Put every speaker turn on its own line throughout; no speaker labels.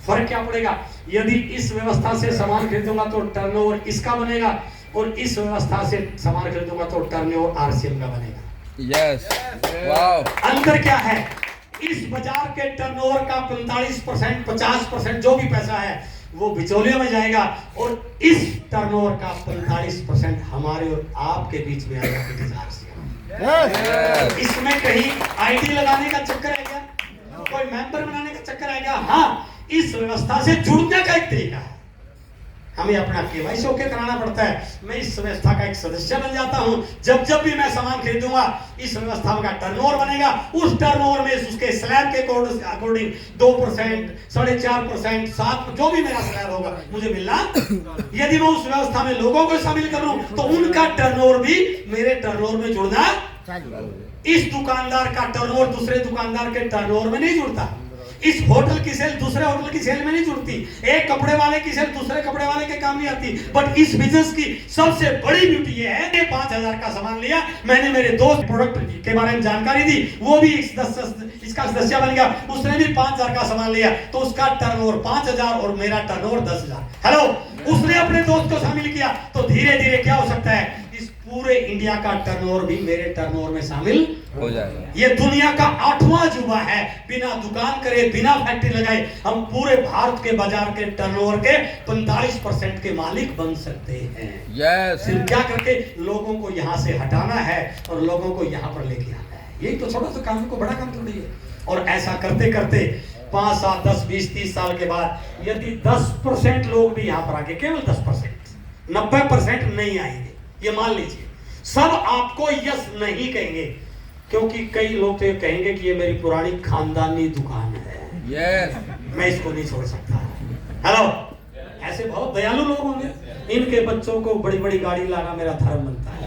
फर्क क्या पड़ेगा? यदि इस व्यवस्था से सामान खरीदूंगा तो टर्नओवर इसका बनेगा, और इस व्यवस्था से सामान खरीदूंगा तो टर्नओवर आरसीएम का बनेगा।
Yes, wow.
अंतर क्या है? इस बाजार के टर्नओवर का 45%, 50% जो भी पैसा है वो बिचौलियों में जाएगा, और इस टर्नओवर का 45% हमारे और आपके बीच में आएगा। इसमें कहीं आईडी लगाने का चक्कर है क्या? कोई मेंबर बनाने का चक्कर है क्या? हाँ, इस व्यवस्था से जुड़ने का एक तरीका है। हमें अपना केवाईसी ओके कराना पड़ता है। मैं इस व्यवस्था का एक सदस्य बन जाता हूं। जब जब भी मैं सामान खरीदूंगा, इस व्यवस्था का टर्नओवर बनेगा। उस टर्नओवर में उसके स्लैब के अकॉर्डिंग 2%, 4.5%, 7%, जो भी मेरा स्लैब होगा मुझे मिलना। यदि मैं उस व्यवस्था में लोगों को शामिल करूं तो उनका टर्नओवर भी मेरे टर्नओवर में जुड़ना। इस दुकानदार का टर्नओवर दूसरे दुकानदार के टर्नओवर में नहीं जुड़ता। इस होटल की सेल दूसरे होटल की सेल में नहीं जुड़ती। एक कपड़े वाले की सेल दूसरे कपड़े वाले के काम नहीं आती। बट इस बिजनेस की सबसे बड़ी ब्यूटी ये है, 5,000 का सामान लिया, मैंने मेरे दोस्त प्रोडक्ट के बारे में जानकारी दी, वो भी इसका सदस्य बन गया, उसने भी 5,000 का सामान लिया, तो उसका टर्नओवर 5,000 और मेरा टर्नओवर 10,000। हेलो, उसने अपने दोस्त को शामिल किया तो धीरे धीरे क्या हो सकता है? इस पूरे इंडिया का टर्नओवर भी मेरे टर्नओवर में शामिल
हो जाएगा।
ये दुनिया का 8वां अजूबा है। बिना दुकान करे, बिना फैक्ट्री लगाए हम पूरे भारत के बाजार के टर्नओवर के 45% के मालिक बन सकते हैं।
यस।
सिर्फ क्या करके लोगों को यहाँ से हटाना है और लोगों को यहाँ पर लेके आना है। यही तो छोटा सा काम को बड़ा काम थोड़ी है। और ऐसा करते करते 5, 7, 10, 20, 30 साल के बाद यदि 10% लोग भी यहाँ पर आके, केवल 10%, 90% नहीं आएंगे, ये मान लीजिए। सब आपको यस नहीं कहेंगे, क्योंकि कई लोग तो ये कहेंगे कि ये मेरी पुरानी खानदानी दुकान है,
यस,
मैं इसको नहीं छोड़ सकता। हेलो, ऐसे बहुत दयालु लोग होंगे, इनके बच्चों को बड़ी बड़ी गाड़ी लाना मेरा धर्म बनता है।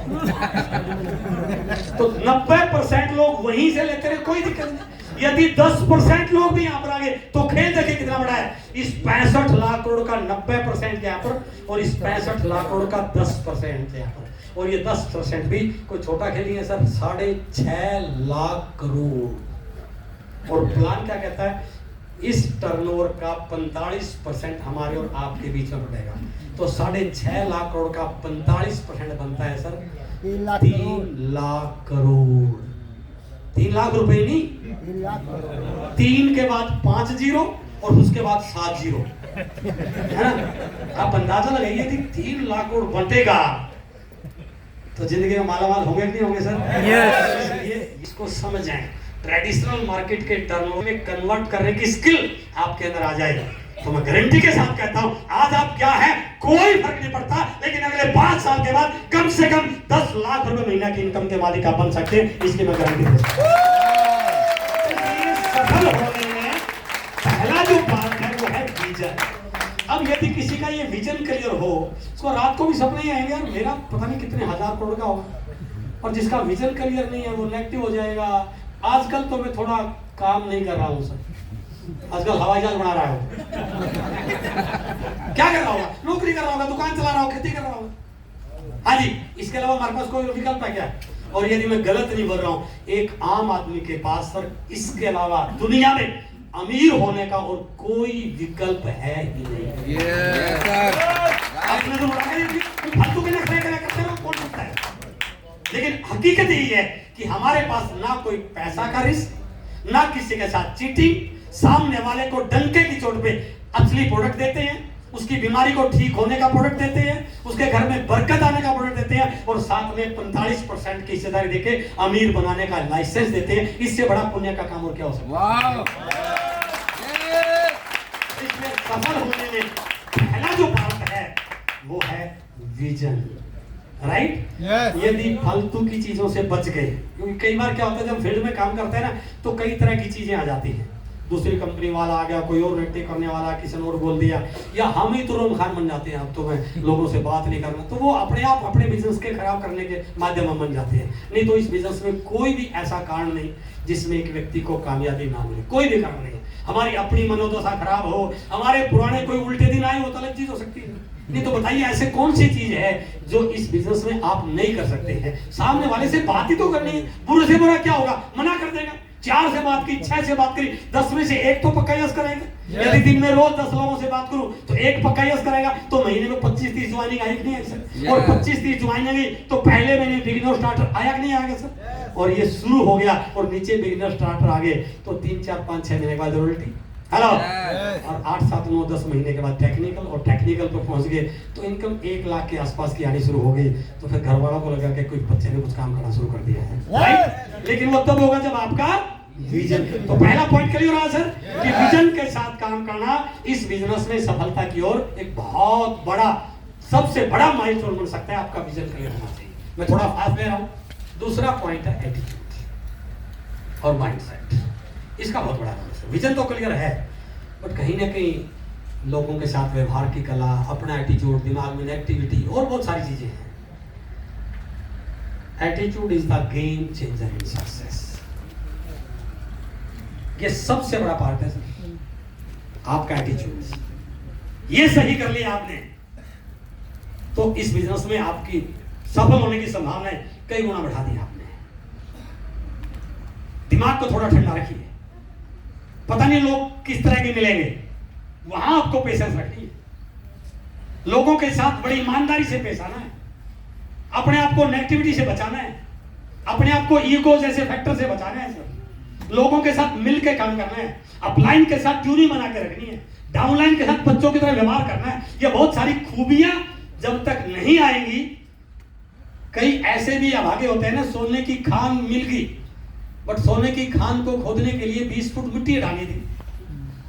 तो 90% लोग वहीं से लेते रहे, कोई दिक्कत नहीं। यदि 10% लोग भी यहाँ पर आ गए तो खेल देखिए कितना बड़ा है। इस 65 लाख करोड़ का 90% यहाँ पर, और इस 65 लाख करोड़ का 10% यहाँ पर, और ये 10% भी कोई छोटा खेल नहीं है सर, 6.5 लाख करोड़। और प्लान क्या कहता है? इस टर्नओवर का 45% हमारे और आपके बीच में बढ़ेगा, तो 6.5 लाख करोड़ का 45% बनता है सर 3 लाख करोड़। 3 लाख रुपए नहीं, 3 के बाद 5 जीरो और उसके बाद 7 जीरो, है ना? आप अंदाजा लगाइए कि 3 लाख करोड़ बंटेगा तो जिंदगी में मालामाल होंगे कि नहीं होंगे सर? इसलिए इसको समझें। ट्रेडिशनल मार्केट के टर्नओवर में कन्वर्ट करने की स्किल आपके अंदर आ जाएगी, तो मैं गारंटी के साथ कहता हूं, आज आप क्या हैं कोई फर्क नहीं पड़ता, लेकिन अगले 5 साल के बाद कम से कम 10 लाख रुपए महीना की इनकम के मालिक आप बन सकते हैं, इसकी मैं गारंटी देता हूं। सफल होने में पहला जो बात है वो है विजन। अब यदि किसी का ये विजन क्लियर हो, उसको रात को भी सपने ही आएंगे, यार मेरा पता नहीं कितने हजार करोड़ का होगा। और जिसका विजन क्लियर नहीं है वो नेगेटिव हो जाएगा। आजकल तो मैं थोड़ा काम नहीं कर रहा हूँ सर, आजकल हवाई जहाज बना रहा हूँ। क्या कर रहा होगा? नौकरी कर रहा होगा, दुकान चला रहा होगा, खेती कर रहा होगा। हाँ जी, इसके अलावा हमारे पास कोई विकल्प है क्या? और यदि मैं गलत नहीं बोल रहा हूँ, एक आम आदमी के पास सर इसके अलावा दुनिया में अमीर होने का और कोई विकल्प है ही नहीं। आपने तो फालतू के नखरे करते हो, कौन सकता है? लेकिन हकीकत यही है कि हमारे पास ना कोई पैसा का रिस्क, ना किसी के साथ चीटिंग, सामने वाले को डंके की चोट पे असली प्रोडक्ट देते हैं, उसकी बीमारी को ठीक होने का प्रोडक्ट देते हैं, उसके घर में बरकत आने का प्रोडक्ट देते हैं, और साथ में 45% की हिस्सेदारी देके अमीर बनाने का लाइसेंस देते हैं। इससे बड़ा पुण्य का काम और क्या हो सकता है? इसमें सफल होने में पहला जो पार्ट है वो है विजन, राइट? यदि फालतू की चीजों से बच गए, क्योंकि कई बार क्या होता है जब फील्ड में काम करते हैं ना, तो कई तरह की चीजें आ जाती हैं। दूसरी कंपनी वाला आ गया, कोई और नेटे करने वाला, किसी ने और बोल दिया, या हम ही तुरंत खान बन जाते हैं, अब तो मैं लोगों से बात नहीं करना, तो वो अपने आप अपने बिजनेस के खराब करने के माध्यम बन जाते हैं। नहीं तो इस बिजनेस में कोई भी ऐसा कारण नहीं जिसमें एक व्यक्ति को कामयाबी ना मिले, कोई भी कारण नहीं। हमारी अपनी मनोदशा खराब हो, हमारे पुराने कोई उल्टे दिन आए, वो तो अलग चीज हो सकती है। नहीं तो बताइए ऐसे कौन सी चीज है जो इस बिजनेस में आप नहीं कर सकते हैं? सामने वाले से बात ही तो करनी है, बुरे से बुरा क्या होगा, मना कर देगा। 4 से बात की, 6 से बात करी, 10 में से एक तो पक्का यस करेगा। यदि दिन में रोज 10 लोगों से बात करूं तो एक पक्का यस करेगा, तो महीने में 25-30 ज्वाइनिंग आएगी नहीं आएगी सर? और 25-30 ज्वाइनिंग आई तो पहले महीने बिगिनर स्टार्टर आया कि नहीं आएगा सर? और ये शुरू हो गया और नीचे बिगिनर स्टार्टर आ गए तो 3, 4, 5, 6 महीने के बाद रॉयल्टी, हेलो, और 8, 7, 9, 10 महीने के बाद टेक्निकल, और टेक्निकल पे पहुंच गए तो इनकम 1 लाख के आसपास की आनी शुरू हो गई। तो फिर घर वालों को लगा कि कोई बच्चे ने कुछ काम करना शुरू कर दिया है, राइट? लेकिन वो तब होगा जब आपका विजन। तो पहला पॉइंट क्लियर रहा सर कि विजन के साथ काम करना इस बिजनेस में सफलता की ओर एक बहुत बड़ा, सबसे बड़ा माइलस्टोन बन सकता है। आपका विजन क्लियर होना चाहिए। मैं थोड़ा फास्ट ले रहा हूं। दूसरा पॉइंट है एटीट्यूड और माइंडसेट। इसका बहुत बड़ा रोल है। विजन तो क्लियर है, बट कहीं ना कहीं लोगों के साथ व्यवहार की कला, अपना एटीट्यूड, दिमाग में नेगेटिविटी और बहुत सारी चीजें हैं। Attitude is the game changer in success. ये सबसे बड़ा पार्ट है सर, आपका एटीट्यूड। ये सही कर लिया आपने तो इस बिजनेस में आपकी सफल होने की संभावनाएं कई गुना बढ़ा दी आपने। दिमाग को थोड़ा ठंडा रखिए। पता नहीं लोग किस तरह के मिलेंगे, वहां आपको पेशेंस रखनी है। लोगों के साथ बड़ी ईमानदारी से पेश आना है। अपने आप को नेगेटिविटी से बचाना है। अपने आप को ईगो जैसे फैक्टर से बचाना है सर। लोगों के साथ मिलकर काम करना है। अपलाइन के साथ दूरी बना के रखनी है। डाउनलाइन के साथ बच्चों की तरह व्यवहार करना है। ये बहुत सारी खूबियां जब तक नहीं आएंगी, कई ऐसे भी अभागे होते हैं ना, सोने की खान मिल गई, बट सोने की खान को खोदने के लिए 20 फुट मिट्टी हटानी थी।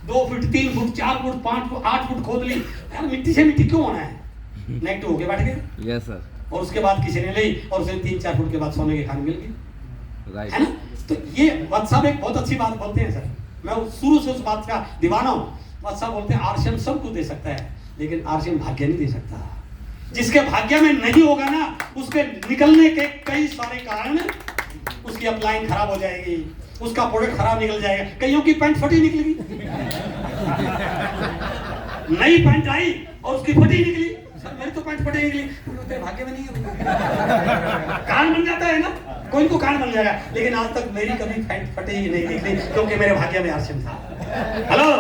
2 foot, 3 foot, 4 foot, 5 foot, 8 foot खोद ली। यार मिट्टी से मिट्टी क्यों होना है? नेगेटिव होके बैठ गए।
Yes sir.
और उसके बाद किसी ने ली और उसे 3-4 फुट के बाद सोने की खान मिल गई,
राइट
है ना? तो ये वत्सा एक बहुत अच्छी बात बोलते हैं सर। मैं शुरू से उस बात का दीवाना हूं। वत्सा बोलते हैं आरसीएम सबको दे सकता है, लेकिन आरसीएम भाग्य नहीं दे सकता। जिसके भाग्य में नहीं होगा ना, उसके निकलने के कई सारे कारण, उसकी अपलाइन खराब हो जाएगी, उसका प्रोडक्ट खराब निकल जाएगा। कईयों की पैंट फटी निकलेगी, नई पैंट आई और उसकी फटी निकली। सर मेरी तो पैंट फटी निकली, तेरे भाग्य में नहीं है। कान बन जाता है ना, कोई को कान बन जाएगा, लेकिन आज तक मेरी कभी पैंट फटी ही नहीं निकली, क्योंकि मेरे भाग्य में आरसीएम था। हेलो,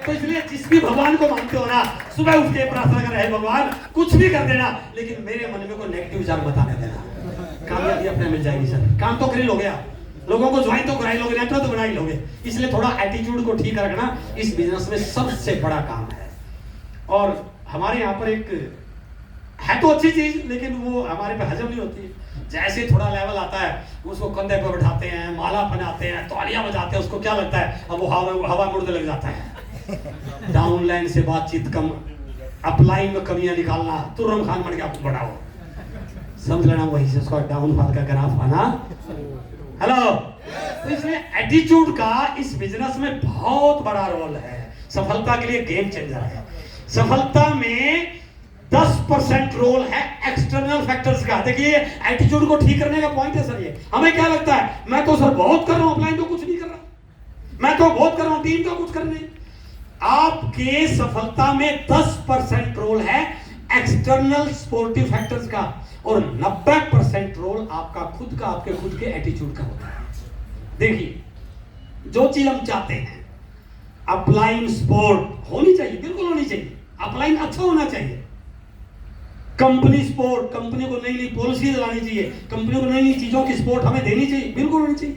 तो इसलिए जिस भी भगवान को मानते हो ना, सुबह उठ के प्रार्थना कर रहे भगवान कुछ भी कर देना, लेकिन मेरे मन में कोई नेगेटिव विचार बताने देना। कामयाबी अपने मिल जाएगी सर। काम तो कर लोगे आप, लोगों को ज्वाइन तो कराई लोगे, नेटवर्क तो बना ही लोगे। इसलिए थोड़ा एटीट्यूड को ठीक रखना इस बिजनेस में सबसे बड़ा काम है। और हमारे यहाँ पर एक है तो अच्छी चीज, लेकिन वो हमारे पे हजम नहीं होती। जैसे थोड़ा लेवल आता है, उसको कंधे पर बैठाते हैं, माला पहनाते हैं, तालियां बजाते हैं, उसको क्या लगता है अब वो हवा मुड़ने लग जाता है। डाउनलाइन से बातचीत कम, अपलाइन में कमियां निकालना, तुर्रम खान बन के आपको बढ़ाओ, समझ लेना वही से उसका डाउनफॉल का ग्राफ आना। हेलो, तो इसलिए एटीट्यूड का इस बिजनेस में बहुत बड़ा रोल है। सफलता के लिए गेम चेंजर है। सफलता में 10% रोल है एक्सटर्नल फैक्टर्स का। देखिए एटीट्यूड को ठीक करने का पॉइंट है सर ये। हमें क्या लगता है, मैं तो सर बहुत कर रहा हूं, अपलाइन तो कुछ नहीं कर रहा, मैं तो बहुत कर रहा हूं, टीम तो कुछ कर नहीं। आपके सफलता में 10% रोल है एक्सटर्नल सपोर्टिव फैक्टर्स का, और 90% रोल आपका खुद का, आपके खुद के एटीट्यूड का होता है। देखिए जो चीज हम चाहते हैं, अपलाइन सपोर्ट होनी चाहिए, बिल्कुल होनी चाहिए। अपलाइन अच्छा होना चाहिए। कंपनी सपोर्ट, कंपनी को नई नई पॉलिसी लानी चाहिए, कंपनी को नई नई चीजों की सपोर्ट हमें देनी चाहिए, बिल्कुल होनी चाहिए।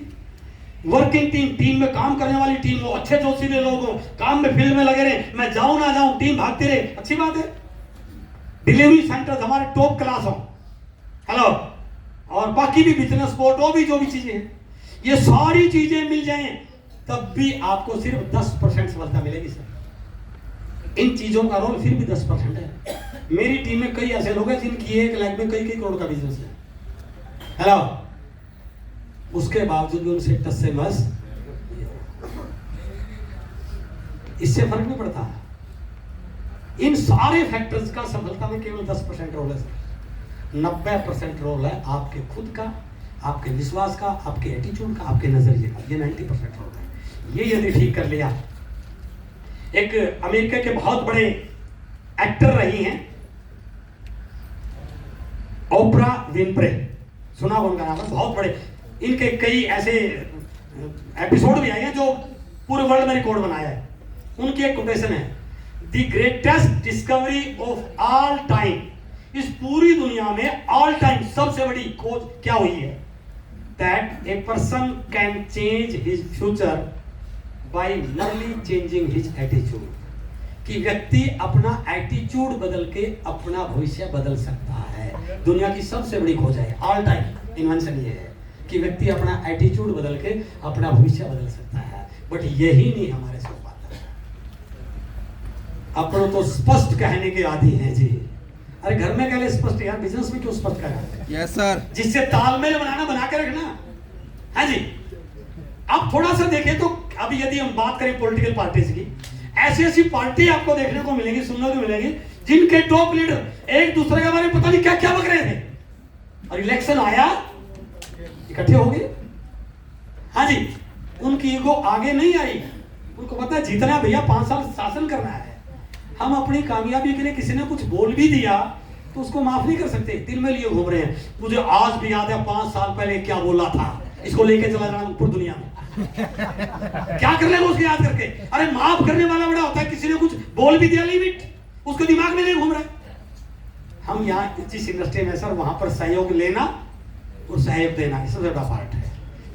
वर्किंग टीम, टीम में काम करने वाली टीम हो, अच्छे जोशीले लोग हो, काम में फील्ड में लगे रहे, मैं जाऊं ना जाऊं टीम भागते रहे, अच्छी बात है। डिलीवरी सेंटर्स हमारे टॉप क्लास हो, हेलो, और बाकी भी बिजनेस सपोर्ट, वो भी जो भी चीजें हैं, ये सारी चीजें मिल जाएं, तब भी आपको सिर्फ 10% सफलता मिलेगी सर। इन चीजों का रोल फिर भी 10% है। मेरी टीम में कई ऐसे लोग हैं जिनकी 1 लाख में कई करोड़ का बिजनेस है, हेलो, उसके बावजूद भी उनसे टस से मस, इससे फर्क नहीं पड़ता। इन सारे फैक्टर्स का सफलता में केवल 10% रोल है सर। 90% रोल है आपके खुद का, आपके विश्वास का, आपके एटीट्यूड का, आपके नजरिए का। ये 90% रोल है। ये यदि ठीक कर लिया, एक अमेरिका के बहुत बड़े एक्टर रही हैं ओपरा विनफ्रे, सुना उनका नाम है, बहुत बड़े। इनके कई ऐसे एपिसोड भी आए हैं जो पूरे वर्ल्ड में रिकॉर्ड बनाया है। उनकी एक कोटेशन है, the greatest discovery of all time, इस पूरी दुनिया में ऑल टाइम सबसे बड़ी खोज क्या हुई है, that a person can change his future by merely changing his attitude, कि व्यक्ति अपना एटीट्यूड बदल के अपना भविष्य बदल सकता है। दुनिया की सबसे बड़ी खोज है, ऑल टाइम इन्वेंशन ये है कि व्यक्ति अपना एटीट्यूड बदल के अपना भविष्य बदल सकता है। बट यही नहीं हमारे से हो पाता है। अपन तो स्पष्ट कहने के आदी हैं जी। अरे घर में कहले स्पष्ट यार, बिजनेस में क्यों स्पष्ट करें?
Yes sir.
जिससे तालमेल बना के रखना है जी। अब थोड़ा सा देखें तो अभी यदि हम बात करें पॉलिटिकल पार्टीज की, ऐसी ऐसी पार्टी आपको देखने को मिलेगी, सुनने को मिलेगी, जिनके टॉप लीडर एक दूसरे के बारे में पता नहीं क्या क्या बक रहे थे, और इलेक्शन आया इकट्ठे हो गए। हाँ जी, उनकी ईगो आगे नहीं आई, उनको पता है जीतना भैया 5 साल शासन करना है। हम अपनी कामयाबी के लिए किसी ने कुछ बोल भी दिया तो उसको माफ नहीं कर सकते, दिल में लिए घूम रहे हैं। मुझे आज भी याद है 5 साल पहले क्या बोला था, इसको लेके चला जाना ऊपर दुनिया में। क्या कर लेगा उसको याद करके? अरे माफ करने वाला बड़ा होता है, किसी ने कुछ बोल भी दिया लिमिट, उसको दिमाग में नहीं घूम रहा है। हम यहाँ जिस इंडस्ट्री में सर, वहां पर सहयोग लेना और सहयोग देना, ये सबसे बड़ा पार्ट है।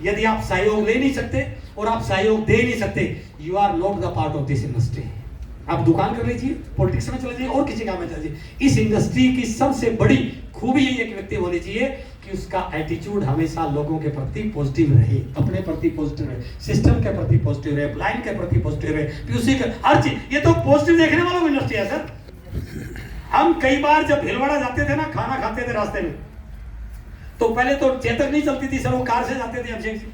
यदि आप सहयोग ले नहीं सकते और आप सहयोग दे नहीं सकते, you are not the part of this industry. आप दुकान कर लीजिए, पॉलिटिक्स में चले जाइए और किसी काम में चले जाइए। इस इंडस्ट्री की सबसे बड़ी खूबी यही एक व्यक्ति होनी चाहिए कि उसका एटीट्यूड हमेशा लोगों के प्रति पॉजिटिव रहे, अपने प्रति पॉजिटिव रहे, सिस्टम के प्रति पॉजिटिव रहे, क्लाइंट के प्रति पॉजिटिव रहे, पीयूसी के हर चीज। ये तो पॉजिटिव देखने वालों की इंडस्ट्री है सर। हम कई बार जब भीलवाड़ा जाते थे ना, खाना खाते थे रास्ते में, तो पहले तो चेतक नहीं चलती थी सर, वो कार से जाते थे अभिषेक जी,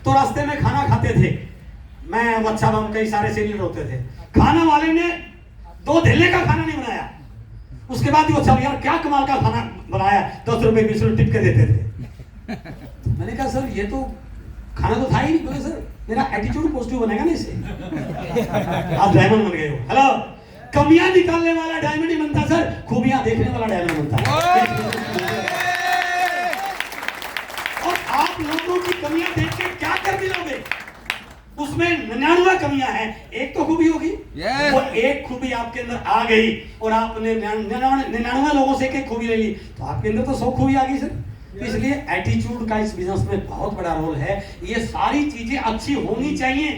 तो रास्ते में खाना खाते थे। मैं अच्छा हम कई सारे सीनियर होते थे, खाना वाले ने 2 धेले का खाना नहीं बनाया, उसके बाद वो अच्छा यार क्या कमाल का खाना बनाया, 10 रुपए 20 रुपए टिप के देते थे। मैंने कहा सर ये तो खाना तो था ही नहीं। बोले सर मेरा एटीट्यूड पॉजिटिव बनेगा ना इससे। आप डायमंड बन गए हो। हेलो, कमियां निकालने वाला डायमंड ही बनता सर, खूबियां देखने वाला डायमंड बनता है। और आप लोगों की कमियां देख के क्या कर दिलोगे? उसमें 99 कमियां हैं, एक तो खूबी होगी।
yes.
वो एक खूबी आपके अंदर आ गई और आपने 99 लोगों से एक खूबी ले ली, तो आपके अंदर तो 100 खूबी आ गई सर। इसलिए एटीट्यूड का इस बिजनेस में बहुत बड़ा रोल है। ये सारी चीजें अच्छी होनी चाहिए,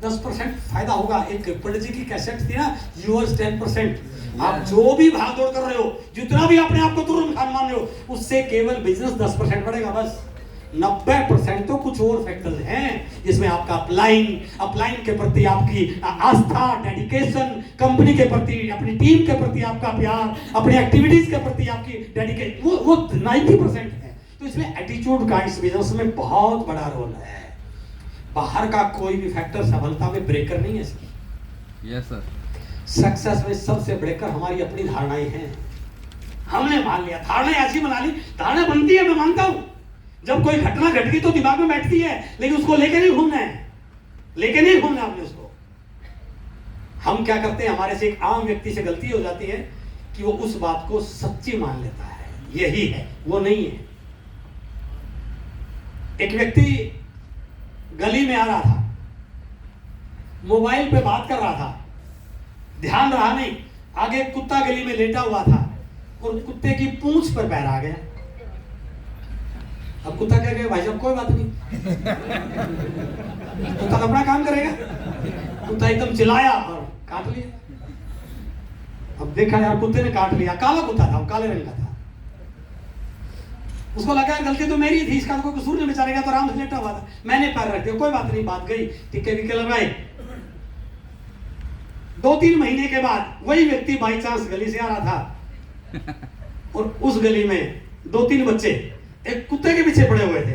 10% फायदा होगा। एक पंडित जी की कैसेट थी ना, यूअर्स 10%। आप जो भी भाग दौड़ कर रहे हो, जितना भी अपने आप को तुरंत खान मान रहे हो, उससे केवल बिजनेस 10% बढ़ेगा बस। 90% तो कुछ और फैक्टर्स हैं, जिसमें आपका अपलाइन के प्रति आपकी आस्था, डेडिकेशन, कंपनी के प्रति, अपनी टीम के प्रति आपका प्यार, अपनी एक्टिविटीज के प्रति आपकी डेडिकेशन, वो 90% है। तो इसलिए एटीट्यूड का इस बिजनेस में बहुत बड़ा रोल है। बाहर का कोई भी फैक्टर सफलता में ब्रेकर नहीं है सर।
Yes sir.
सक्सेस में सबसे ब्रेकर हमारी अपनी धारणाएं हैं। हमने मान लिया, धारणाएं ऐसी बना ली, धारणा बनती है, मैं मानता हूं। जब कोई घटना घट गई तो दिमाग में बैठती है, लेकिन उसको लेके नहीं घूमना है, लेके नहीं घूमना आपने उसको। हम क्या करते हैं, हमारे से एक आम व्यक्ति से गलती हो जाती है कि वो उस बात को सच्ची मान लेता है, यही है, वो नहीं है। एक व्यक्ति गली में आ रहा था, मोबाइल पे बात कर रहा था, ध्यान रहा नहीं, आगे कुत्ता गली में लेटा हुआ था और कुत्ते की पूंछ पर पैर आ गया। अब कुत्ता कह गया भाई साहब कोई बात नहीं, कुत्ता अपना काम करेगा। कुत्ता एकदम चिल्लाया और काट लिया। अब देखा यार कुत्ते ने काट लिया, काला कुत्ता था, काले रंग का था। उसको लगा गलती तो मेरी थी, इसका कोई कसूर नहीं, बेचारे का तो आराम से लेटा हुआ था, मैंने पैर रख दिया, कोई बात नहीं, बात गई, टिक्के विक्के लगाए। 2-3 महीने के बाद वही व्यक्ति बाई चांस गली से आ रहा था और उस गली में 2-3 बच्चे एक कुत्ते के पीछे पड़े हुए थे।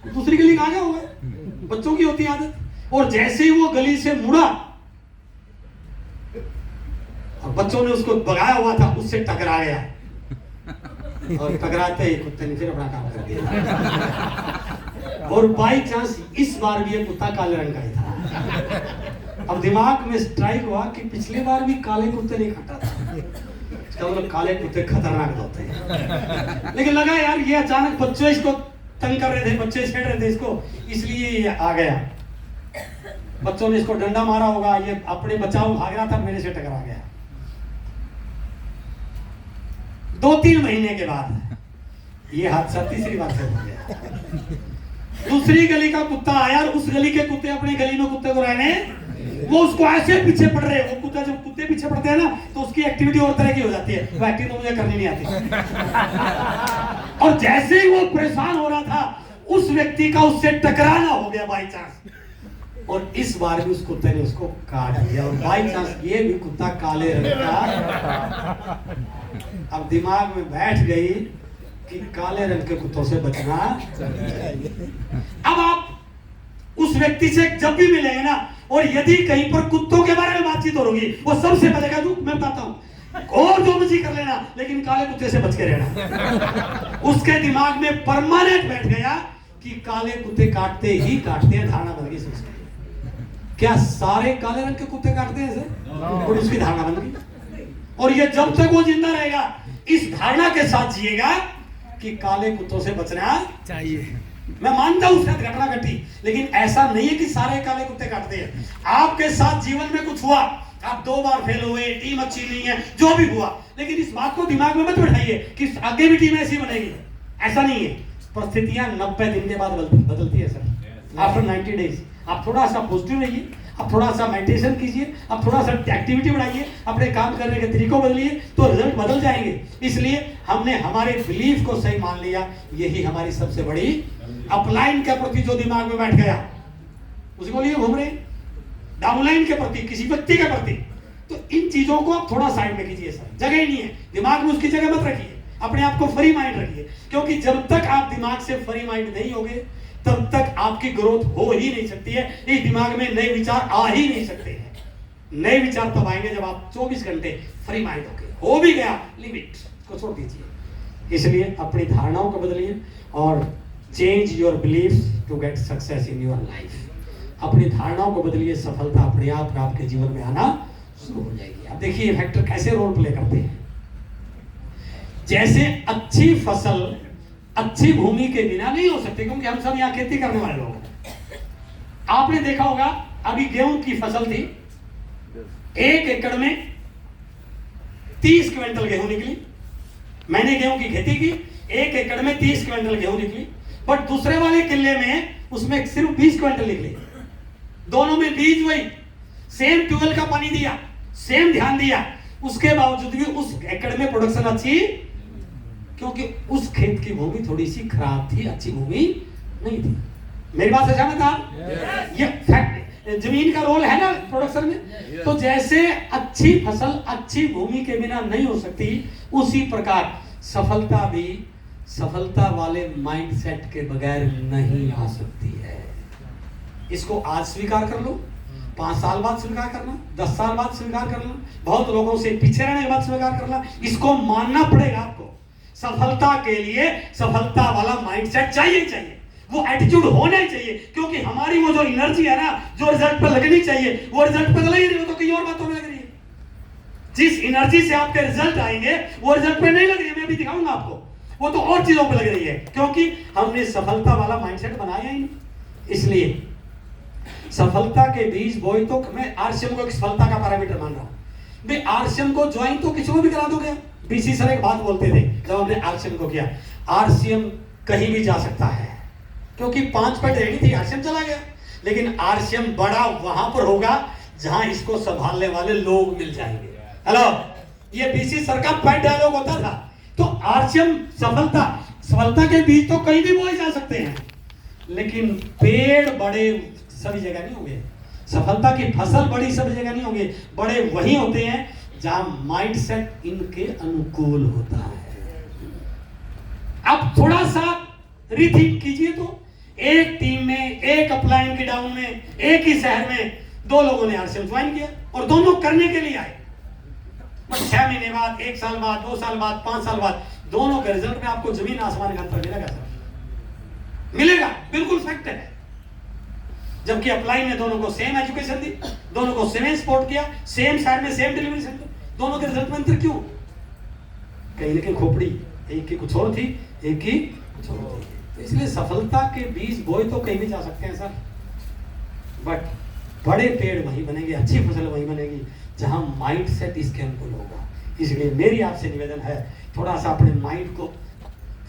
दूसरी गली कहाँ गए हो गए, बच्चों की होती आदत। और जैसे ही वो गली से मुड़ा और बच्चों ने उसको भगाया हुआ था, उससे टकरा गया और टकराते ही कुत्ते ने फिर अपना काम कर दिया। और बाई चांस इस बार भी ये कुत्ता काले रंग का ही था। अब दिमाग में स्ट्राइक हुआ कि पिछली बार भी काले कुत्ते नहीं काटा था, इसका मतलब काले कुत्ते खतरनाक होते हैं। लेकिन लगा यार ये अचानक बच्चे इसको तंग कर रहे थे, बच्चे छेड़ रहे थे इसको, इसलिए ये आ गया। बच्चों ने इसको डंडा मारा होगा, ये अपने बचाव भाग रहा था, मेरे से टकरा गया। 2-3 महीने के बाद ये हादसा तीसरी बार से हो गया। दूसरी गली का कुत्ता आया और उस गली के कुत्ते अपनी गली में कुत्ते को रहने, वो उसको ऐसे पीछे पड़ रहे। वो कुत्ता जब कुत्ते पीछे पड़ते हैं ना तो उसकी एक्टिविटी और तरह की हो जाती है। वो एक्टिविटी तो मुझे करनी नहीं आती। और जैसे ही वो परेशान हो रहा था, उस व्यक्ति का उससे टकराना हो गया बाई चांस, और इस बार भी उस कुत्ते ने उसको काट दिया। और बाई चांस ये भी कुत्ता काले रंग का। अब दिमाग में बैठ गई कि काले रंग के कुत्तों से बचना चाहिए। अब आप उस व्यक्ति से जब भी मिलेंगे ना, और यदि कहीं पर कुत्तों के बारे में बातचीत होगी, वो सबसे पहले कहा, मैं बताता हूं, और जो मर्जी कर लेना, लेकिन काले कुत्ते से बच के रहना। उसके दिमाग में परमानेंट बैठ गया कि काले कुत्ते काटते ही काटते हैं। धारणा बन गई उसकी। क्या सारे काले रंग के कुत्ते काटते हैं ऐसे? और उसकी धारणा बन गई। और ये जब तक वो जिंदा रहेगा, इस धारणा के साथ जिएगा कि काले कुत्तों से बचना चाहिए। मैं मानता हूं शायद घटना घटी, लेकिन ऐसा नहीं है कि सारे काले कुत्ते काटते हैं। आपके साथ जीवन में कुछ हुआ, आप 2 बार फेल हुए, टीम अच्छी नहीं है, जो भी हुआ, लेकिन इस बात को दिमाग में मत बैठाइए कि आगे भी टीम ऐसी बनेगी। ऐसा नहीं है। परिस्थितियां 90 दिन के बाद बदलती है सर, आफ्टर 90 डेज। आप थोड़ा सा पॉजिटिव रहिए, आप थोड़ा सा मेडिटेशन कीजिए, आप थोड़ा सा एक्टिविटी बढ़ाइए, अपने काम करने के तरीकों बदलिए, तो रिजल्ट बदल जाएंगे। इसलिए हमने हमारे बिलीफ को सही मान लिया। यही हमारी सबसे बड़ी अपलाइन के प्रति जो दिमाग में बैठ गया, उसको लिए घूम रहे, डाउनलाइन के प्रति, किसी व्यक्ति के प्रति, तो इन चीजों को आप थोड़ा साइड में कीजिए सर। जगह ही नहीं है दिमाग में, उसकी जगह मत रखिए। अपने आप को फ्री माइंड रखिए, क्योंकि जब तक आप दिमाग से फ्री माइंड नहीं होगे, तब तक आपकी ग्रोथ हो ही नहीं सकती है। इस दिमाग में नए विचार आ ही नहीं सकते हैं। नए विचार तब आएंगे जब आप 24 घंटे फ्री माइंड हो भी गया, लिमिट को छोड़ दीजिए। इसलिए अपनी धारणाओं को बदलिए और change your beliefs to get success in your life. अपनी धारणाओं को बदलिए, सफलता अपने आप आपके जीवन में आना शुरू हो जाएगी। अब देखिए फैक्टर कैसे रोल प्ले करते हैं। जैसे अच्छी फसल अच्छी भूमि के बिना नहीं हो सकती, क्योंकि हम सब यहाँ खेती करने वाले लोग हैं। आपने देखा होगा, अभी गेहूं की फसल थी, 1 एकड़ में 30 क्विंटल गेहूं निकली। मैंने गेहूं की खेती की, 1 एकड़ में 30 क्विंटल गेहूं निकली। बट दूसरे वाले किले में उसमें सिर्फ 20 क्विंटल निकले। दोनों में बीज वही, सेम ट्यूबवेल का पानी दिया, सेम ध्यान दिया, उसके बावजूद भी उस एकड़ में प्रोडक्शन अच्छी, क्योंकि उस खेत की भूमि थोड़ी सी खराब थी, अच्छी भूमि नहीं थी। मेरी बात से सहमत आप? ये फैक्ट, जमीन का रोल है ना प्रोडक्शन में। तो जैसे अच्छी फसल अच्छी भूमि के बिना नहीं हो सकती, उसी प्रकार सफलता भी सफलता वाले माइंडसेट के बगैर नहीं आ सकती है। इसको आज स्वीकार कर लो, 5 साल बाद स्वीकार करना, 10 साल बाद स्वीकार करना, बहुत लोगों से पीछे रहने के बाद स्वीकार करना। इसको मानना पड़ेगा आपको। सफलता के लिए सफलता वाला माइंडसेट चाहिए, वो एटीट्यूड होना चाहिए। क्योंकि हमारी वो जो एनर्जी है ना, जो रिजल्ट पर लगनी चाहिए, वो रिजल्ट पर लग ही नहीं, वो तो कई और बातों में लग रही है। जिस एनर्जी से आपके रिजल्ट आएंगे, वो रिजल्ट पे नहीं लग रही है। मैं भी दिखाऊंगा आपको, वो तो और चीजों पे लग रही है, क्योंकि हमने सफलता वाला माइंडसेट बनाया ही नहीं। इसलिए सफलता के बीज बोए, तो मैं आरसीएम को एक सफलता का पैरामीटर मान रहा हूं। मैं आरसीएम को ज्वाइन तो किसी को भी करा दोगे। बीसी सर एक बात बोलते थे जब हमने आरसीएम को किया, आरसीएम कहीं भी जा सकता है, क्योंकि 5 पैड रेडी थी, आरसीएम चला गया। लेकिन आरसीएम बड़ा वहां पर होगा जहां इसको संभालने वाले लोग मिल जाएंगे। हेलो, ये बीसी सर का पैड डायलॉग होता था। तो आरसीएम सफलता के बीज तो कहीं भी बोए जा सकते हैं, लेकिन पेड़ बड़े सभी जगह नहीं होंगे। सफलता की फसल बड़ी सभी जगह नहीं होंगे। बड़े वही होते हैं जहां माइंडसेट इनके अनुकूल होता है। अब थोड़ा सा रीथिंक कीजिए, तो एक टीम में, एक अपलाइन के डाउन में, एक ही शहर में 2 लोगों ने आरसीएम ज्वाइन किया और दोनों करने के लिए आए। बट 6 महीने बाद, 1 साल बाद, 2 साल बाद, 5 साल बाद, दोनों के रिजल्ट में आपको जमीन आसमान का अंतर मिलेगा सर, मिलेगा, बिल्कुल फैक्ट है। जबकि अपलाइन ने दोनों को सेम एजुकेशन दी, दोनों को सेम सपोर्ट किया, सेम शहर में सेम डिलीवरी सेंटर, दोनों के रिजल्ट में अंतर क्यों? कहीं लेकिन खोपड़ी एक की कुछ और थी, एक की कुछ और थी। तो इसलिए सफलता के बीज बोए तो कहीं भी जा सकते हैं सर, बट बड़े पेड़ वहीं बनेंगे, अच्छी फसल वहीं बनेगी जहां माइंड सेट इसके अनुकूल होगा। इसलिए मेरी आपसे निवेदन है, थोड़ा सा अपने माइंड को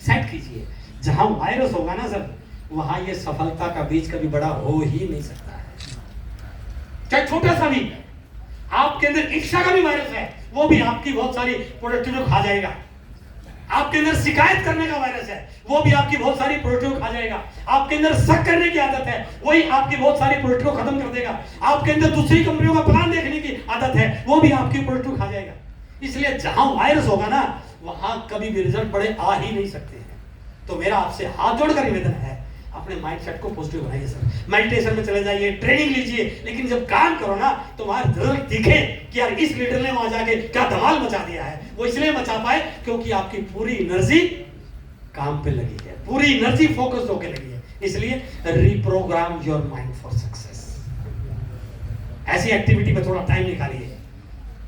सेट कीजिए। जहां वायरस होगा ना सर, वहां ये सफलता का बीज कभी बड़ा हो ही नहीं सकता है, चाहे छोटा सा भी। आपके अंदर ईर्ष्या का भी वायरस है, वो भी आपकी बहुत सारी प्रोडक्टिविटी खा जाएगा। आपके अंदर शिकायत करने का वायरस है, वो भी आपकी बहुत सारी प्रोडक्टिविटी खा जाएगा। आपके अंदर शक करने की आदत है, वही आपकी बहुत सारी प्रोडक्टिविटी को खत्म कर देगा। आपके अंदर दूसरी कंपनियों का प्लान देखने की आदत है, वो भी आपकी प्रोडक्टिविटी खा जाएगा। इसलिए जहां वायरस होगा ना, वहां कभी भी रिजल्ट बड़े आ ही नहीं सकते हैं। तो मेरा आपसे हाथ जोड़कर निवेदन है, अपने माइंडसेट को पॉजिटिव बनाइए सर। मेडिटेशन में चले जाइए, ट्रेनिंग लीजिए, लेकिन जब काम करो ना तो वहां रिजल्ट दिखे कि यार इस लीडर ने वहां जाके क्या धमाल मचा दिया है। वो इसलिए मचा पाए क्योंकि आपकी पूरी एनर्जी काम पे लगी है, पूरी एनर्जी फोकस होकर लगी है। इसलिए reprogram your mind for success. ऐसी एक्टिविटी पे थोड़ा टाइम निकालिए,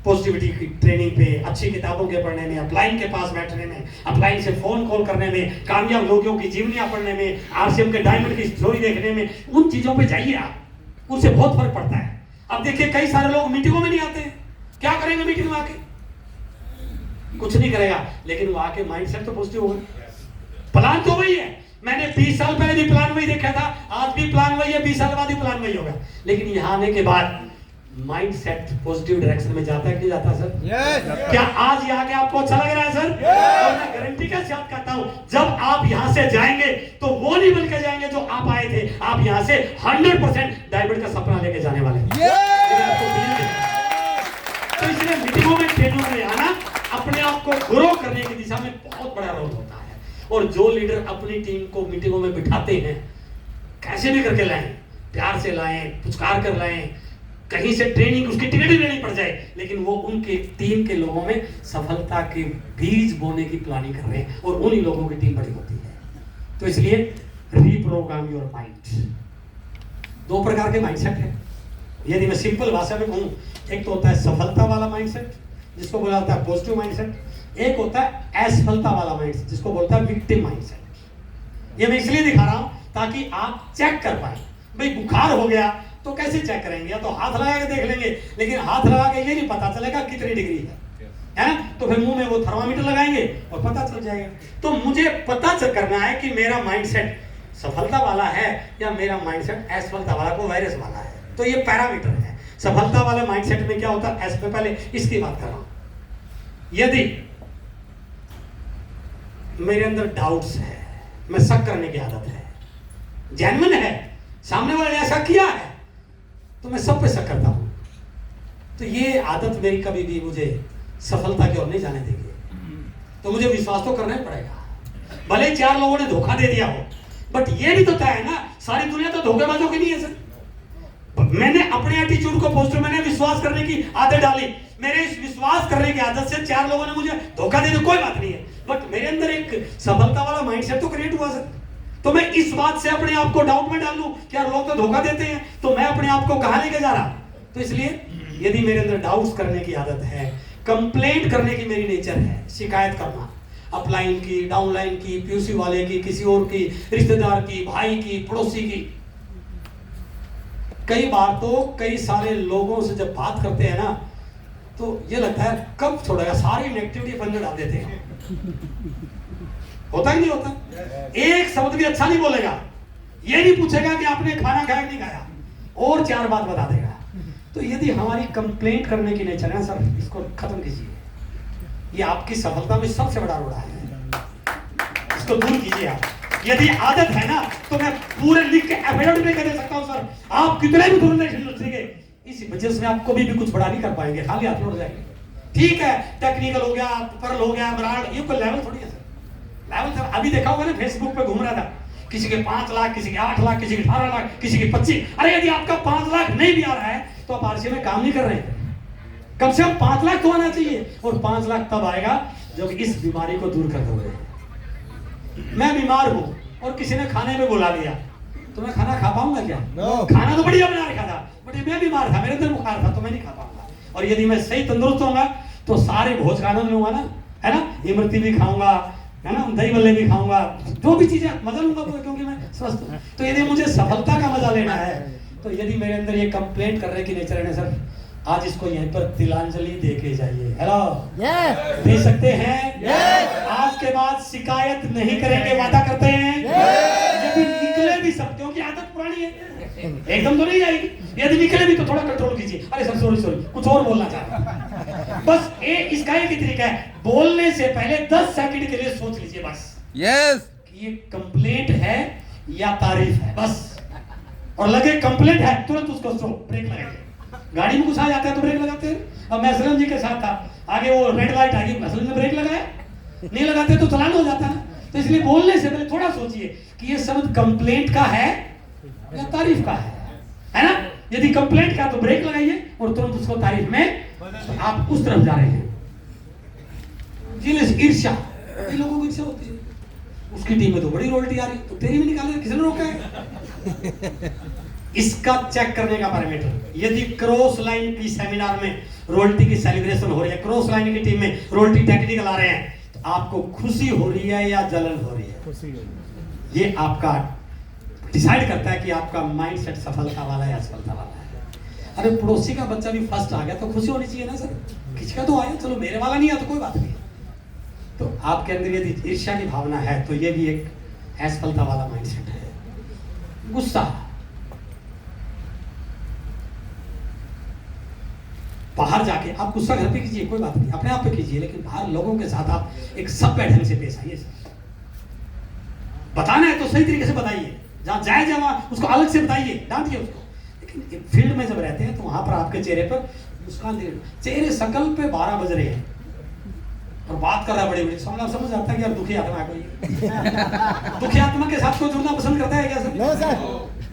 पॉजिटिविटी की ट्रेनिंग पे, अच्छी किताबों के पढ़ने में, अपलाइन के पास बैठने में, अपलाइन से फोन कॉल करने में, कामयाब लोगों की जीवनियां पढ़ने में, आरसीएम के डायमंड की स्टोरी देखने में, उन चीजों पे जाइए आप, उससे बहुत फर्क पड़ता है। अब देखिए कई सारे लोग मीटिंगों में नहीं आते हैं, क्या करेंगे मीटिंग में आके? कुछ नहीं करेगा, लेकिन वो आके माइंडसेट तो पॉजिटिव होगा। प्लान तो वही है, मैंने 20 साल पहले भी प्लान वही देखा था, आज भी प्लान वही है, 20 साल बाद भी प्लान वही होगा। लेकिन यहाँ आने के बाद माइंड सेट पॉजिटिव डायरेक्शन में जाता है कि नहीं जाता सर?
Yes.
क्या आज यहाँ के आपको अच्छा लग रहा है सर? और मैं गारंटी के साथ कहता हूँ, जब आप यहाँ से जाएंगे तो वो नहीं बन के जाएंगे जो आप आए थे। आप यहाँ से 100% डायमंड का सपना लेके जाने वाले हैं। तो इसलिए मीटिंगों में, ट्रेनिंगों में आना अपने आप को ग्रो करने की दिशा में बहुत बड़ा रोल होता है। और जो लीडर अपनी टीम को मीटिंगों में बिठाते हैं, कैसे भी करके लाएं, प्यार से लाएं, पुचकार कर लाएं, कहीं से ट्रेनिंग उसकी टिकट ही लेनी पड़ जाए, लेकिन वो उनके टीम के लोगों में सफलता के बीज बोने की प्लानिंग कर रहे हैं और उन्हीं लोगों की टीम बड़ी होती है। तो इसलिए रीप्रोग्राम योर माइंड। 2 प्रकार के माइंडसेट है, यदि मैं सिंपल भाषा में कहूं, एक तो होता है सफलता वाला माइंडसेट जिसको बोला जाता है पॉजिटिव माइंडसेट, एक होता है असफलता वाला माइंडसेट जिसको बोलता है विक्टिम माइंडसेट। ये मैं इसलिए दिखा रहा हूं ताकि आप चेक कर पाए। भाई बुखार हो गया तो कैसे चेक करेंगे? या तो हाथ लगा के देख लेंगे, लेकिन हाथ लगा के ये नहीं पता चलेगा कितनी डिग्री है ना? तो फिर मुंह में वो थर्मामीटर लगाएंगे और पता चल जाएगा। तो मुझे पता चल करना है कि मेरा माइंडसेट सफलता वाला है या मेरा माइंडसेट असफलता वाला, को वायरस वाला है। तो ये पैरामीटर है। सफलता वाले माइंडसेट में क्या होता है, एस पे पहले इसकी बात कर रहा हूं। यदि मेरे अंदर डाउट्स है, मैं शक करने की आदत है, जेन्युइन है, सामने वाले ने ऐसा किया है तो मैं सब पे शक करता हूं, तो ये आदत मेरी कभी भी मुझे सफलता की ओर नहीं जाने देगी। तो मुझे विश्वास तो करना ही पड़ेगा, भले 4 लोगों ने धोखा दे दिया हो, बट ये भी तो तय है ना, सारी दुनिया तो धोखेबाजों की नहीं है सर। मैंने अपने एटीट्यूड को पॉजिटिव, मैंने विश्वास करने की आदत डाली, मेरे इस विश्वास करने की आदत से 4 लोगों ने मुझे धोखा दे दिया, कोई बात नहीं है, बट मेरे अंदर एक सफलता वाला माइंडसेट तो क्रिएट हुआ सर। तो मैं इस बात से अपने आप को डाउट में डाल लूं कि यार लोग तो धोखा देते हैं, तो मैं अपने आप को कहां लेके जा रहा? तो इसलिए यदि मेरे अंदर डाउट्स करने की आदत है, कंप्लेंट करने की मेरी नेचर है, शिकायत करना, अपलाइन की, डाउनलाइन की, पीयूसी वाले की, किसी और की, रिश्तेदार की, भाई की, पड़ोसी की, कई बार तो कई सारे लोगों से जब बात करते हैं ना तो ये लगता है कब छोड़ेगा, सारी नेगेटिविटी अपने डाल देते हैं। होता ही नहीं होता, एक शब्द भी अच्छा नहीं बोलेगा, ये नहीं पूछेगा कि आपने खाना खाया नहीं खाया, और 4 बात बता देगा। तो यदि हमारी कंप्लेंट करने की नेचर है सर, इसको खत्म कीजिए, ये आपकी सफलता में सबसे बड़ा रोड़ा है, इसको दूर कीजिए आप। यदि आदत है ना तो मैं पूरे लिख के एफिडेविट में दे सकता हूं सर, आप कितने भी दूर नहीं चलेंगे, इस वजह से आप कभी भी कुछ बड़ा नहीं कर पाएंगे, खाली हाथ लौट जाएंगे। ठीक है, टेक्निकल हो गया, परल हो गया, ब्रांड, ये कोई लेवल थोड़ी है सर। लेवल सर अभी देखा होगा ना, फेसबुक पे घूम रहा था, किसी के 5 लाख, किसी के 8 लाख, किसी के 18 लाख, किसी के 25। अरे यदि आपका 5 लाख नहीं भी आ रहा है तो आप आरसीए में काम नहीं कर रहे हैं। कम से कम 5 लाख तो आना चाहिए, और 5 लाख तब आएगा जब इस बीमारी को दूर कर दोगे। मैं बीमार हूं और किसी ने खाने में बुला लिया तो मैं खाना खा पाऊंगा क्या? खाना तो बढ़िया बना रखा था, बट मैं बीमार था, मेरे अंदर बुखार था, तो मैं नहीं खा पाऊंगा। और यदि मैं सही तंदुरुस्त होऊंगा तो सारे भोज का आनंद लूंगा ना, है ना, इमरती भी खाऊंगा, है ना, दही बल्ले भी खाऊंगा, जो भी चीजें मजा लूंगा क्योंकि मैं स्वस्थ हूँ। तो यदि मुझे सफलता का मजा लेना है, तो यदि मेरे अंदर ये कंप्लेंट करने की नेचर है सर, आज इसको यहीं पर तिलांजलि दे के जाइए। हेलो, दे सकते हैं? आज के बाद शिकायत नहीं करेंगे, वादा करते हैं। यदि निकले भी सब, क्योंकि आदत पुरानी है, एकदम तो नहीं जाएगी, यदि निकले भी तो थोड़ा कंट्रोल कीजिए। अरे सर सॉरी कुछ और बोलना चाह रहा हूं। बस इसका एक ही तरीका है, बोलने से पहले 10 सेकंड के लिए सोच लीजिए बस,
यस,
कि ये कंप्लेंट है या तारीफ है, बस। और लगे कंप्लेंट है, तुरंत उसको स्टॉप, ब्रेक लगाइए। गाड़ी में कुछ आ जाता है तो ब्रेक लगाते हैं। अब मैं असलम जी के साथ था, आगे वो रेड लाइट आ गई, असलम ने ब्रेक लगाया, नहीं लगाते तो चालान हो जाता है। तो इसलिए बोलने से पहले थोड़ा सोचिए कि ये शब्द कंप्लेंट का है या तारीफ का है ना। यदि कंप्लेंट का तो ब्रेक लगाइए और तुरंत उसको तारीफ में आप उस तरफ जा रहे हैं। ईर्ष्या, ये लोगों को ईर्ष्या होती है, उसकी टीम में तो बड़ी रॉयल्टी आ रही, तो तेरी भी निकाल, किसने रोका है? इसका चेक करने का पैरामीटर, यदि क्रॉस लाइन की सेमिनार में रॉयल्टी की सेलिब्रेशन हो रही है, क्रॉस लाइन की टीम में रॉयल्टी टेक्निकल आ रहे हैं, तो आपको खुशी हो रही है या जलन हो रही है? ये आपका डिसाइड करता है कि आपका माइंडसेट सफलता वाला है या असफलता वाला है। अरे पड़ोसी का बच्चा भी फर्स्ट आ गया तो खुशी होनी चाहिए ना सर, किसका तो आया, चलो मेरे वाला नहीं आया तो कोई बात नहीं। तो आपके अंदर यदि ईर्ष्या की भावना है तो ये भी एक असफलता वाला माइंडसेट है। गुस्सा, बाहर जाके आप गुस्सा घर पे कीजिए, कोई बात नहीं, अपने आप पे कीजिए, लेकिन बाहर लोगों के साथ आप एक सभ्य ढंग से पेश आइए। बताना है तो सही तरीके से बताइए, जहां जाए वहां उसको अलग से बताइए, डांटिए उसको। लेकिन फील्ड में जब रहते हैं तो वहां पर आपके चेहरे पर मुस्कान दे, चेहरे शकल पे 12 बज रहे हैं और बात कर रहा है बड़ी बड़ी, समझ आता है कि यार दुखी आत्मा है कोई। दुखी आत्मा के साथ कोई जुड़ना पसंद करता है क्या सर?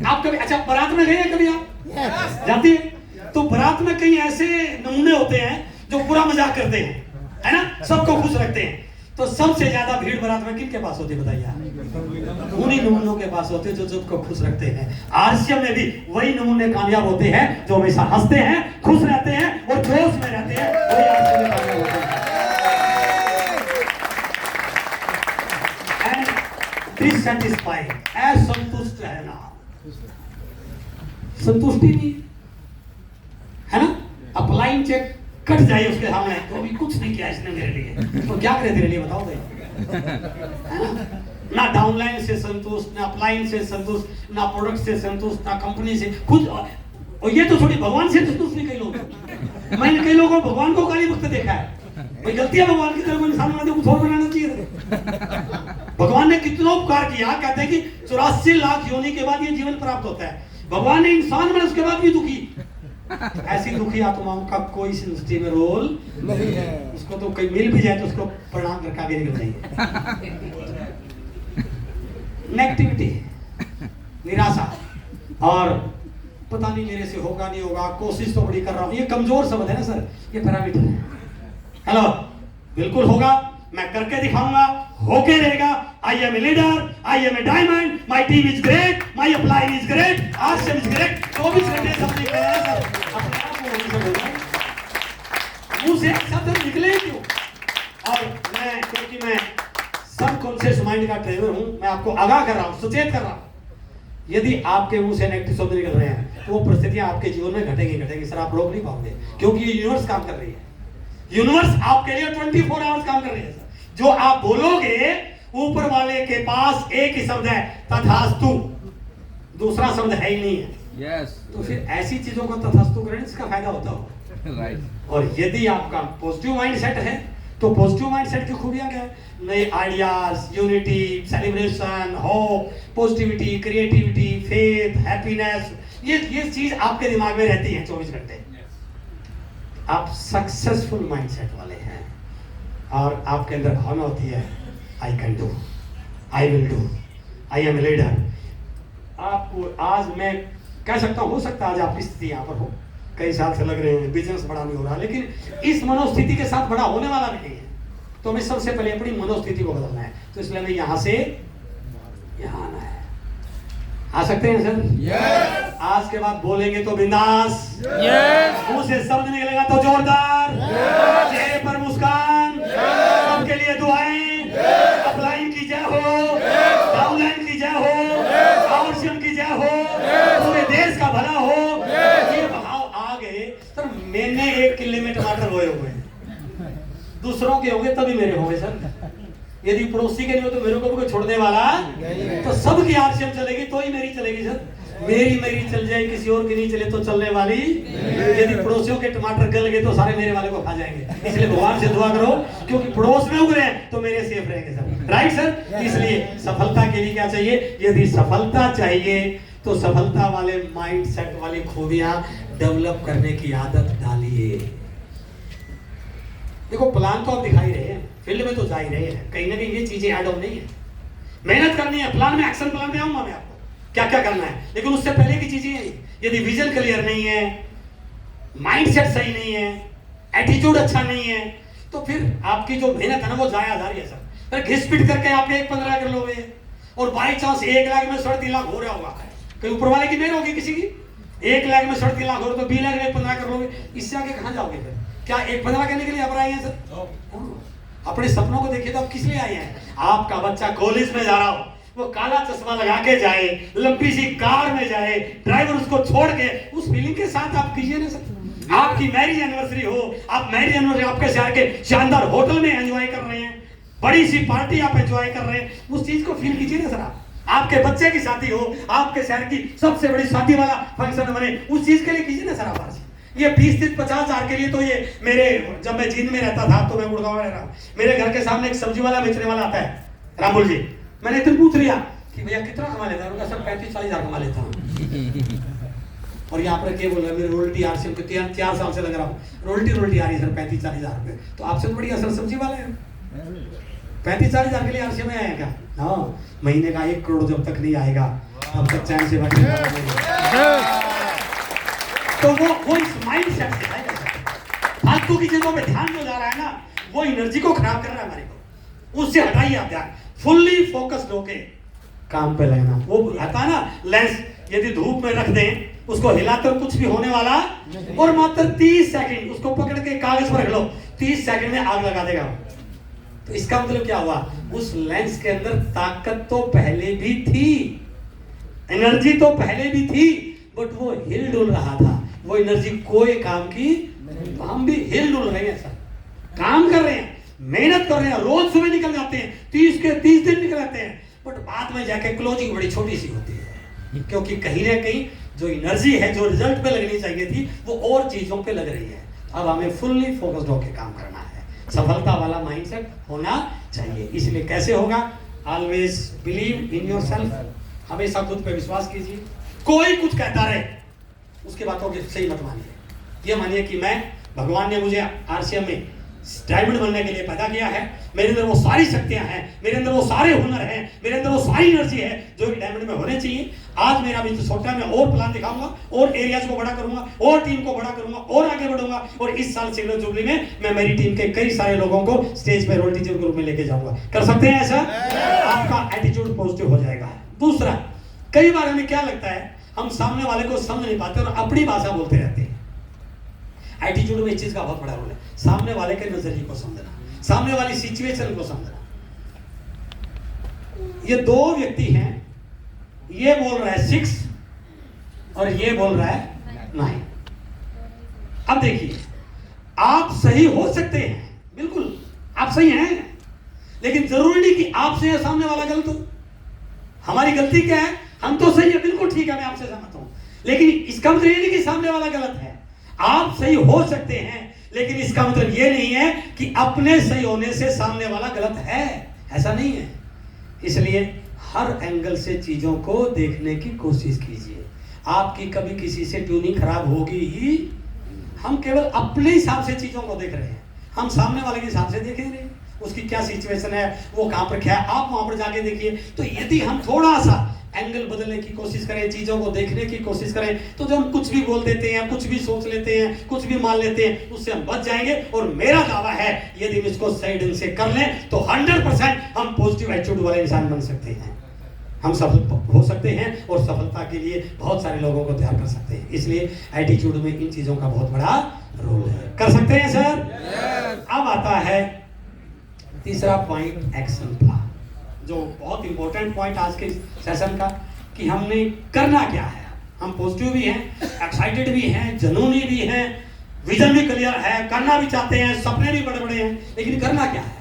आप कभी, अच्छा बारात में गए हैं कभी? आप जाती है तो बारात में कई ऐसे नमूने होते हैं जो पूरा मजाक करते हैं, है ना, सबको खुश रखते हैं। तो सबसे ज्यादा भीड़ बारात में किनके पास होती है बताइए? उन्हीं नमूनों के पास होते हैं जो सबको खुश रखते हैं। आरसीएम में भी वही नमूने कामयाब होते हैं जो हमेशा हंसते हैं, खुश रहते हैं और जोश में रहते हैं, वही आरसीएम में कामयाब होते हैं। डिससैटिस्फाइड, असंतुष्ट रहना, संतुष्टि नहीं है ना। अब लाइन चेक कट जाए उसके सामने तो अभी कुछ नहीं किया इसने मेरे लिए, तो क्या करे तेरे लिए बताओ भाई? ना डाउनलाइन से संतुष्ट, ना अपलाइन से संतुष्ट, ना प्रोडक्ट से संतुष्ट, ना कंपनी से खुद। और ये तो थोड़ी भगवान से संतुष्ट नहीं कई लोग। मैंने कई लोगों को भगवान को काली वक्त देखा है, भाई गलती है भगवान की तरफ इंसान बना दे, कुछ और बनाना चाहिए। भगवान ने कितना उपकार किया, कहते हैं कि 84 लाख योनि के बाद ये जीवन प्राप्त होता है। भगवान ने इंसान बनाया उसके बाद भी दुखी, ऐसी दुखी आत्माओं का कोई सृष्टि में रोल नहीं है। उसको तो कहीं मिल भी जाए तो उसको प्रणाम करके आगे निकल जाइए। नेगेटिविटी, निराशा और पता नहीं मेरे से होगा नहीं होगा, कोशिश तो बड़ी कर रहा हूं, ये कमजोर शब्द है ना सर, ये पैरामीटर है। हेलो, बिल्कुल होगा, मैं करके दिखाऊंगा, होके रहेगा। I am a leader, I am a diamond, my team is great, my upline is great, RCM is great. 24 घंटे सबने कहा है सर, अपने आप को होने से बोलना मुंह से शब्द निकले क्यों? और मैं, क्योंकि मैं सबकॉन्शियस माइंड का ट्रेनर हूं, मैं आपको आगाह कर रहा हूं, सचेत कर रहा हूं। यदि आपके मुंह से नेगेटिव शब्द निकल रहे हैं तो वो परिस्थितियां आपके जीवन में घटेंगी सर, आप रोक नहीं पाओगे, क्योंकि ये यूनिवर्स काम कर रही है। यूनिवर्स आपके लिए 24 आवर्स काम कर रही है सर। जो आप बोलोगे, ऊपर वाले के पास एक ही शब्द है, तथास्तु, दूसरा शब्द है ही नहीं है।
यस,
तो फिर ऐसी चीजों को तथास्तु करने से इसका फायदा होता हो।
राइट।
और यदि आपका पॉजिटिव माइंडसेट है तो पॉजिटिव माइंडसेट की खूबियां क्या है? नए ideas, unity, celebration, hope, positivity, creativity, faith, happiness, ये चीज आपके दिमाग में रहती है 24 घंटे। आप सक्सेसफुल माइंडसेट वाले हैं और आपके अंदर भावना होती है, I can do, I will do, I am a leader. आपको आज मैं कह सकता हूं, हो सकता है आज आपकी स्थिति यहाँ पर हो, कई साल से लग रहे हैं बिजनेस बड़ा नहीं हो रहा, लेकिन इस मनोस्थिति के साथ बड़ा होने वाला भी नहीं है। तो हमें सबसे पहले अपनी मनोस्थिति को बदलना है, तो इसलिए हमें यहाँ से यहाँ आना है। आ सकते हैं सर?
यस।
आज के बाद बोलेंगे तो बिंदास,
यस।
मुंह से शब्द निकलेगा तो जोरदार, चेहरे पर मुस्कान, सबके लिए दुआएं, होंगे, दूसरों के होंगे तभी मेरे होंगे सर। यदि पड़ोसी के नहीं हो तो मेरे को भी कोई छोड़ने वाला तो सबकी आरसीएम चलेगी तो ही मेरी चलेगी सर। मेरी चल जाए, किसी और की नहीं चले तो चलने वाली। यदि पड़ोसियों के टमाटर गल गए तो सारे मेरे वाले को खा जाएंगे। इसलिए भगवान से दुआ करो, क्योंकि पड़ोस में उग रहे हैं तो मेरे सेफ रहेंगे सर। Right sir. इसलिए सफलता के लिए क्या चाहिए? यदि सफलता चाहिए तो सफलता वाले माइंड सेट वाली खूबियां डेवलप करने की आदत डालिए। देखो प्लान तो आप दिखाई रहे हैं, फील्ड में तो जा ही रहे हैं, कहीं ना कहीं ये चीजें ऐड ऑन नहीं है। मेहनत करनी है, प्लान में, एक्शन प्लान में आऊंगा मैं आपको क्या क्या करना है, लेकिन उससे पहले की चीजें हैं। यदि विजन क्लियर नहीं है, माइंडसेट सही नहीं है, एटीट्यूड अच्छा नहीं है, तो फिर आपकी जो मेहनत है ना वो जाया जा रही है सर। फिर घिस पिट करके आप 1.15 कर लोगे और बाई चांस 1 लाख में 3.5 लाख हो रहा होगा, कहीं ऊपर वाले की मेहर होगी किसी की। 1 लाख में 3.5 लाख हो रहा तो 20 लाख में 1.15 कर लोगे, इससे आगे कहां जाओगे फिर? क्या 1.15 करने के लिए आप आए हैं सर? अपने सपनों को देखिए तो आप किस लिए आए हैं? आपका बच्चा कॉलेज में जा रहा हो, वो काला चश्मा लगा के जाए, लंबी सी कार में जाए, ड्राइवर उसको छोड़ के, उस फीलिंग के साथ आप कीजिए ना सर। आपकी मैरिज एनिवर्सरी हो, आप मैरिज एनिवर्सरी आपके शहर के शानदार होटल में एंजॉय कर रहे हैं, बड़ी सी पार्टी आप एंजॉय कर रहे हैं, उस चीज को फील कीजिए ना सर। आपके बच्चे की शादी हो, आपके शहर की सबसे बड़ी शादी वाला फंक्शन बने, उस चीज के लिए कीजिए ना सर आप। ये 20-50 हजार के लिए तो ये मेरे, जब मैं जींद में रहता था तो मैं गुड़गांव में रह रहा हूँ, मेरे घर के सामने एक सब्जी वाला बेचने वाला आता है, रामुल जी। मैंने इतने पूछ लिया कि भैया कितना कमा लेता है? उनका सर 35-40 हजार कमा लेता हूँ। और यहाँ पर क्या बोल रहा है, मेरी रोल्टी आरसीएम को 4 साल से लग रहा हूँ, रोल्टी आ रही है सर 35-40 हजार रुपये। तो आपसे तो बढ़िया सर सब्जी वाला है, 35-40 हजार के लिए आरसीएम में आया क्या? हाँ, महीने का 1 करोड़ जब तक नहीं आएगा तब तक चैन से बैठे। तो वो इस माइंड सेट से आएगा सर। फालतू की चीजों पे ध्यान जो जा रहा है ना, वो एनर्जी को खराब कर रहा है हमारे को, उससे हटाइए आप ध्यान। फुल्ली फोकस्ड होके काम पे लगना। वो आता है ना लेंस, यदि धूप में रख दें उसको हिलाते कुछ भी होने वाला, और मात्र 30 सेकंड उसको पकड़ के कागज पर रख लो, 30 सेकंड में आग लगा देगा। तो इसका मतलब क्या हुआ? उस लेंस के अंदर ताकत तो पहले भी थी, एनर्जी तो पहले भी थी, बट वो हिल डुल रहा था। वो एनर्जी कोई काम की, हम भी हिल डुल रहे हैं सर, काम कर रहे हैं, मेहनत कर रहे हैं, रोज सुबह निकल जाते हैं, 30 दिन निकल जाते हैं, बट बाद में जाके क्लोजिंग बड़ी छोटी सी होती है, क्योंकि कहीं ना कहीं जो एनर्जी है, जो रिजल्ट पे लगनी चाहिए थी, वो और चीजों पे लग रही है। अब हमें फुल्ली फोकस्ड होकर काम करना है, सफलता वाला माइंडसेट होना चाहिए। इसलिए कैसे होगा? ऑलवेज बिलीव इन योरसेल्फ, हमेशा खुद पे विश्वास कीजिए। कोई कुछ कहता रहे उसकी बातों की सही मत मानिए। ये मानिए कि मैं, भगवान ने मुझे आरसीएम में डायमंड बनने के लिए पैदा किया है, मेरे अंदर वो सारी शक्तियां हैं, मेरे अंदर वो सारे हुनर हैं, मेरे अंदर वो सारी एनर्जी है जो कि डायमंड में होने चाहिए। आज मेरा भी सोचा, मैं और प्लान दिखाऊंगा, और एरियाज को बड़ा करूंगा, और टीम को बड़ा करूंगा, और आगे बढ़ूंगा, और इस साल सिल्वर जुबली में मैं मेरी टीम के कई सारे लोगों को स्टेज पे रोल टीचर के रूप में लेके जाऊंगा। कर सकते हैं ऐसा? आपका एटीट्यूड पॉजिटिव हो जाएगा। दूसरा, कई बार हमें क्या लगता है, हम सामने वाले को समझ नहीं पाते और अपनी भाषा बोलते रहते हैं। एटीट्यूड में इस चीज का बहुत बड़ा रोल है, सामने वाले के नजरिए को समझना, सामने वाली सिचुएशन को समझना। ये 2 व्यक्ति हैं, ये बोल रहा है 6 और ये बोल रहा है 9। अब देखिए, आप सही हो सकते हैं, बिल्कुल आप सही हैं, लेकिन जरूरी नहीं कि आपसे या सामने वाला गलत हो। हमारी गलती क्या है? हम तो सही है, बिल्कुल ठीक है, मैं आपसे सहमत हूं, लेकिन इसका मतलब ये नहीं कि सामने वाला गलत है। आप सही हो सकते हैं, लेकिन इसका मतलब ये नहीं है कि अपने सही होने से सामने वाला गलत है, ऐसा नहीं है। इसलिए हर एंगल से चीजों को देखने की कोशिश कीजिए। आपकी कभी किसी से ट्यूनिंग खराब होगी ही, हम केवल अपने हिसाब से चीजों को देख रहे हैं, हम सामने वाले के हिसाब से देख नहीं, उसकी क्या सिचुएशन है, वो कहां पर क्या है, आप वहां पर जाके देखिए। तो यदि हम थोड़ा सा एंगल बदलने की कोशिश करें, चीजों को देखने की कोशिश करें, तो जो हम कुछ भी बोल देते हैं, कुछ भी सोच लेते हैं, कुछ भी मान लेते हैं, उससे हम बच जाएंगे। और मेरा दावा है, यदि हम इसको सही ढंग से कर लें तो 100% हम पॉजिटिव एटीट्यूड वाले इंसान बन सकते हैं, हम सफल हो सकते हैं, और सफलता के लिए बहुत सारे लोगों को तैयार कर सकते हैं। इसलिए एटीट्यूड में इन चीजों का बहुत बड़ा रोल है। कर सकते हैं सर? अब आता है तीसरा पॉइंट, एक्शन प्लान, जो बहुत इंपॉर्टेंट पॉइंट आज के सेशन का, कि हमने करना क्या है। हम पॉजिटिव भी हैं, एक्साइटेड भी हैं, जनूनी भी हैं, विजन भी क्लियर है, करना भी चाहते हैं, सपने भी बड़े बड़े हैं, लेकिन करना क्या है?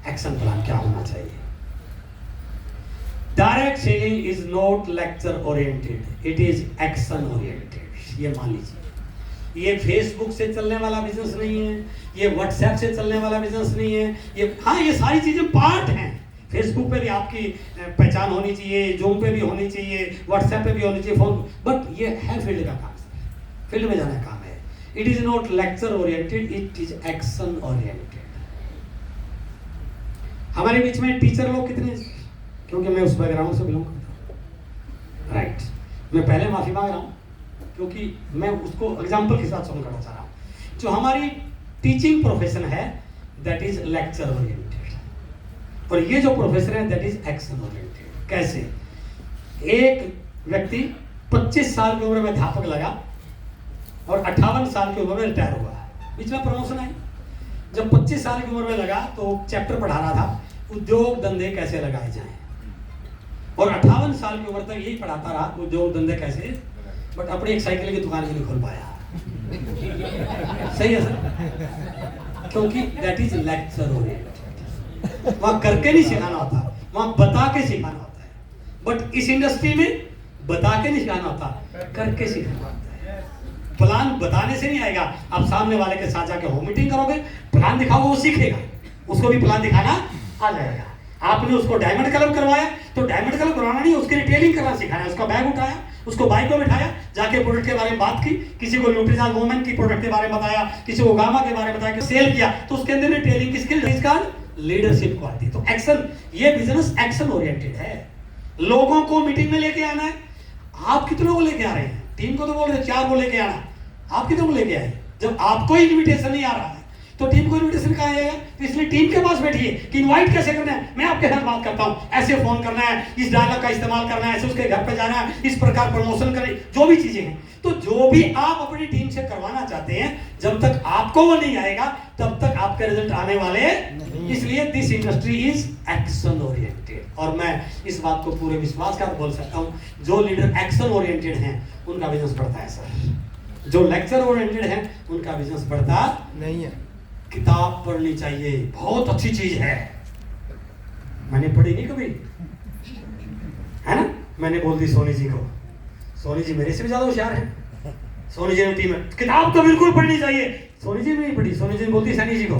एक्शन प्लान क्या होना चाहिए? Direct selling is not lecture oriented, it is action oriented. ये मान लीजिए, ये फेसबुक से चलने वाला बिजनेस नहीं है, ये व्हाट्सएप से चलने वाला बिजनेस नहीं है, ये सारी चीजें पार्ट हैं। फेसबुक पे भी आपकी पहचान होनी चाहिए, जूम पे भी होनी चाहिए, व्हाट्सएप पे भी होनी चाहिए, फोन, बट ये है फील्ड का काम, फील्ड में जाना काम है। It is not lecture oriented, it is action oriented. हमारे बीच में टीचर लोग कितने, क्योंकि मैं उस बैकग्राउंड से बिलोंग करता हूँ, राइट। मैं पहले माफी मांग रहा हूँ क्योंकि मैं उसको एग्जाम्पल के साथ समझ करना चाह रहा हूँ। जो हमारी टीचिंग प्रोफेशन है दैट इज लेक्चर ओरिएंटेड, और ये जो प्रोफेशन है दैट इज एक्शन ओरिएंटेड। कैसे? एक व्यक्ति 25 साल की उम्र में अध्यापक लगा और 58 साल की उम्र में रिटायर हुआ, बीच में प्रमोशन आई। जब 25 साल की उम्र में लगा तो चैप्टर पढ़ा रहा था, उद्योग धंधे कैसे लगाए जाएं, और 58 साल की उम्र तक यही पढ़ाता रहा, उद्योग धंधे कैसे, बट अपनी एक साइकिल की दुकान भी नहीं खोल पाया। सही है सर? क्योंकि दैट इज लेक्चर ओरिएंटेड। वहां करके नहीं सिखाना होता, वहां बता के सिखाना होता है। बट इस इंडस्ट्री में बता के नहीं सिखाना होता, करके सिखाना होता है। प्लान बताने से नहीं आएगा। आप सामने वाले के साथ जाके होम मीटिंग करोगे, प्लान दिखाओगे, वो सीखेगा, उसको भी प्लान दिखाना आ जाएगा। आपने उसको डायमंड कलर करवाया तो डायमंड कलर करवाना नहीं, उसकी रिटेलिंग करना सिखाना है। उसका बैग उठाया, उसको बाइक पे बिठाया, जाके प्रोडक्ट के बारे में बात की, किसी को न्यूट्रीजॉल वुमेन की प्रोडक्ट के बारे में बताया, किसी को गामा के बारे में बताया, सेल किया, तो उसके अंदर रिटेलिंग की स्किल, इसका लीडरशिप क्वालिटी। तो एक्शन, ये बिजनेस एक्शन ओरिएंटेड है। लोगों को मीटिंग में लेके आना है। आप कितनों को लेके आ रहे हैं? टीम को तो बोल रहे 4 को लेके आना, आप कितनों को लेके आए? जब आपको इन्विटेशन नहीं आ रहा है तो टीम को इन्विटेशन कहाँ आएगा? तो इसलिए टीम के पास बैठिए कि इनवाइट कैसे करना है, मैं आपके साथ बात करता हूँ, ऐसे फोन करना है, इस डायलॉग का इस्तेमाल करना है, ऐसे उसके घर पे जाना है, इस प्रकार प्रमोशन करें, जो भी चीजें हैं। तो जो भी आप अपनी टीम से करवाना चाहते हैं, जब तक आपको वो नहीं आएगा तब तक आपके रिजल्ट आने वाले नहीं। इसलिए this industry is action oriented, और मैं इस बात को पूरे विश्वास के साथ बोल सकता हूँ, जो लीडर एक्शन ओरिएंटेड हैं उनका बिजनेस बढ़ता है सर। जो लेक्चर ओरिएंटेड हैं उनका बिजनेस बढ़ता नहीं है। किताब पढ़नी चाहिए, बहुत अच्छी चीज है, मैंने पढ़ी नहीं कभी, है ना? मैंने बोल दी सोनी जी को, सोनी जी मेरे से भी ज्यादा होशियार है। सोनी जी ने टीम में किताब तो बिल्कुल पढ़नी चाहिए, सोनी जी ने नहीं पढ़ी, सोनी जी ने बोलती सैनी जी को,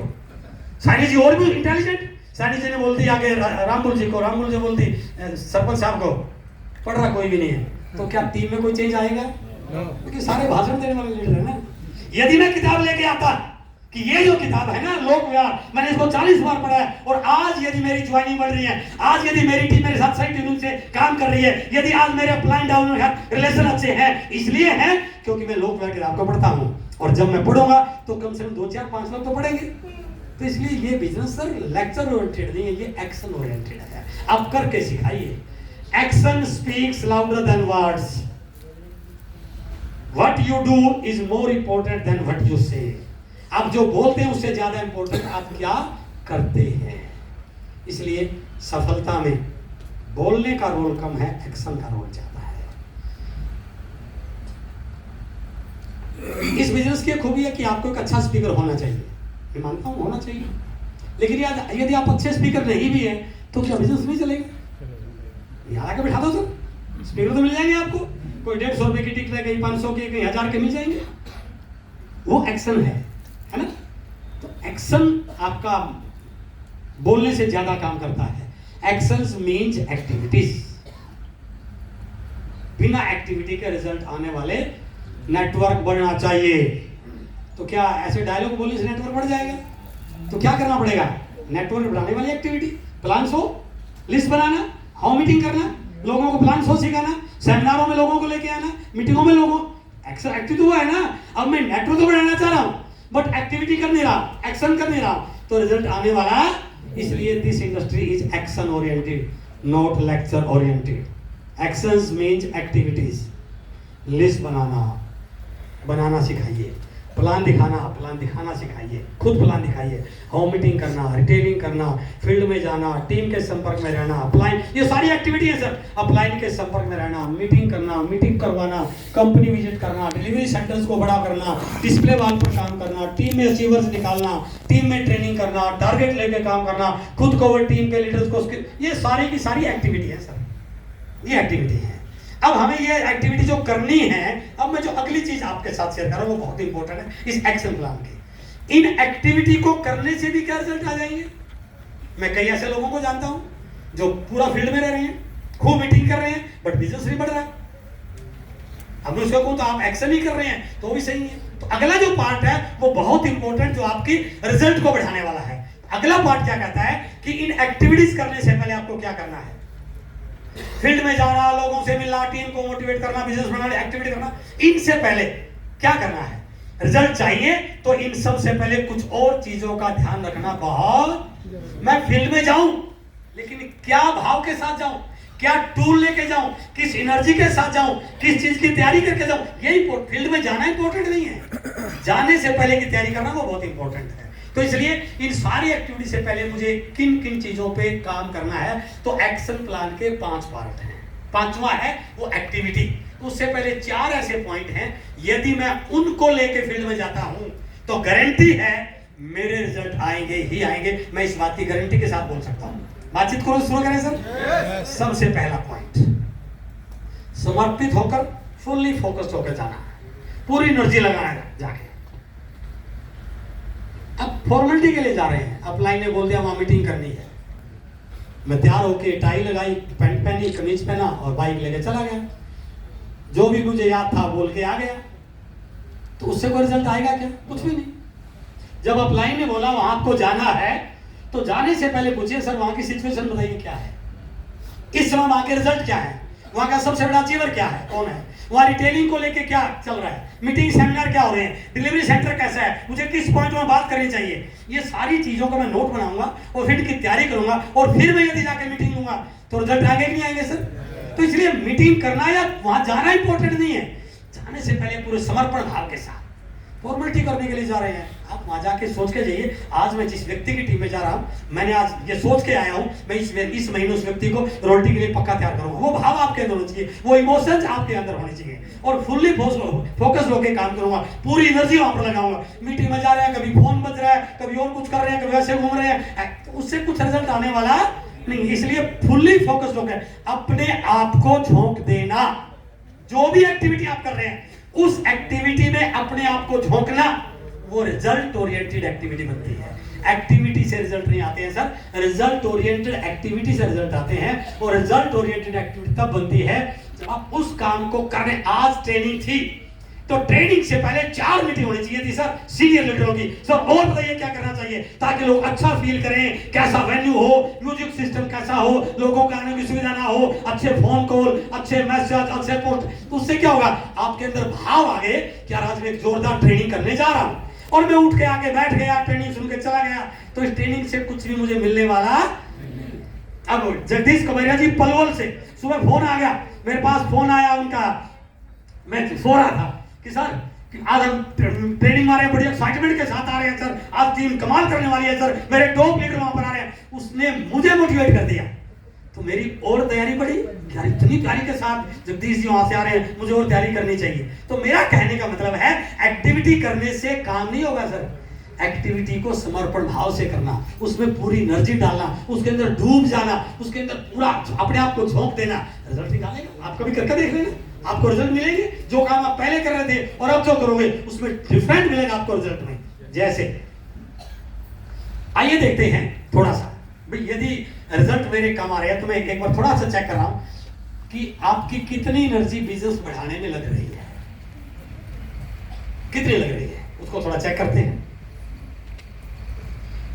सैनी जी और भी इंटेलिजेंट, सैनी जी ने बोलती आगे रामबुल जी को, रामबुल जी बोलती सरपंच साहब को, पढ़ रहा कोई भी नहीं है। तो क्या टीम में कोई चेंज आएगा? क्योंकि सारे भाषण देने वाले लीडर है ना। यदि मैं किताब लेके आता कि ये जो किताब है ना लोक व्यवहार, मैंने इसको 40 बार पढ़ा है, और आज यदि मेरी ज्वाइनिंग बढ़ रही है, आज यदि मेरी टीम मेरे साथ सही ट्यूनिंग से काम कर रही है, यदि आज मेरे अपलाइन डाउन रिलेशन अच्छे हैं, इसलिए है क्योंकि मैं लोक व्यवहार किताब को पढ़ता हूँ, और जब मैं पढ़ूंगा तो कम से कम 2, 4, 5 लोग तो पढ़ेंगे। तो इसलिए ये बिजनेस सर लेक्चर ओरिएंटेड नहीं है, ये एक्शन ओरिएंटेड है। आप करके सिखाइए। Action speaks louder than words. What you do is more important than what you say. आप जो बोलते हैं उससे ज्यादा इंपॉर्टेंट आप क्या करते हैं। इसलिए सफलता में बोलने का रोल कम है, एक्शन का रोल ज्यादा है। इस बिजनेस की खूबी है कि आपको एक अच्छा स्पीकर होना चाहिए, मैं मानता हूं होना चाहिए, लेकिन यदि आप अच्छे स्पीकर नहीं भी हैं तो क्या बिजनेस नहीं चलेगा? यहाँ आके बैठा दो सर, स्पीकर तो मिल जाएंगे आपको, कोई 150 रुपए की टिकट है, कहीं 500 की, कहीं 1000 के मिल जाएंगे। वो एक्शन है ना? तो एक्शन आपका बोलने से ज्यादा काम करता है। Actions means activities. बिना एक्टिविटी के रिजल्ट आने वाले नेटवर्क बढ़ना चाहिए। तो क्या ऐसे डायलॉग बोलने से नेटवर्क बढ़ जाएगा? तो क्या करना पड़ेगा? नेटवर्क बढ़ाने वाली एक्टिविटी, प्लान शो, लिस्ट बनाना, होम मीटिंग करना, लोगों को प्लान शो सिखाना, सेमिनारों में लोगों को लेके आना, मीटिंगों में लोगों, एक्टिविटी तो है ना। अब मैं नेटवर्क तो बढ़ाना चाह रहा हूं बट एक्टिविटी कर नहीं रहा, एक्शन कर नहीं रहा, तो रिजल्ट आने वाला है। इसलिए this industry is action oriented, not lecture oriented. Actions means activities. List बनाना सिखाइए, प्लान दिखाना सिखाइए, खुद प्लान दिखाइए। होम मीटिंग करना, रिटेलिंग करना, फील्ड में जाना, टीम के संपर्क में रहना, अपलाइन, ये सारी एक्टिविटी है सर। अपलाइन के संपर्क में रहना, मीटिंग करना, मीटिंग करवाना, कंपनी विजिट करना, डिलीवरी सेंटर्स को बड़ा करना, डिस्प्ले वॉल पर काम करना, टीम में अचीवर्स निकालना, टीम में ट्रेनिंग करना, टारगेट लेके काम करना, खुद को और टीम के लीडर्स को, ये सारी की सारी एक्टिविटी है सर, ये एक्टिविटी है। अब हमें ये एक्टिविटी जो करनी है, अब मैं जो अगली चीज आपके साथ शेयर कर रहा हूं वो बहुत इंपॉर्टेंट है इस एक्शन प्लान की। इन एक्टिविटी को करने से भी क्या रिजल्ट आ जाएंगे? मैं कई ऐसे लोगों को जानता हूं जो पूरा फील्ड में रह रहे हैं, खूब मीटिंग कर रहे हैं, बट बिजनेस नहीं बढ़ रहा है। अब मैं उसको कहूं तो आप एक्शन ही कर रहे हैं तो भी सही है। तो अगला जो पार्ट है वो बहुत इंपॉर्टेंट, जो आपकी रिजल्ट को बढ़ाने वाला है। अगला पार्ट क्या कहता है कि इन एक्टिविटीज करने से पहले आपको क्या करना है? फील्ड में जाना, लोगों से मिलना, टीम को मोटिवेट करना, बिजनेस बनाना, एक्टिविटी करना, इनसे पहले क्या करना है? रिजल्ट चाहिए तो इन सब से पहले कुछ और चीजों का ध्यान रखना बहुत। मैं फील्ड में जाऊं लेकिन क्या भाव के साथ जाऊं, क्या टूल लेके जाऊं, किस एनर्जी के साथ जाऊं, किस चीज की तैयारी करके जाऊं, यही फील्ड में जाना इंपॉर्टेंट नहीं है, जाने से पहले की तैयारी करना वो बहुत इंपॉर्टेंट है। तो इसलिए इन सारी एक्टिविटी से पहले मुझे किन किन चीजों पे काम करना है, तो एक्शन प्लान के 5 पार्ट हैं। 5वां है वो एक्टिविटी। उससे पहले 4 ऐसे पॉइंट हैं, यदि मैं उनको लेके फील्ड में जाता हूं तो गारंटी है मेरे रिजल्ट आएंगे ही आएंगे। मैं इस बात की गारंटी के साथ बोल सकता हूं। बातचीत करो, शुरू करें सर। सबसे पहला पॉइंट, समर्पित होकर, फुल्ली फोकस्ड होकर जाना, पूरी एनर्जी लगाना है जाके। अब फॉर्मेलिटी के लिए जा रहे हैं, अपलाइन ने बोल दिया वहां मीटिंग करनी है, मैं तैयार होके टाई लगाई, पैंट पहनी, कमीज पहना और बाइक लेके चला गया। जो भी मुझे याद था बोल के आ गया, तो उससे कोई रिजल्ट आएगा क्या? कुछ भी नहीं। जब अपलाइन ने बोला वहां आपको जाना है तो जाने से पहले पूछिए सर वहां की सिचुएशन बताइए क्या है, इस समय वहां के रिजल्ट क्या है, वहां का सबसे बड़ा अचीवर क्या है, कौन है, वहां रिटेलिंग को लेके क्या चल रहा है, मीटिंग सेमिनार क्या हो रहे हैं, डिलीवरी सेंटर कैसा है, मुझे किस पॉइंट में बात करनी चाहिए। ये सारी चीजों को मैं नोट बनाऊंगा और फिर की तैयारी करूंगा और फिर मैं यदि जाकर मीटिंग लूंगा तो रिजल्ट आगे नहीं आएंगे सर। तो इसलिए मीटिंग करना या वहां जाना इंपॉर्टेंट नहीं है, जाने से पहले पूरे समर्पण भाव के साथ फॉर्मेलिटी करने के लिए जा रहे हैं। आप वहां जाके सोच के जाइए, आज मैं जिस व्यक्ति की टीम में जा रहा हूं, मैंने आज ये सोच के आया हूं मैं इस महीने उस व्यक्ति को रोटी के लिए पक्का तैयार करूंगा। वो भाव आपके अंदर होना चाहिए, वो इमोशंस आपके अंदर होने चाहिए और फुल्ली फोकस होकर काम करूंगा, पूरी एनर्जी वहां पर लगाऊंगा। मीटिंग में जा रहे हैं, कभी फोन बज रहा है, कभी और कुछ कर रहे हैं, कभी ऐसे घूम रहे हैं, तो उससे कुछ रिजल्ट आने वाला नहीं। इसलिए फुल्ली फोकस्ड होकर अपने आप को झोंक देना। जो भी एक्टिविटी आप कर रहे हैं उस एक्टिविटी में अपने आप को झोंकना, वो रिजल्ट ओरिएंटेड एक्टिविटी बनती है। एक्टिविटी से रिजल्ट नहीं आते हैं सर, रिजल्ट ओरिएंटेड एक्टिविटी से रिजल्ट आते हैं। और रिजल्ट ओरिएंटेड एक्टिविटी तब बनती है जब आप उस काम को करने। आज ट्रेनिंग थी तो ट्रेनिंग से पहले 4 मीटिंग होनी चाहिए थी सर सीनियर लीडरों की। सर और बताइए क्या करना चाहिए ताकि लोग अच्छा फील करें, कैसा वेन्यू हो, म्यूजिक सिस्टम कैसा हो, लोगों को आने की सुविधा ना हो, अच्छे फोन कॉल, अच्छे मैसेज, अच्छे पोस्ट। तो उससे क्या होगा, आपके अंदर भाव आ गए कि यार आज मैं एक जोरदार ट्रेनिंग करने जा रहा हूं और मैं उठ के आके बैठ गया, ट्रेनिंग सुन के चला गया, तो इस ट्रेनिंग से कुछ भी मुझे मिलने वाला। अब जगदीश कमरिया जी पलवल से सुबह फोन आ गया, मेरे पास फोन आया उनका, मैं सो रहा था कि सर आज हम ट्रेनिंग मारे हैं, बड़ी एक्साइटमेंट के साथ आ रहे हैं सर, आज टीम कमाल करने वाली है सर, मेरे टॉप लीडर वहां पर आ रहे हैं। उसने मुझे मोटिवेट कर दिया तो मेरी और तैयारी बढ़ी, यार इतनी तैयारी के साथ जगदीश जी वहां से आ रहे हैं, मुझे और तैयारी करनी चाहिए। तो मेरा कहने का मतलब है एक्टिविटी करने से काम नहीं होगा सर, एक्टिविटी को समर्पण भाव से करना, उसमें पूरी एनर्जी डालना, उसके अंदर डूब जाना, उसके अंदर पूरा अपने आप को झोंक देना, रिजल्ट निकालेगा। आप कभी करके देख लेना, आपको रिजल्ट मिलेंगे। जो काम आप पहले कर रहे थे और अब जो करोगे उसमें डिफरेंट मिलेगा आपको रिजल्ट में। जैसे आइए देखते हैं थोड़ा सा भाई, यदि रिजल्ट मेरे कम आ रहे हैं तो मैं एक बार थोड़ा सा चेक कर रहा हूं कि आपकी कितनी एनर्जी बिजनेस बढ़ाने में लग रही है, कितनी लग रही है, उसको थोड़ा चेक करते हैं।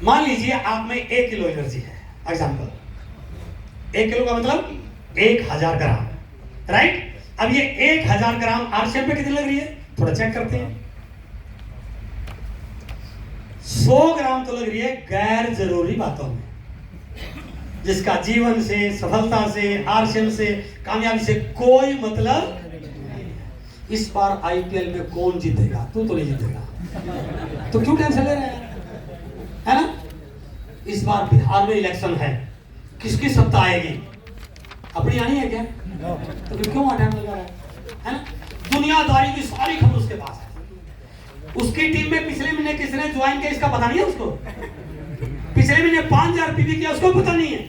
मान लीजिए आप में 1 किलो एनर्जी है, एग्जांपल 1 किलो का मतलब 1000 ग्राम, राइट। अब ये 1000 ग्राम आरसीएम पे कितनी लग रही है, थोड़ा चेक करते हैं। 100 ग्राम तो लग रही है गैर जरूरी बातों में, जिसका जीवन से, सफलता से, आरसीएम से, कामयाबी से कोई मतलब नहीं। इस बार आईपीएल में कौन जीतेगा? तू तो नहीं जीतेगा, तो क्यों टेंशन ले रहे हैं, है ना? इस बार बिहार में इलेक्शन है, किसकी सत्ता आएगी? अपनी आनी है क्या? तो फिर क्यों टाइम लगा रहा है ना? दुनियादारी की सारी खबर उसके पास है। उसकी टीम में पिछले महीने किसने ज्वाइन किया इसका पता नहीं है उसको। पिछले महीने 5000 पीवी किया उसको पता नहीं है।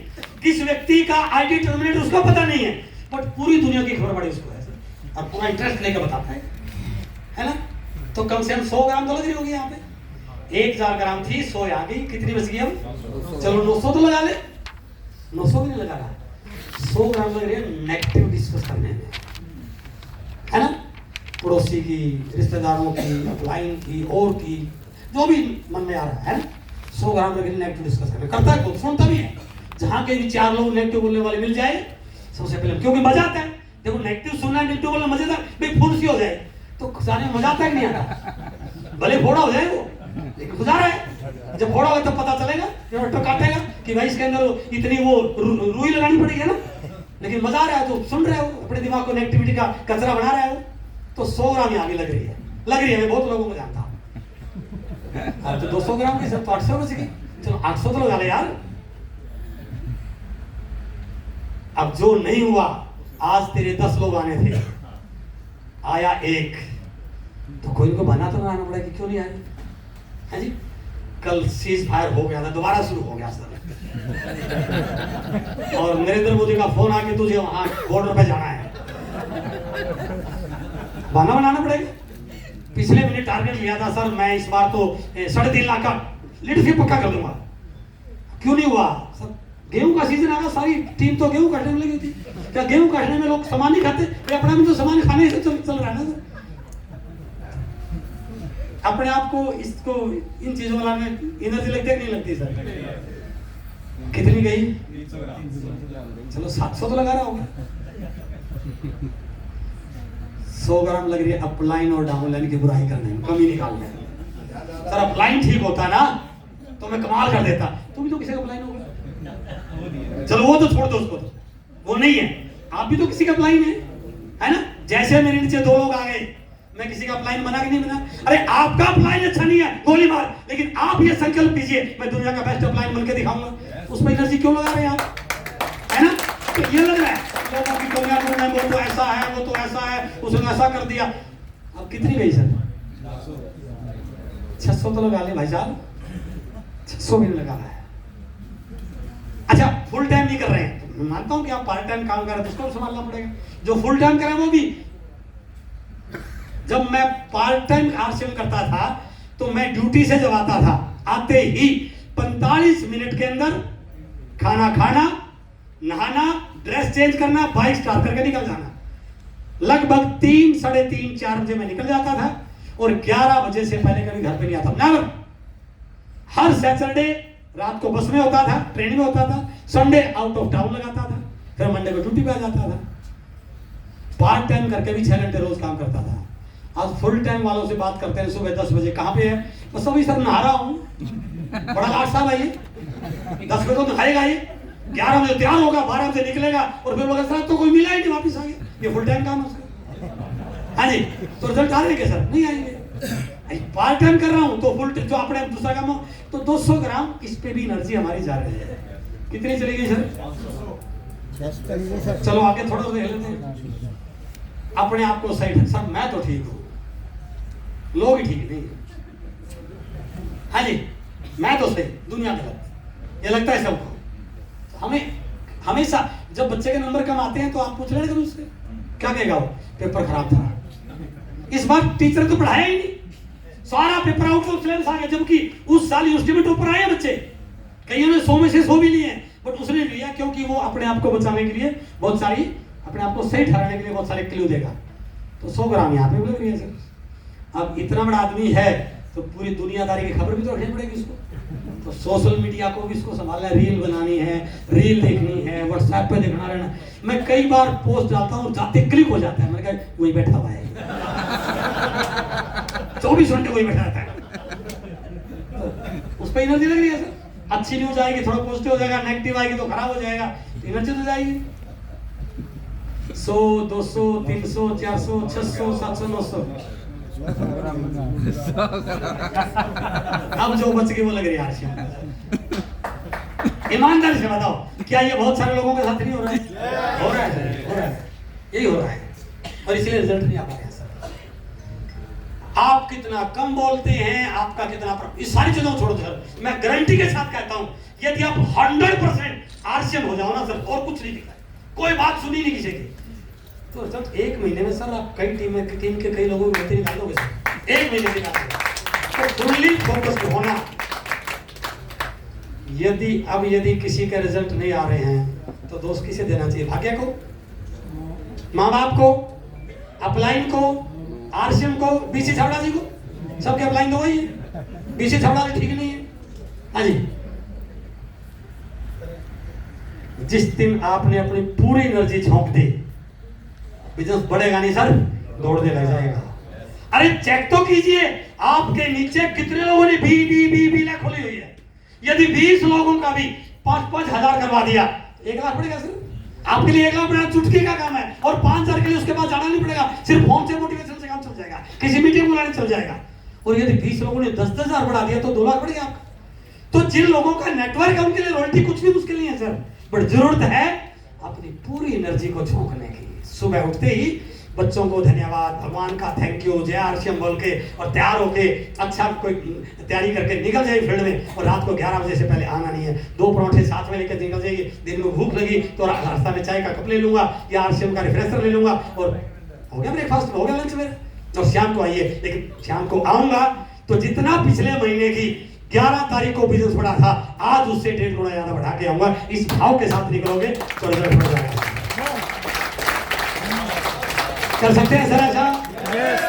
किस व्यक्ति का आईडी टर्मिनेट उसको पता नहीं है, बट पूरी दुनिया की खबर बड़ी उसको है और पूरा इंटरेस्ट लेकर बताता है ना? तो कम से कम 100 ग्राम तो लग रही होगी यहाँ पे। 1000 ग्राम थी, 100 आ गई, कितनी बच गई अब? चलो 900 तो लगा ले। 900 भी नहीं लगा रहा, 100 ग्राम लग रही है नेगेटिव डिस्कस करने में, है ना? पड़ोसी की, रिश्तेदारों की, अपलाइन की, और की, जो भी मन में आ रहा है ना, 100 ग्राम लग रही नेगेटिव डिस्कस करने। करता है खुद, सुनता भी है। जहां के भी 4 लोग नेगेटिव बोलने वाले मिल जाए सबसे पहले, क्योंकि मजा आता है। देखो नेगेटिव सुनना, नेगेटिव बोलना मजेदार, भाई फुर्सी हो जाए तो सारे मजा आता है कि नहीं आता? भले फोड़ा हो जाए वो, लेकिन गुजारा है। जब फोड़ा हो तब पता चलेगा, डॉक्टर काटेगा कि भाई इसके अंदर इतनी वो रुई लगानी पड़ेगी ना, लेकिन मजा आ रहा है तो सुन रहे हो, अपने दिमाग को नेगेटिविटी का कचरा बना रहे हो। तो 100 ग्राम ही आगे लग रही है, मैं बहुत लोगों को जानता हूँ। अब तो 200 ग्राम की सब तो 800 बच गई। चलो 800 तो लगा ले यार। अब जो नहीं हुआ, आज तेरे 10 लोग आने थे, आया 1, तो कोई इनको बना तो आना पड़ा कि क्यों नहीं आए, है जी? कल सीज फायर हो गया था, दोबारा शुरू हो गया सर। और नरेंद्र मोदी का फोन आके तुझे वहां बॉर्डर पे जाना है, बहाना बनाना पड़ेगा। पिछले महीने टारगेट लिया था सर, मैं इस बार तो 3.5 लाख का लीडरशिप पक्का कर दूंगा, क्यों नहीं हुआ सर? गेहूं का सीजन आ गया, सारी टीम तो गेहूं काटने में लगी थी। क्या गेहूं काटने में लोग सामान नहीं खाते? अपने में तो सामान खाने से चल रहा है ना सर। अपने आप को इसको इन चीजों वाला में एनर्जी लगती है कि नहीं लगती सर? कितनी गई? चलो 700 तो लगा रहा होगा। 100 ग्राम लग रही है अपलाइन और डाउनलाइन की बुराई करने में, कमी निकालने में। सर अपलाइन ठीक होता ना तो मैं कमाल कर देता। तुम भी तो किसी का अपलाइन होगा। चलो वो तो छोड़ दो, उसको तो वो नहीं है, आप भी तो किसी का अपलाइन है ना? जैसे मेरे नीचे 2 लोग आ गए, मैं किसी का अपलाइन बना कि नहीं बना? अरे आपका अपलाइन अच्छा नहीं है, गोली मार, लेकिन आप ये संकल्प कीजिए मैं दुनिया का बेस्ट अपलाइन बनकर दिखाऊंगा। उसमें एनर्जी क्यों लगा रहे हैं आप, है ना? तो ये लग रहा है लोगों की दुनिया में, वो तो ऐसा है, वो तो ऐसा है, उसने ऐसा कर दिया। अब कितनी गई सर? 600 तो लगा ले भाई साहब, 600 भी नहीं लगा रहा है। अच्छा फुल टाइम नहीं कर रहे हैं, मैं मानता हूं कि आप पार्ट टाइम काम कर रहे हैं तो उसको संभालना पड़ेगा। जो फुल टाइम कर रहे हैं वो भी, जब मैं पार्ट टाइम आरसीएम करता था तो मैं ड्यूटी से जब आता था, आते ही 45 मिनट के अंदर खाना खाना, नहाना, ड्रेस चेंज करना, बाइक स्टार्ट करके निकल जाना। लगभग 3, 3:30, 4 बजे मैं निकल जाता था और 11 बजे से पहले कभी घर पे नहीं आता। नेवर। हर सैटरडे रात को बस में होता था, ट्रेन में होता था, संडे आउट ऑफ टाउन लगाता था, फिर मंडे को ड्यूटी पे आ जाता था। पार्ट टाइम करके भी 6 घंटे रोज काम करता था। आज फुल टाइम वालों से बात करते हैं, सुबह 10 बजे कहाँ पे है? बस अभी सर नहा रहा हूँ। बड़ा लाट साहब है ये, 10 बजे तो नहाएगा ये, 11 बजे तैयार होगा, 12 बजे निकलेगा और फिर बोला सर तो कोई मिला ही नहीं, वापिस आ गया। ये फुल टाइम काम है उसका। हाँ जी, तो रिजल्ट आ रहे सर? नहीं आएंगे। पार्ट टाइम कर रहा हूँ तो फुल जो अपने दूसरा काम हो तो 200 ग्राम इस पे भी एनर्जी हमारी जा रही है। कितनी चली गई सर? चलो आगे थोड़ा सा देख लेते हैं। अपने आप को सही सर, मैं तो ठीक हूँ, लोग ही ठीक नहीं है। हाँ जी, मैं तो सही, दुनिया गलत, ये लगता है सबको। हमें हमेशा जब बच्चे के नंबर कम आते हैं तो आप पूछ रहे थे उससे क्या कहेगा वो? पेपर खराब था। इस बार टीचर तो पढ़ाया ही नहीं, सारा पेपर आउट ऑफ सिलेबस आ गया, जबकि उस साल यूनिवर्सिटी में टॉपर आए बच्चे, कईयों ने 100 में से 100 भी लिए, बट उसने लिया क्योंकि वो अपने आप को बचाने के लिए बहुत सारी, अपने आप को सही ठहराने के लिए बहुत सारे क्लू देगा। तो 100 ग्राम यहाँ पे लग रही है सर। अब इतना बड़ा आदमी है तो पूरी दुनियादारी की खबर भी तो रखनी पड़ेगी इसको। तो सोशल मीडिया को भी इसको संभालना है, रील बनानी है, रील देखनी है, व्हाट्सएप पे देखना रहना। मैं कई बार पोस्ट डालता हूँ, जाते क्लिक हो जाता है, मैंने कहा वही बैठा हुआ है 24 घंटे वही बैठा रहता है। उस पर एनर्जी लग रही है सर। अच्छी न्यूज आएगी थोड़ा पॉजिटिव हो जाएगा, नेगेटिव आएगी तो खराब हो जाएगा, एनर्जी तो जाएगी। 100, 200, 300, 400, 600, 700, 900 अब जो बच गई वो लग रही है आरसीएम। ईमानदारी से बताओ, क्या ये बहुत सारे लोगों के साथ नहीं हो रहा है? हो रहा है सर, हो रहा है, यही हो रहा है, और इसलिए रिजल्ट नहीं आ पा रहा है सर। आप कितना कम बोलते हैं, आपका कितना इस सारी चीजों को छोड़ो सर, मैं गारंटी के साथ कहता हूं, यदि आप 100% आरसीएम हो जाओ ना सर, और कुछ नहीं दिखता, कोई बात सुनी नहीं किसी की, तो सर 1 महीने में सर आप कई टीम के कई लोगों को बेहतरीन निकाल दोगे सर, 1 महीने के बाद। तो फुल्ली फोकस्ड होना। यदि किसी के रिजल्ट नहीं आ रहे हैं तो दोष किसे देना चाहिए? भाग्य को, माँ बाप को, अपलाइन को, आरसीएम को, बीसी छावड़ा जी को? सबके अपलाइन तो वही है, बीसी छावड़ा जी ठीक नहीं है। हाँ जी, जिस दिन आपने अपनी पूरी एनर्जी झोंक दी, बिजनेस बढ़ेगा नहीं सर, दौड़ने लग जाएगा। अरे चेक तो कीजिए, आपके नीचे कितने लोगों ने बी लाख खोली हुई है। यदि 20 लोगों का भी 5-5 हजार करवा दिया, 1 लाख पड़ेगा सर। आपके लिए 1 लाख बढ़ाना चुटकी का काम है, और 5,000 के लिए उसके बाद जाना नहीं पड़ेगा, सिर्फ फोन से मोटिवेशन से काम चल जाएगा, किसी मीटिंग बुलाने चल जाएगा। और यदि 20 लोगों ने 10-10 हजार बढ़ा दिया तो 2 लाख बढ़ेगा आपका। तो जिन लोगों का नेटवर्क है उनके लिए रॉयल्टी कुछ भी मुश्किल नहीं है सर, बट जरूरत है अपनी पूरी एनर्जी को झोंकने की। सुबह उठते ही बच्चों को धन्यवाद, भगवान का थैंक यू, जय आरसीएम बोल के और तैयार होके अच्छा कोई तैयारी करके निकल जाए फील्ड में, और रात को 11 बजे से पहले आना नहीं है। 2 पराठे साथ में लेकर निकल जाइए। दिन में भूख लगी तो रास्ता में चाय का कप ले लूंगा या आरसीएम का रिफ्रेशर ले लूंगा, और हो गया ब्रेकफास्ट, हो गया लंच मेरा। और शाम को आइए, लेकिन शाम को आऊंगा तो जितना पिछले महीने की 11 तारीख को बिजनेस बढ़ा था, आज उससे 1.5 गुना ज्यादा बढ़ा के आऊंगा। इस भाव के साथ निकलोगे तो रिजल्ट बढ़ जाएगा। कर सकते हैं सर ऐसा?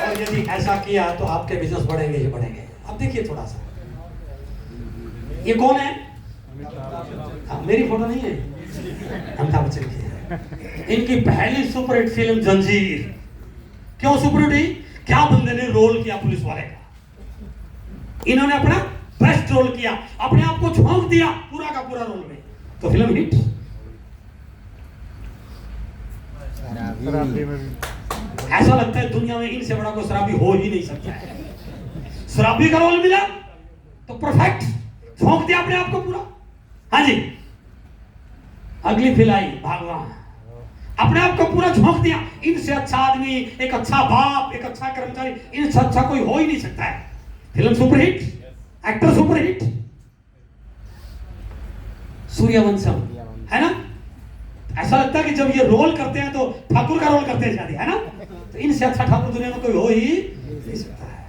और यदि ऐसा किया तो आपके बिजनेस बढ़ेंगे ही बढ़ेंगे। अब देखिए थोड़ा सा, ये कौन है? मेरी फोटो नहीं है, अमिताभ बच्चन की है। इनकी पहली सुपरहिट फिल्म जंजीर। क्यों सुपरहिट हुई? क्या बंदे ने रोल किया पुलिस वाले का, इन्होंने अपना बेस्ट रोल किया, अपने आप को झोंक दिया पूरा का पूरा रोल में, तो फिल्म हिट। ऐसा लगता है दुनिया में इनसे बड़ा कोई शराबी हो ही नहीं सकता है। शराबी का रोल मिला तो परफेक्ट, झोंक दिया अपने आप को पूरा। हाँ जी, अगली फिल्म आई भगवान, अपने आप को पूरा झोंक दिया। इनसे अच्छा आदमी, एक अच्छा बाप, एक अच्छा कर्मचारी, इनसे अच्छा कोई हो ही नहीं सकता है। Film superhit, actor superhit. Sooryavansham है ना, ऐसा लगता है कि जब ये रोल करते हैं तो ठाकुर का रोल करते हैं शादी, है ना। तो इनसे अच्छा ठाकुर दुनिया में कोई हो ही नहीं सकता है।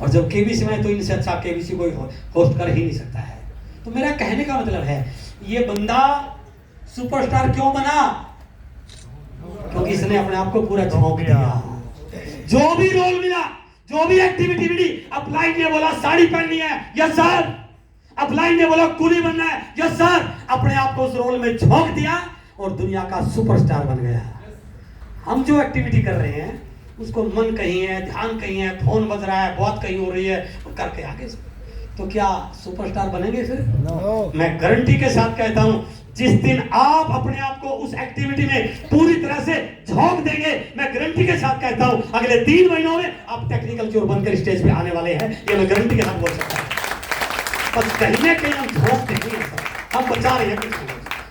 और जब केबीसी में तो इनसे अच्छा केबीसी कोई होस्ट कर ही नहीं सकता है। तो मेरा कहने का मतलब है, ये बंदा सुपरस्टार क्यों बना? क्योंकि इसने अपने आप को पूरा झोंक दिया। जो भी रोल मिला, जो भी एक्टिविटी मिली, अपलाइन ने बोला साड़ी पहननी है, यस सर। अपलाइन ने बोला कूली बनना है, यस सर। अपने आप को उस रोल में झोंक दिया और दुनिया का सुपरस्टार बन गया। हम जो एक्टिविटी कर रहे हैं उसको मन कहीं है, ध्यान कहीं है, फोन बज रहा है, बात कहीं हो रही है, करके आगे तो क्या सुपरस्टार बनेंगे फिर? मैं गारंटी के साथ कहता हूं, जिस दिन आप अपने आप को उस एक्टिविटी में पूरी तरह से झोंक देंगे, मैं गारंटी के साथ कहता हूं अगले 3 महीनों में आप टेक्निकल चोर बनकर स्टेज पे आने वाले हैं। ये मैं गारंटी के साथ बोल सकता हूं। बस कहीं ना कहीं हम झोंकते नहीं हैं, हम बचा रहे हैं,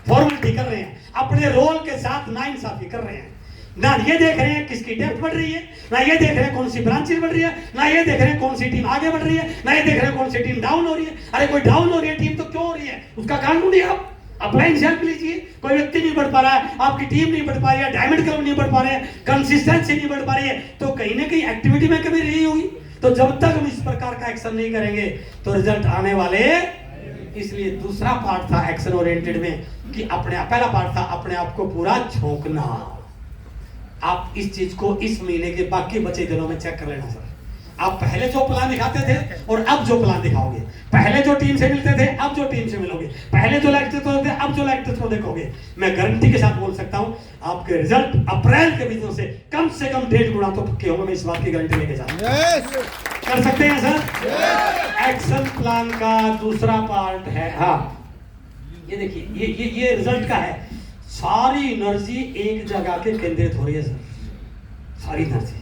फॉर्मेलिटी कर रहे हैं, अपने रोल के साथ नाइंसाफी कर रहे हैं। ना ये देख रहे हैं किसकी डेप्थ बढ़ रही है, ना ये देख रहे हैं कौन सी ब्रांचेज बढ़ रही है, ना ये देख रहे हैं कौन सी टीम आगे बढ़ रही है, ना ये देख रहे हैं कौन सी टीम डाउन हो रही है। अरे कोई डाउन हो रही है टीम तो क्यों हो रही है, उसका कारण ढूंढिए। आप अपलाइन हेल्प लीजिए। कोई व्यक्ति नहीं बढ़ पा रहा है, आपकी टीम नहीं बढ़ पा रही है, डायमंड क्लब नहीं बढ़ पा रहे हैं, कंसिस्टेंसी नहीं बढ़ पा रही है, तो कहीं ना कहीं एक्टिविटी में कमी रही होगी। तो जब तक हम इस प्रकार का एक्शन नहीं करेंगे तो रिजल्ट आने वाले। इसलिए दूसरा पार्ट था एक्शन ओरिएंटेड में कि पहला पार्ट था अपने आप को पूरा झोंकना। आप इस चीज को इस महीने के बाकी बचे दिनों में चेक कर लेना सर। आप पहले जो प्लान दिखाते थे और अब जो प्लान दिखाओगे, पहले जो टीम से मिलते थे अब जो टीम से मिलोगे, पहले जो लेक्चर थे अब जो लेक्चर को देखोगे, मैं गारंटी के साथ बोल सकता हूं आपके रिजल्ट अप्रैल के बीचों से कम 1.5 गुना तो पक्के होंगे। मैं इस बात की गारंटी लेके जाऊंगा। कर सकते हैं सर। एक्शन प्लान का दूसरा पार्ट है, हाँ ये देखिए, ये रिजल्ट का है। सारी एनर्जी एक जगह के केंद्रित हो रही है सर, सारी एनर्जी।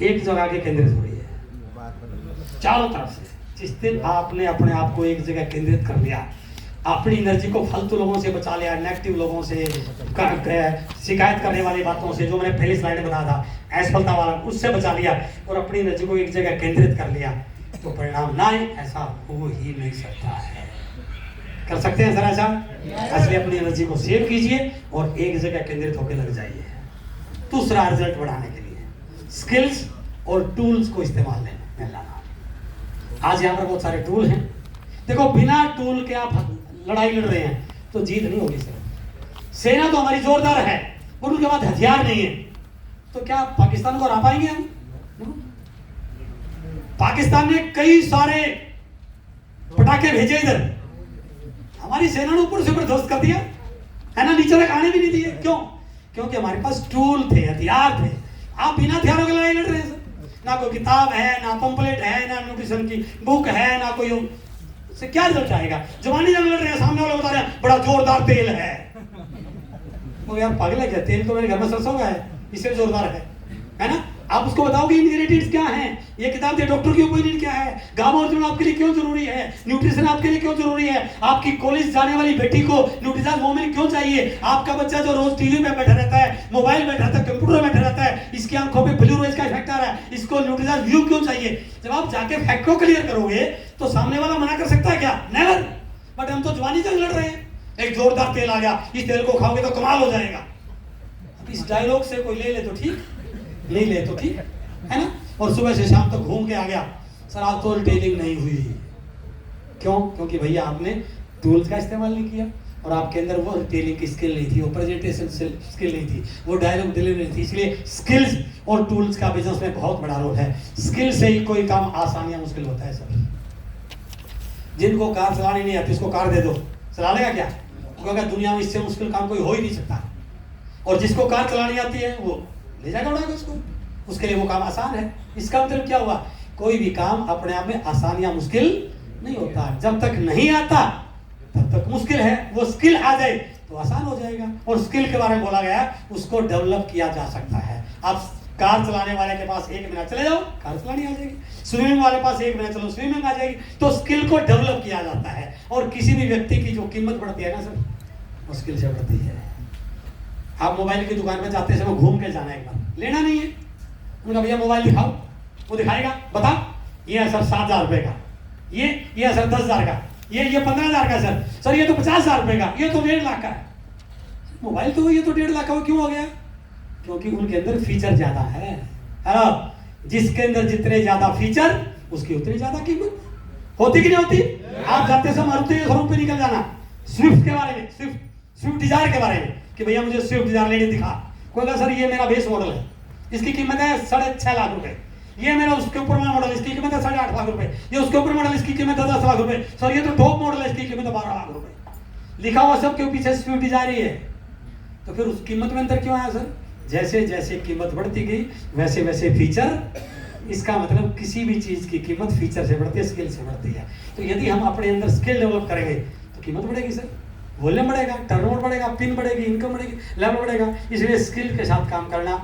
एक जगह के केंद्रित हो रही है चारों तरफ से। जिस दिन आपने अपने आप को एक जगह केंद्रित कर लिया, अपनी एनर्जी को फालतू लोगों से बचा लिया, नेगेटिव लोगों से, शिकायत करने वाली बातों से, जो मैंने पहली स्लाइड में बताया था असफलता वाला, उससे बचा लिया और अपनी एनर्जी को एक जगह केंद्रित कर लिया, तो परिणाम ना आए ऐसा हो ही नहीं सकता है। कर सकते हैं सर ऐसा? इसलिए अपनी एनर्जी को सेव कीजिए और एक जगह केंद्रित होकर लग जाइए। दूसरा रिजल्ट बढ़ाने के लिए स्किल्स और टूल्स को इस्तेमाल में लाना। आज यहाँ पर बहुत सारे टूल हैं। देखो, बिना टूल के आप लड़ाई लड़ रहे हैं तो जीत नहीं होगी सर। सेना तो हमारी जोरदार है और उनके पास हथियार नहीं है, तो क्या पाकिस्तान को हरा पाएंगे हम? पाकिस्तान ने कई सारे पटाखे भेजे इधर, हमारी सेना ने ऊपर से ऊपर ध्वस्त कर दिया है ना, नीचे तक आने भी नहीं दिए। क्यों? क्योंकि हमारे पास टूल थे, हथियार थे। आप बिना हथियारों के लड़ाई लड़ रहे हैं सर। ना कोई किताब है, ना पंपलेट है, ना न्यूट्रिशन की बुक है, ना कोई, से क्या रिजल्ट आएगा? जवानी जंग लड़ रहे हैं, सामने वाले बता रहे हैं बड़ा जोरदार तेल है। वो यार पागल है क्या? तेल तो मेरे घर में सरसों का है, इससे जोरदार है ना? आप उसको बताओगे इंग्रेडिएंट्स क्या हैं, ये किताब दे डॉक्टर की ओपिनियन क्या है, गामा ओरिजिनल आपके लिए क्यों जरूरी है, न्यूट्रिशन आपके लिए क्यों जरूरी है, आपकी कॉलेज जाने वाली बेटी को न्यूट्रिशन वोमेन क्यों चाहिए, आपका बच्चा जो रोज टीवी पे बैठा रहता है, मोबाइल बैठा रहता है, कंप्यूटर बैठा रहता है, इसकी आंखों पे ब्लू रेज का इफेक्ट आ रहा है, इसको न्यूट्रिशन व्यू क्यों चाहिए। जब आप जाके फैक्ट को क्लियर करोगे तो सामने वाला मना कर सकता है क्या? नेवर। बट हम तो जवानी जंग लड़ रहे हैं, एक जोरदार तेल आ गया, इस तेल को खाओगे तो कमाल हो जाएगा। अब इस डायलॉग से कोई ले तो ठीक, नहीं ले तो ठीक है ना। और सुबह से शाम तक घूम के आ गया, सर आज तो डिटेलिंग नहीं हुई। क्यों? क्योंकि भैया आपने टूल्स का इस्तेमाल नहीं किया और आपके अंदर वो डिटेलिंग की स्किल नहीं थी, वो प्रेजेंटेशन स्किल नहीं थी, वो डायलॉग डिलीवरी नहीं थी। इसलिए स्किल्स और टूल्स का बिजनेस में बहुत बड़ा रोल है। स्किल से ही कोई काम आसान या मुश्किल होता है सर। जिनको कार चलानी नहीं आती उसको कार दे दो, चला लेगा क्या? क्योंकि दुनिया में इससे मुश्किल काम कोई हो ही नहीं सकता। और जिसको कार चलानी आती है वो ले जाएगा उड़ाएगा उसको, उसके लिए वो काम आसान है। इसका मतलब क्या हुआ? कोई भी काम अपने आप में आसान या मुश्किल नहीं होता। जब तक नहीं आता तब तक मुश्किल है, वो स्किल आ जाए तो आसान हो जाएगा। और स्किल के बारे में बोला गया उसको डेवलप किया जा सकता है। आप कार चलाने वाले के पास 1 महीना चले जाओ, कार चलानी आ जाएगी। स्विमिंग वाले पास 1 महीना चलो, स्विमिंग आ जाएगी। तो स्किल को डेवलप किया जाता है। और किसी भी व्यक्ति की जो कीमत बढ़ती है ना सर, वो स्किल से बढ़ती है। आप मोबाइल की दुकान में जाते समय घूम के जाना, एक बार लेना नहीं है, उनका भैया मोबाइल दिखाओ, वो दिखाएगा, बता ये है सर 7,000 रुपए का, ये है सर 10,000 का, ये 15,000 का सर ये तो 50,000 रुपए का, ये तो 1.5 लाख का है। मोबाइल तो ये तो 1.5 लाख का, क्यों हो गया? क्योंकि उनके अंदर फीचर ज्यादा है। जिसके अंदर जितने ज्यादा फीचर उसकी उतनी ज्यादा कीमत होती कि नहीं होती? आप जाते समय मारुति शोरूम पे निकल जाना, स्विफ्ट के बारे में, स्विफ्ट डिजायर के बारे में कि भैया मुझे स्विफ्ट डिजायर लेनी दिखा। कोई कहा सर ये मेरा बेस मॉडल है, इसकी कीमत है 6.5 लाख रुपए। ये मेरा उसके ऊपर मॉडल, इसकी कीमत है 8.5 लाख रुपए। ये उसके ऊपर मॉडल, इसकी कीमत है 10 लाख रुपए। सर ये तो टॉप मॉडल है, इसकी कीमत है 12 लाख रुपए। लिखा हुआ सब के पीछे स्विफ्ट डिजायर ही है। तो फिर उस कीमत में अंतर क्यों आया सर? जैसे जैसे कीमत बढ़ती गई वैसे वैसे फीचर। इसका मतलब किसी भी चीज की कीमत फीचर से बढ़ती है, स्किल से बढ़ती है। तो यदि हम अपने अंदर स्किल डेवलप करेंगे तो कीमत बढ़ेगी सर, वॉल्यूम बढ़ेगा, टर्नओवर बढ़ेगा, पिन बढ़ेगी, इनकम बढ़ेगी, लेवल बढ़ेगा। इसलिए स्किल के साथ काम करना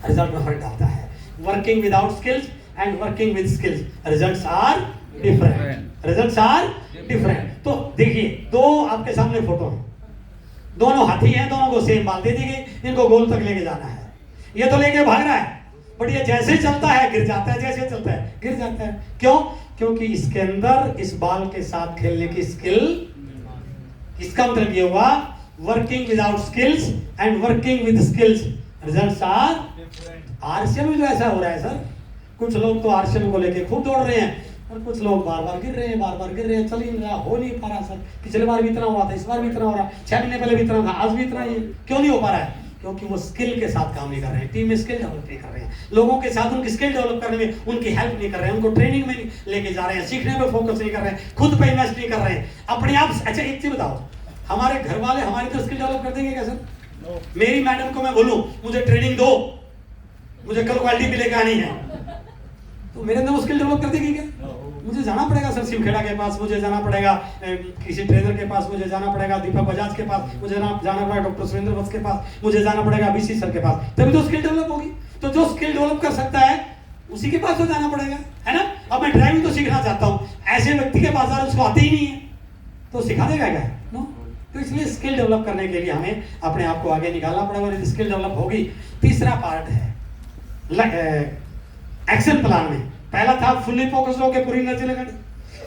रिजल्ट में फर्क डालता है। Working without skills and working with skills, results are different, results are different. तो देखिए, दो आपके सामने फोटो है, दोनों हाथी हैं, दोनों को सेम बाल दे दी गई, इनको गोल तक लेके जाना है। ये तो लेके भाग रहा है, बट ये जैसे चलता है गिर जाता है, जैसे चलता है गिर जाता है। क्यों? क्योंकि इसके अंदर इस बाल के साथ खेलने की स्किल। इसका मतलब ये हुआ working without skills and working with skills, results are. RCM में जो ऐसा हो रहा है सर, कुछ लोग तो आरसीएम को लेके खूब दौड़ रहे हैं और कुछ लोग बार बार गिर रहे हैं, बार बार गिर रहे हैं, चल ही नहीं रहा, हो नहीं पा रहा सर। पिछले बार भी इतना हुआ था, इस बार भी इतना हो रहा है, 6 महीने पहले भी इतना था, आज भी इतना ही। क्यों नहीं हो पा रहा है? क्योंकि वो स्किल के साथ काम नहीं कर रहे हैं, टीम में स्किल डेवलप नहीं कर रहे हैं, लोगों के साथ उनकी स्किल डेवलप करने में उनकी हेल्प नहीं कर रहे हैं, उनको ट्रेनिंग में लेके जा रहे हैं, सीखने में फोकस नहीं कर रहे हैं, खुद पे इन्वेस्ट नहीं कर रहे हैं अपने आप। अच्छा एक चीज बताओ, हमारे घर वाले हमारी तो स्किल डेवलप कर देंगे क्या सर? मेरी मैडम को मैं बोलूं मुझे ट्रेनिंग दो, मुझे कल क्वालिटी भी लेकर आनी है, तो मेरे अंदर वो स्किल डेवलप कर देगी क्या? मुझे जाना पड़ेगा सर शिवखेड़ा के पास, मुझे जाना पड़ेगा किसी ट्रेनर के पास, मुझे जाना पड़ेगा दीपक बजाज के पास, मुझे जाना पड़ेगा डॉक्टर सुरेंद्र वत्स के पास, मुझे जाना पड़ेगा बीसी सर के पास, तभी तो स्किल डेवलप होगी। तो जो स्किल डेवलप कर सकता है उसी के पास तो जाना पड़ेगा, है ना। अब मैं ड्राइविंग तो सीखना चाहता हूँ, ऐसे व्यक्ति के पास उसको आते ही नहीं है तो सिखा देगा क्या? नो। तो इसलिए स्किल डेवलप करने के लिए हमें अपने आप को आगे निकालना पड़ेगा, और स्किल डेवलप होगी। तीसरा पार्ट है एक्शन प्लान में। पहला था फुल्ली फोकस्ड होकर पूरी एनर्जी लगानी,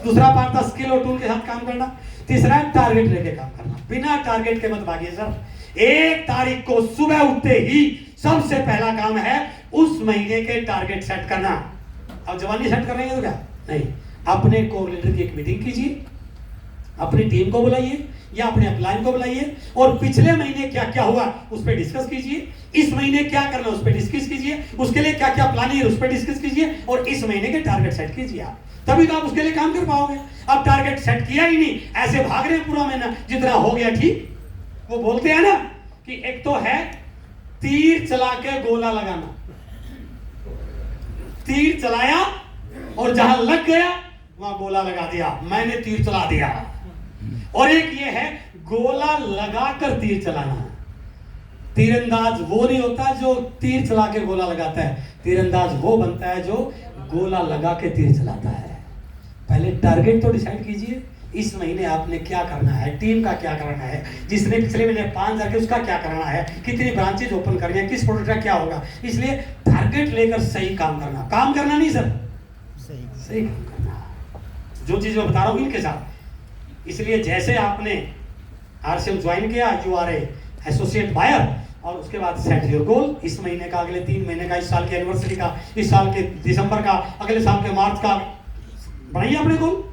दूसरा पार्ट था स्किल और टूल के साथ काम करना, तीसरा है टारगेट लेके काम करना। बिना टारगेट के मत भागिए सर। 1 तारीख को सुबह उठते ही सबसे पहला काम है उस महीने के टारगेट सेट करना। अब जवानी सेट कर रहे हैं तो क्या नहीं, अपने कोर लीडर की एक मीटिंग कीजिए, अपनी टीम को बुलाइए या अपने अपलाइन को बुलाइए, और पिछले महीने क्या क्या हुआ उस पर डिस्कस कीजिए, इस महीने क्या करना उस पर डिस्कस कीजिए, उसके लिए क्या क्या प्लानिंग है उस पर डिस्कस कीजिए, और इस महीने के टारगेट सेट कीजिए आप, तभी तो आप उसके लिए काम कर पाओगे। अब टारगेट सेट किया ही नहीं, ऐसे भाग रहे हैं पूरा महीना, जितना हो गया ठीक। वो बोलते हैं ना कि एक तो है तीर चला के गोला लगाना, तीर चलाया और जहां लग गया वहां गोला लगा दिया, मैंने तीर चला दिया। और एक ये है गोला लगाकर तीर चलाना। तीरंदाज वो नहीं होता जो तीर चला के गोला लगाता है, तीरंदाज वो बनता है जो गोला लगा के तीर चलाता है। पहले टारगेट तो डिसाइड कीजिए, इस महीने आपने क्या करना है, टीम का क्या करना है, जिसने पिछले महीने 5,000 के उसका क्या करना है, कितनी ब्रांचेज ओपन करनी है, किस प्रोडक्ट का क्या होगा। इसलिए टारगेट लेकर सही काम करना, काम करना नहीं सर, सही काम करना, जो चीज मैं बता रहा हूँ इनके साथ। इसलिए जैसे आपने आरसीएम ज्वाइन किया, यू आर एसोसिएट बायर, और उसके बाद सेट योर गोल, इस महीने का, अगले 3 महीने का, इस साल के एनिवर्सरी का, इस साल के दिसंबर का, अगले साल के मार्च का, बनाइए अपने गोल।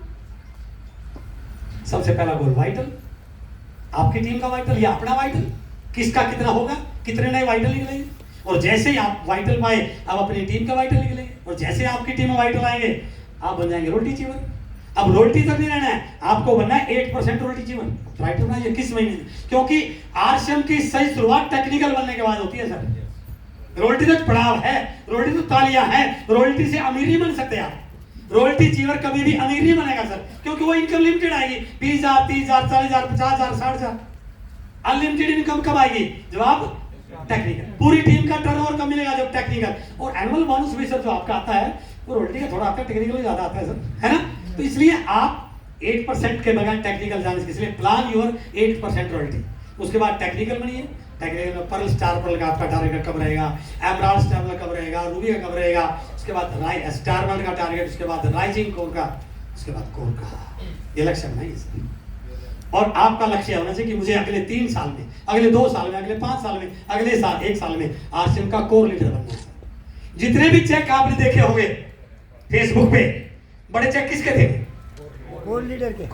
सबसे पहला गोल वाइटल, आपकी टीम का वाइटल या अपना वाइटल, किसका कितना होगा, कितने नए वाइटल निकलेंगे, और जैसे ही आप वाइटल पाए आप अपनी टीम का वाइटल निकलेंगे, और जैसे आपकी टीम में वाइटल आएंगे आप बन जाएंगे रोटी चीवर। अब रोटी तक नहीं रहना है, आपको बनना है 8% रोटी चीवर। राइट होना ये किस महीने, क्योंकि आरसीएम की सही शुरुआत टेक्निकल बनने के बाद होती है सर। रोटी तक पड़ाव है, रोटी तो तालियां हैं, रोटी से अमीर नहीं बन सकते आप। रोटी चीवर कभी भी अमीर नहीं बनेगा सर, क्योंकि वो इनकम लिमिटेड आएगी, 20,000, 30,000, 40,000, 50,000, 60,000। अनलिमिटेड इनकम कब आएगी, जब आप टेक्निकल, पूरी टीम का टर्नओवर कब मिलेगा, जब टेक्निकल। और एनुअल बोनस भी सर जो आपका आता है वो रोटी का थोड़ा आता है, टेक्निकल ज्यादा आता है सर, है ना। तो इसलिए आप 8% के बगैर टेक्निकल जाने से, इसलिए प्लान योर 8% रॉयल्टी। उसके बाद टेक्निकल बनिए, टेक्निकल में पर्ल स्टार पर्ल का आपका टारगेट कब रहेगा, एमराल्ड स्टार कब रहेगा, रूबी का कब रहेगा, उसके बाद स्टार वर्ल्ड का टारगेट, उसके बाद राइजिंग कोर का, उसके बाद कोर का। ये लक्ष्य बनाइए सर। और आपका लक्ष्य होना चाहिए कि मुझे अगले 3 साल में, अगले 2 साल में, अगले 5 साल में, अगले साल 1 साल में आरसीएम का कोर लीडर बनना है। जितने भी चेक आपने देखे होंगे फेसबुक पे, बड़े चेक किसके थे,
कोर लीडर के।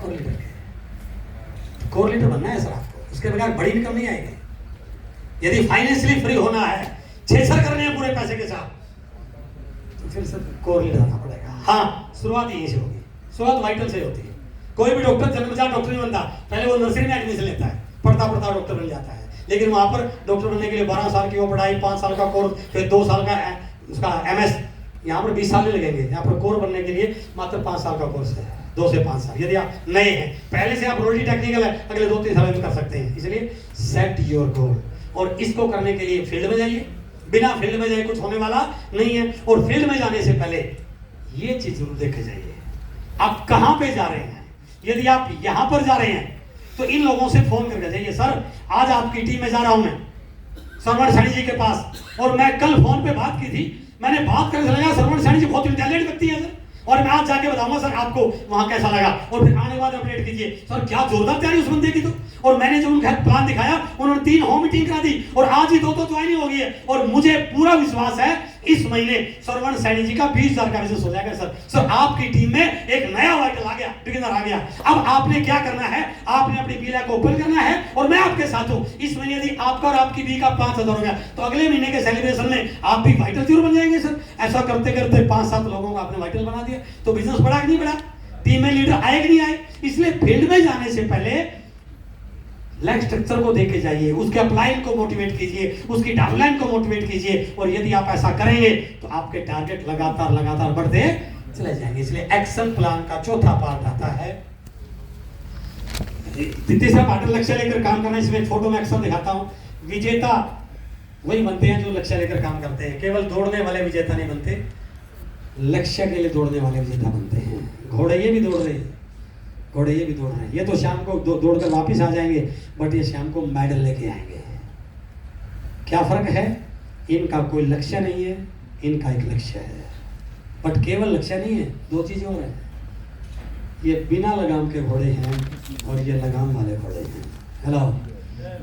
कोर लीडर बनना है सर आपको, उसके बगैर बड़ी इनकम नहीं आएगी। यदि फाइनेंशियली फ्री होना है, छेसर करने हैं पूरे पैसे के साथ, तो फिर सर कोर लीडर आना पड़ेगा। हाँ, शुरुआत यहीं से होगी, शुरुआत वाइटल से होती है। कोई भी डॉक्टर जन्मजात डॉक्टर नहीं बनता, पहले वो नर्सरी में एडमिशन लेता है, पढ़ता पढ़ता डॉक्टर बन जाता है। लेकिन वहां पर डॉक्टर बनने के लिए 12 साल की वो पढ़ाई, 5 साल का कोर्स, फिर 2 साल का उसका एमएस, यहाँ पर 20 साल नहीं लगेंगे। यहाँ पर कोर बनने के लिए मात्र 5 साल का कोर्स है, 2 से 5 साल। यदि आप नए हैं, पहले से आप रोटी टेक्निकल है, अगले 2-3 साल में कर सकते हैं। इसलिए सेट योर गोल, और इसको करने के लिए फील्ड में जाइए। बिना फील्ड में जाए कुछ होने वाला नहीं है। और फील्ड में जाने से पहले ये चीज जरूर देखे जाइए, आप कहां पे जा रहे हैं। यदि आप यहां पर जा रहे हैं तो इन लोगों से फोन करके जाइए, सर आज आपकी टीम में जा रहा हूं मैं सरवण सैनी जी के पास, और मैं कल फोन पे बात की थी, मैंने बात करके चला गया, सरवण सैनी जी बहुत इंटेलिजेंट व्यक्ति है सर, और मैं आज जाके बताऊंगा सर आपको वहां कैसा लगा। और फिर आने के बाद अपडेट कीजिए, सर क्या जोरदार तैयारी उस बंदे की तो। और मैंने जो उनका प्लान दिखाया, उन्होंने 3 होम मीटिंग करा दी, और आज ही 2 तो ज्वाइनिंग हो गई है। और मुझे पूरा विश्वास है इस महीने सरवण सैनी जी का 20,000 का बिजनेस हो जाएगा सर। सर आपकी टीम में एक नया वाइटल आ गया, बिगिनर आ गया। अब आपने क्या करना है, आपने अपनी बीला को ओपन करना है, और मैं आपके साथ हूं। इस महीने यदि आपका और आपकी बी का 5,000 हो गया, तो अगले महीने के सेलिब्रेशन में आप भी वाइटल जरूर बन जाएंगे सर। ऐसा करते करते 5-7 लोगों को आपने वाइटल बना दिया, तो बिजनेस बढ़ा कि नहीं बढ़ा, टीम में लीडर आए कि नहीं आए। इसलिए फील्ड में जाने से पहले लैग स्ट्रक्चर को देखे जाइए, उसके अपलाइन को मोटिवेट कीजिए, उसकी डाउनलाइन को मोटिवेट कीजिए। और यदि आप ऐसा करेंगे तो आपके टारगेट लगातार लगातार बढ़ते चले जाएंगे। इसलिए एक्शन प्लान का चौथा पार्ट आता है, तीसरा पार्ट लक्ष्य लेकर काम करना। इसमें फोटो में अक्सर दिखाता हूं, विजेता वही बनते हैं जो लक्ष्य लेकर काम करते हैं। केवल दौड़ने वाले विजेता नहीं बनते, लक्ष्य के लिए दौड़ने वाले विजेता बनते हैं। घोड़े ये भी दौड़ रहे हैं, घोड़े ये भी दौड़ रहे हैं। ये तो शाम को दौड़कर वापस आ जाएंगे, बट ये शाम को मेडल लेके आएंगे। क्या फर्क है? इनका कोई लक्ष्य नहीं है, इनका एक लक्ष्य है। बट केवल लक्ष्य नहीं है, दो चीजें और हैं। ये बिना लगाम के घोड़े हैं और ये लगाम वाले घोड़े हैं। हेलो,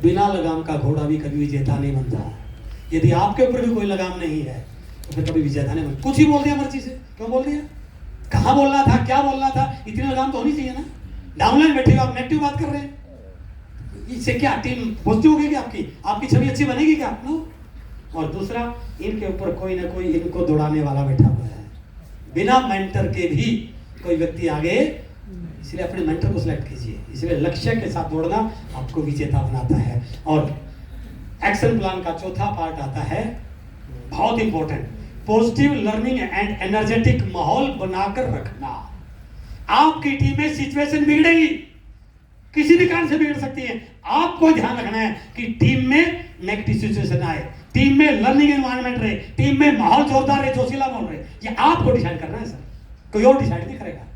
बिना लगाम का घोड़ा भी कभी विजेता नहीं बनता। यदि आपके ऊपर भी कोई लगाम नहीं है तो फिर कभी विजेता नहीं बनता। कुछ ही बोल दिया मर्जी से, क्यों बोल दिया? कहाँ बोलना था, क्या बोलना था? इतनी लगाम तो होनी चाहिए ना। डाउनलाइन बैठे हो आप, नेगेटिव बात कर रहे हैं, इससे क्या टीम पॉजिटिव होगी? आपकी छवि अच्छी बनेगी क्या? नो। और दूसरा, इनके ऊपर कोई ना कोई इनको दौड़ाने वाला बैठा हुआ है। बिना मेंटर के भी कोई व्यक्ति आगे, इसलिए अपने मेंटर को सिलेक्ट कीजिए। इसलिए लक्ष्य के साथ दौड़ना आपको विजेता बनाता है। और एक्शन प्लान का चौथा पार्ट आता है, बहुत important, positive learning and energetic माहौल बनाकर रखना। आपकी टीम में सिचुएशन बिगड़ेगी, किसी भी कारण से बिगड़ सकती है। आपको ध्यान रखना है कि टीम में नेगेटिव सिचुएशन आए, टीम में लर्निंग एनवायरनमेंट रहे, टीम में माहौल जोरदार रहे, जोशीला माहौल रहे। ये आपको डिसाइड करना है सर, कोई और डिसाइड नहीं करेगा।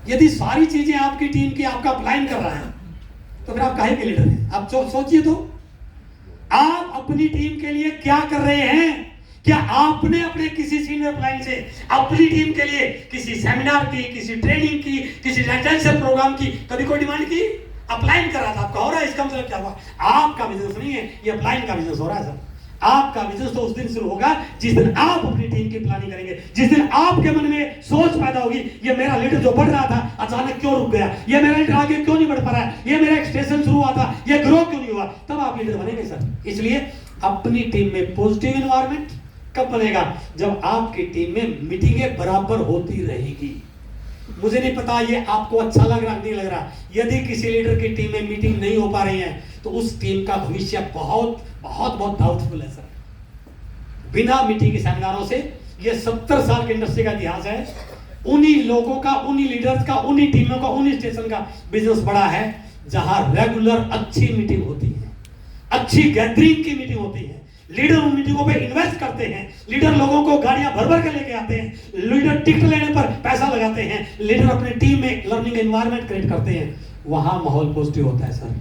यदि सारी चीजें आपकी टीम की आपका अप्लाइन कर रहा है तो फिर आप काहे के लीडर हैं? आप सोचिए तो, आप अपनी टीम के लिए क्या कर रहे हैं? क्या आपने अपने किसी सीनियर क्लाइंट से अपनी टीम के लिए किसी सेमिनार की, किसी ट्रेनिंग की, किसी रेजिडेंशियल प्रोग्राम की कभी कोई डिमांड की? अप्लाइन कर रहा था, आपका हो रहा है। इसका मतलब क्या हुआ? आपका बिजनेस नहीं है, ये अप्लाइन का बिजनेस हो रहा है सर। आपका बिजनेस तो उस दिन शुरू होगा जिस दिन आप अपनी टीम की प्लानिंग करेंगे, जिस दिन आपके मन में सोच पैदा होगी, ये मेरा लीडर जो बढ़ रहा था अचानक क्यों रुक गया, ये मेरा लीडर आगे क्यों नहीं बढ़ पा रहा है, ये मेरा एक्सटेंशन शुरू हुआ था, ये ग्रो क्यों नहीं हुआ, तब आप लीडर बनेंगे सर। इसलिए अपनी टीम में पॉजिटिव एनवायरनमेंट कब बनेगा? जब आपकी टीम में मीटिंगें बराबर होती रहेगी। मुझे नहीं पता ये आपको अच्छा लग रहा नहीं लग रहा, यदि किसी लीडर की टीम में मीटिंग नहीं हो पा रही है तो उस टीम का भविष्य बहुत बहुत बहुत डाउटफुल है सर। बिना मीटिंग के सेमिनारों से, ये 70 साल के इंडस्ट्री का इतिहास है, उन्हीं लोगों का, उन्हीं लीडर्स का, उन्हीं टीमों का, उन्हीं स्टेशन का बिजनेस बड़ा है जहां रेगुलर अच्छी मीटिंग होती है, अच्छी गैदरिंग की मीटिंग होती है। लीडर उन मीटिंगों पे इन्वेस्ट करते हैं, लीडर लोगों को गाड़ियां भर भर के लेके आते हैं, लीडर टिकट लेने पर पैसा लगाते हैं, लीडर अपने टीम में लर्निंग एनवायरनमेंट क्रिएट करते हैं। वहां माहौल पॉजिटिव होता है सर।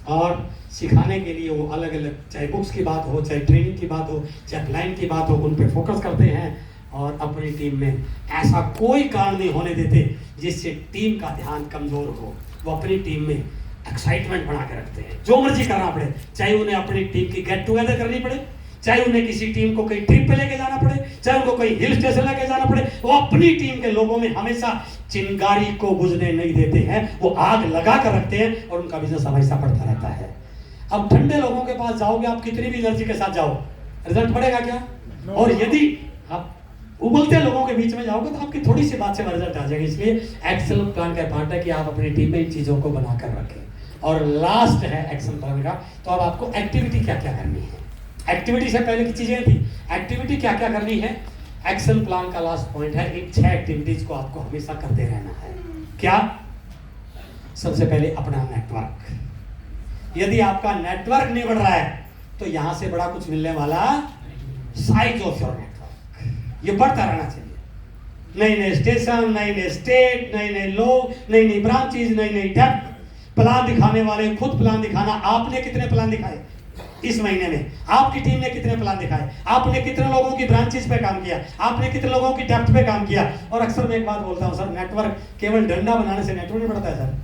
और सिखाने के लिए वो अलग अलग, चाहे बुक्स की बात हो, चाहे ट्रेनिंग की बात हो, चाहे अप्लाइन की बात हो, उन पे फोकस करते हैं। और अपनी टीम में ऐसा कोई कारण नहीं होने देते जिससे टीम का ध्यान कमजोर हो। वो अपनी टीम में एक्साइटमेंट बना के रखते हैं, जो मर्जी करना पड़े, चाहे उन्हें अपनी टीम की गेट टुगेदर करनी पड़े, चाहे उन्हें किसी टीम को कहीं ट्रिप पे लेके जाना पड़े, चाहे उनको कहीं हिल स्टेशन लेके जाना पड़े, वो अपनी टीम के लोगों में हमेशा चिंगारी को बुझने नहीं देते हैं, वो आग लगा कर रखते हैं और उनका बिजनेस हमेशा बढ़ता रहता है। अब ठंडे लोगों के पास जाओगे, आप कितनी भी एनर्जी के साथ जाओ, रिजल्ट बढ़ेगा क्या? और यदि आप उबलते लोगों के बीच में जाओगे तो आपकी थोड़ी सी बात से रिजल्ट आ जाएगा। इसलिए एक्शन प्लान का पार्ट है कि आप अपनी टीम में इन चीजों को बनाकर रखें। और लास्ट है एक्शन प्लान का, तो अब आपको एक्टिविटी क्या क्या करनी है। एक्टिविटी से पहले की चीजें थी, एक्टिविटी क्या क्या करनी है। एक्शन प्लान का लास्ट पॉइंट है, इन 6 एक्टिविटीज को आपको हमेशा करते रहना है। क्या? सबसे पहले अपना नेटवर्क। यदि आपका नेटवर्क नहीं बढ़ रहा है तो यहां से बड़ा कुछ मिलने वाला, साइज ऑफ योर नेटवर्क, ये बढ़ता रहना चाहिए। नए नए स्टेशन, नए नए स्टेट, नए नए लोग, नई नई ब्रांचेज, नई नई डेप्थ, प्लान दिखाने वाले खुद प्लान दिखाना। आपने कितने प्लान दिखाए इस महीने में? आपकी टीम ने कितने प्लान दिखाए? आपने कितने लोगों की ब्रांचेस पे काम किया? आपने कितने लोगों की डेप्थ पे काम किया? और अक्सर मैं एक बात बोलता हूं सर, नेटवर्क केवल डंडा बनाने से नेटवर्क नहीं बढ़ता है सर।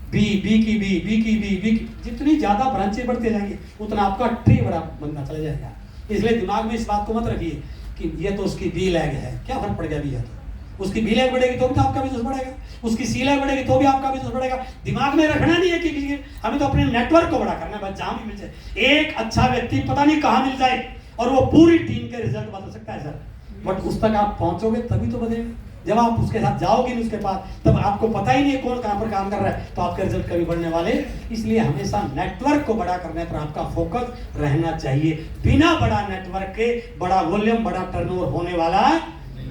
बी की, जितनी ज्यादा ब्रांचेस बढ़ते जाएंगे उतना आपका ट्री बड़ा बनता चला जाएगा। इसलिए दिमाग में इस बात को मत रखिए कि ये तो उसकी बी लैग है, क्या फर्क पड़ गया बी है तो। उसकी बी लैग बढ़ेगी तो भी तो आपका बिजनेस बढ़ेगा, उसकी सी लैग बढ़ेगी तो भी आपका बिजनेस बढ़ेगा। दिमाग में रखना नहीं है कि हमें तो अपने नेटवर्क को बड़ा करना है, बस जहां भी मिल जाए। एक अच्छा व्यक्ति पता नहीं कहां मिल जाए और वो पूरी टीम के रिजल्ट बदल सकता है सर, बट उस तक आप पहुंचोगे तभी तो बदलेगा। जब आप उसके साथ जाओगे नहीं उसके पास, तब आपको पता ही नहीं है कौन कहां पर काम कर रहा है, तो आपके रिजल्ट कभी बढ़ने वाले। इसलिए हमेशा नेटवर्क को बड़ा करने पर आपका फोकस रहना चाहिए। बिना बड़ा नेटवर्क के बड़ा वॉल्यूम, बड़ा टर्नओवर होने वाला।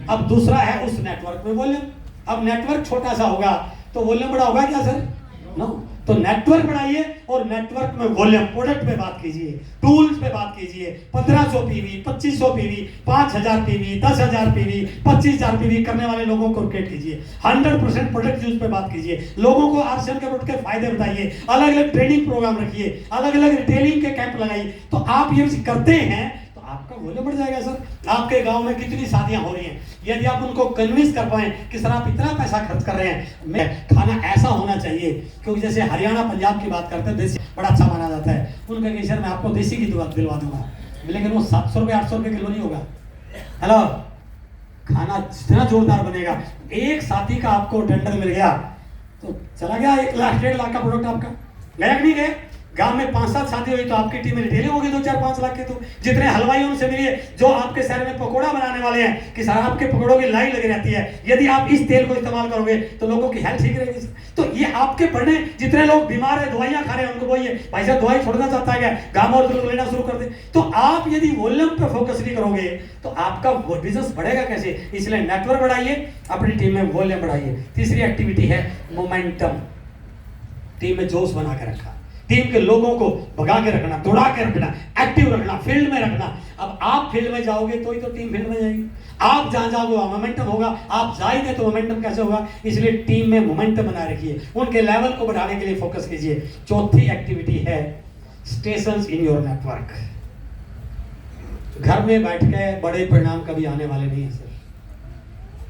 अब दूसरा है उस नेटवर्क में वॉल्यूम। अब नेटवर्क छोटा सा होगा तो वॉल्यूम बड़ा होगा क्या सर? नो। तो नेटवर्क बढ़ाइए और नेटवर्क में वॉल्यूम, प्रोडक्ट पे बात कीजिए, टूल्स पे बात कीजिए। 1500 PV, 2500 PV, 5000 PV, 10,000 PV, 25,000 PV करने वाले लोगों को क्रिएट कीजिए। 100% प्रोडक्ट यूज पे बात कीजिए। लोगों को आरसीएम के प्रोडक्ट के फायदे बताइए। अलग अलग ट्रेनिंग प्रोग्राम रखिए, अलग अलग रिटेलिंग के कैंप लगाइए। तो आप ये करते हैं तो आपका वॉल्यूम बढ़ जाएगा सर। आपके गांव में कितनी शादियां हो रही हैं, यदि आप उनको कन्विंस कर पाए कि सर आप इतना पैसा खर्च कर रहे हैं, मैं खाना ऐसा होना चाहिए, क्योंकि जैसे हरियाणा पंजाब की बात करते हैं देसी बड़ा अच्छा माना जाता है, उनका कि सर मैं आपको देसी की दिलवा दूंगा, लेकिन वो 700 रुपये 800 रुपये किलो नहीं होगा। हेलो, खाना जितना जोरदार बनेगा, एक साथी का आपको टेंडर मिल गया तो चला गया 1 लाख 1.5 लाख का प्रोडक्ट आपका। गया कि नहीं गए? गांव में 5-7 शादी हुई तो आपकी टीम में रिटेलिंग होगी 2-4-5 लाख के। तो जितने हलवाई उनसे मिलिए जो आपके शहर में पकोड़ा बनाने वाले हैं कि सर आपके पकोड़ों की लाइन लगी रहती है, यदि आप इस तेल को इस्तेमाल करोगे तो लोगों की हेल्थ ठीक रहेगी। तो ये आपके बढ़ने, जितने लोग बीमार है दवाइयां खा रहे हैं उनको बोलिए भाई साहब दवाई छोड़ना चाहता है क्या, गांव और लोग लेना शुरू कर दे। तो आप यदि वॉल्यूम पे फोकस नहीं करोगे तो आपका बिजनेस बढ़ेगा कैसे? इसलिए नेटवर्क बढ़ाइए, अपनी टीम में वॉल्यूम बढ़ाइए। तीसरी एक्टिविटी है मोमेंटम। टीम में जोश बना के रखा, टीम के लोगों को भगा के रखना, दौड़ा के रखना, एक्टिव रखना, फील्ड में रखना। अब आप फील्ड में जाओगे तो ही तो टीम फील्ड में जाएगी। आप जहां जाओगे मोमेंटम होगा, आप जाएंगे तो मोमेंटम कैसे होगा? इसलिए टीम में मोमेंटम बनाए रखिए, उनके लेवल को बढ़ाने के लिए फोकस कीजिए। चौथी एक्टिविटी है स्टेशंस इन योर नेटवर्क। घर में बैठ के बड़े परिणाम कभी आने वाले नहीं है सर।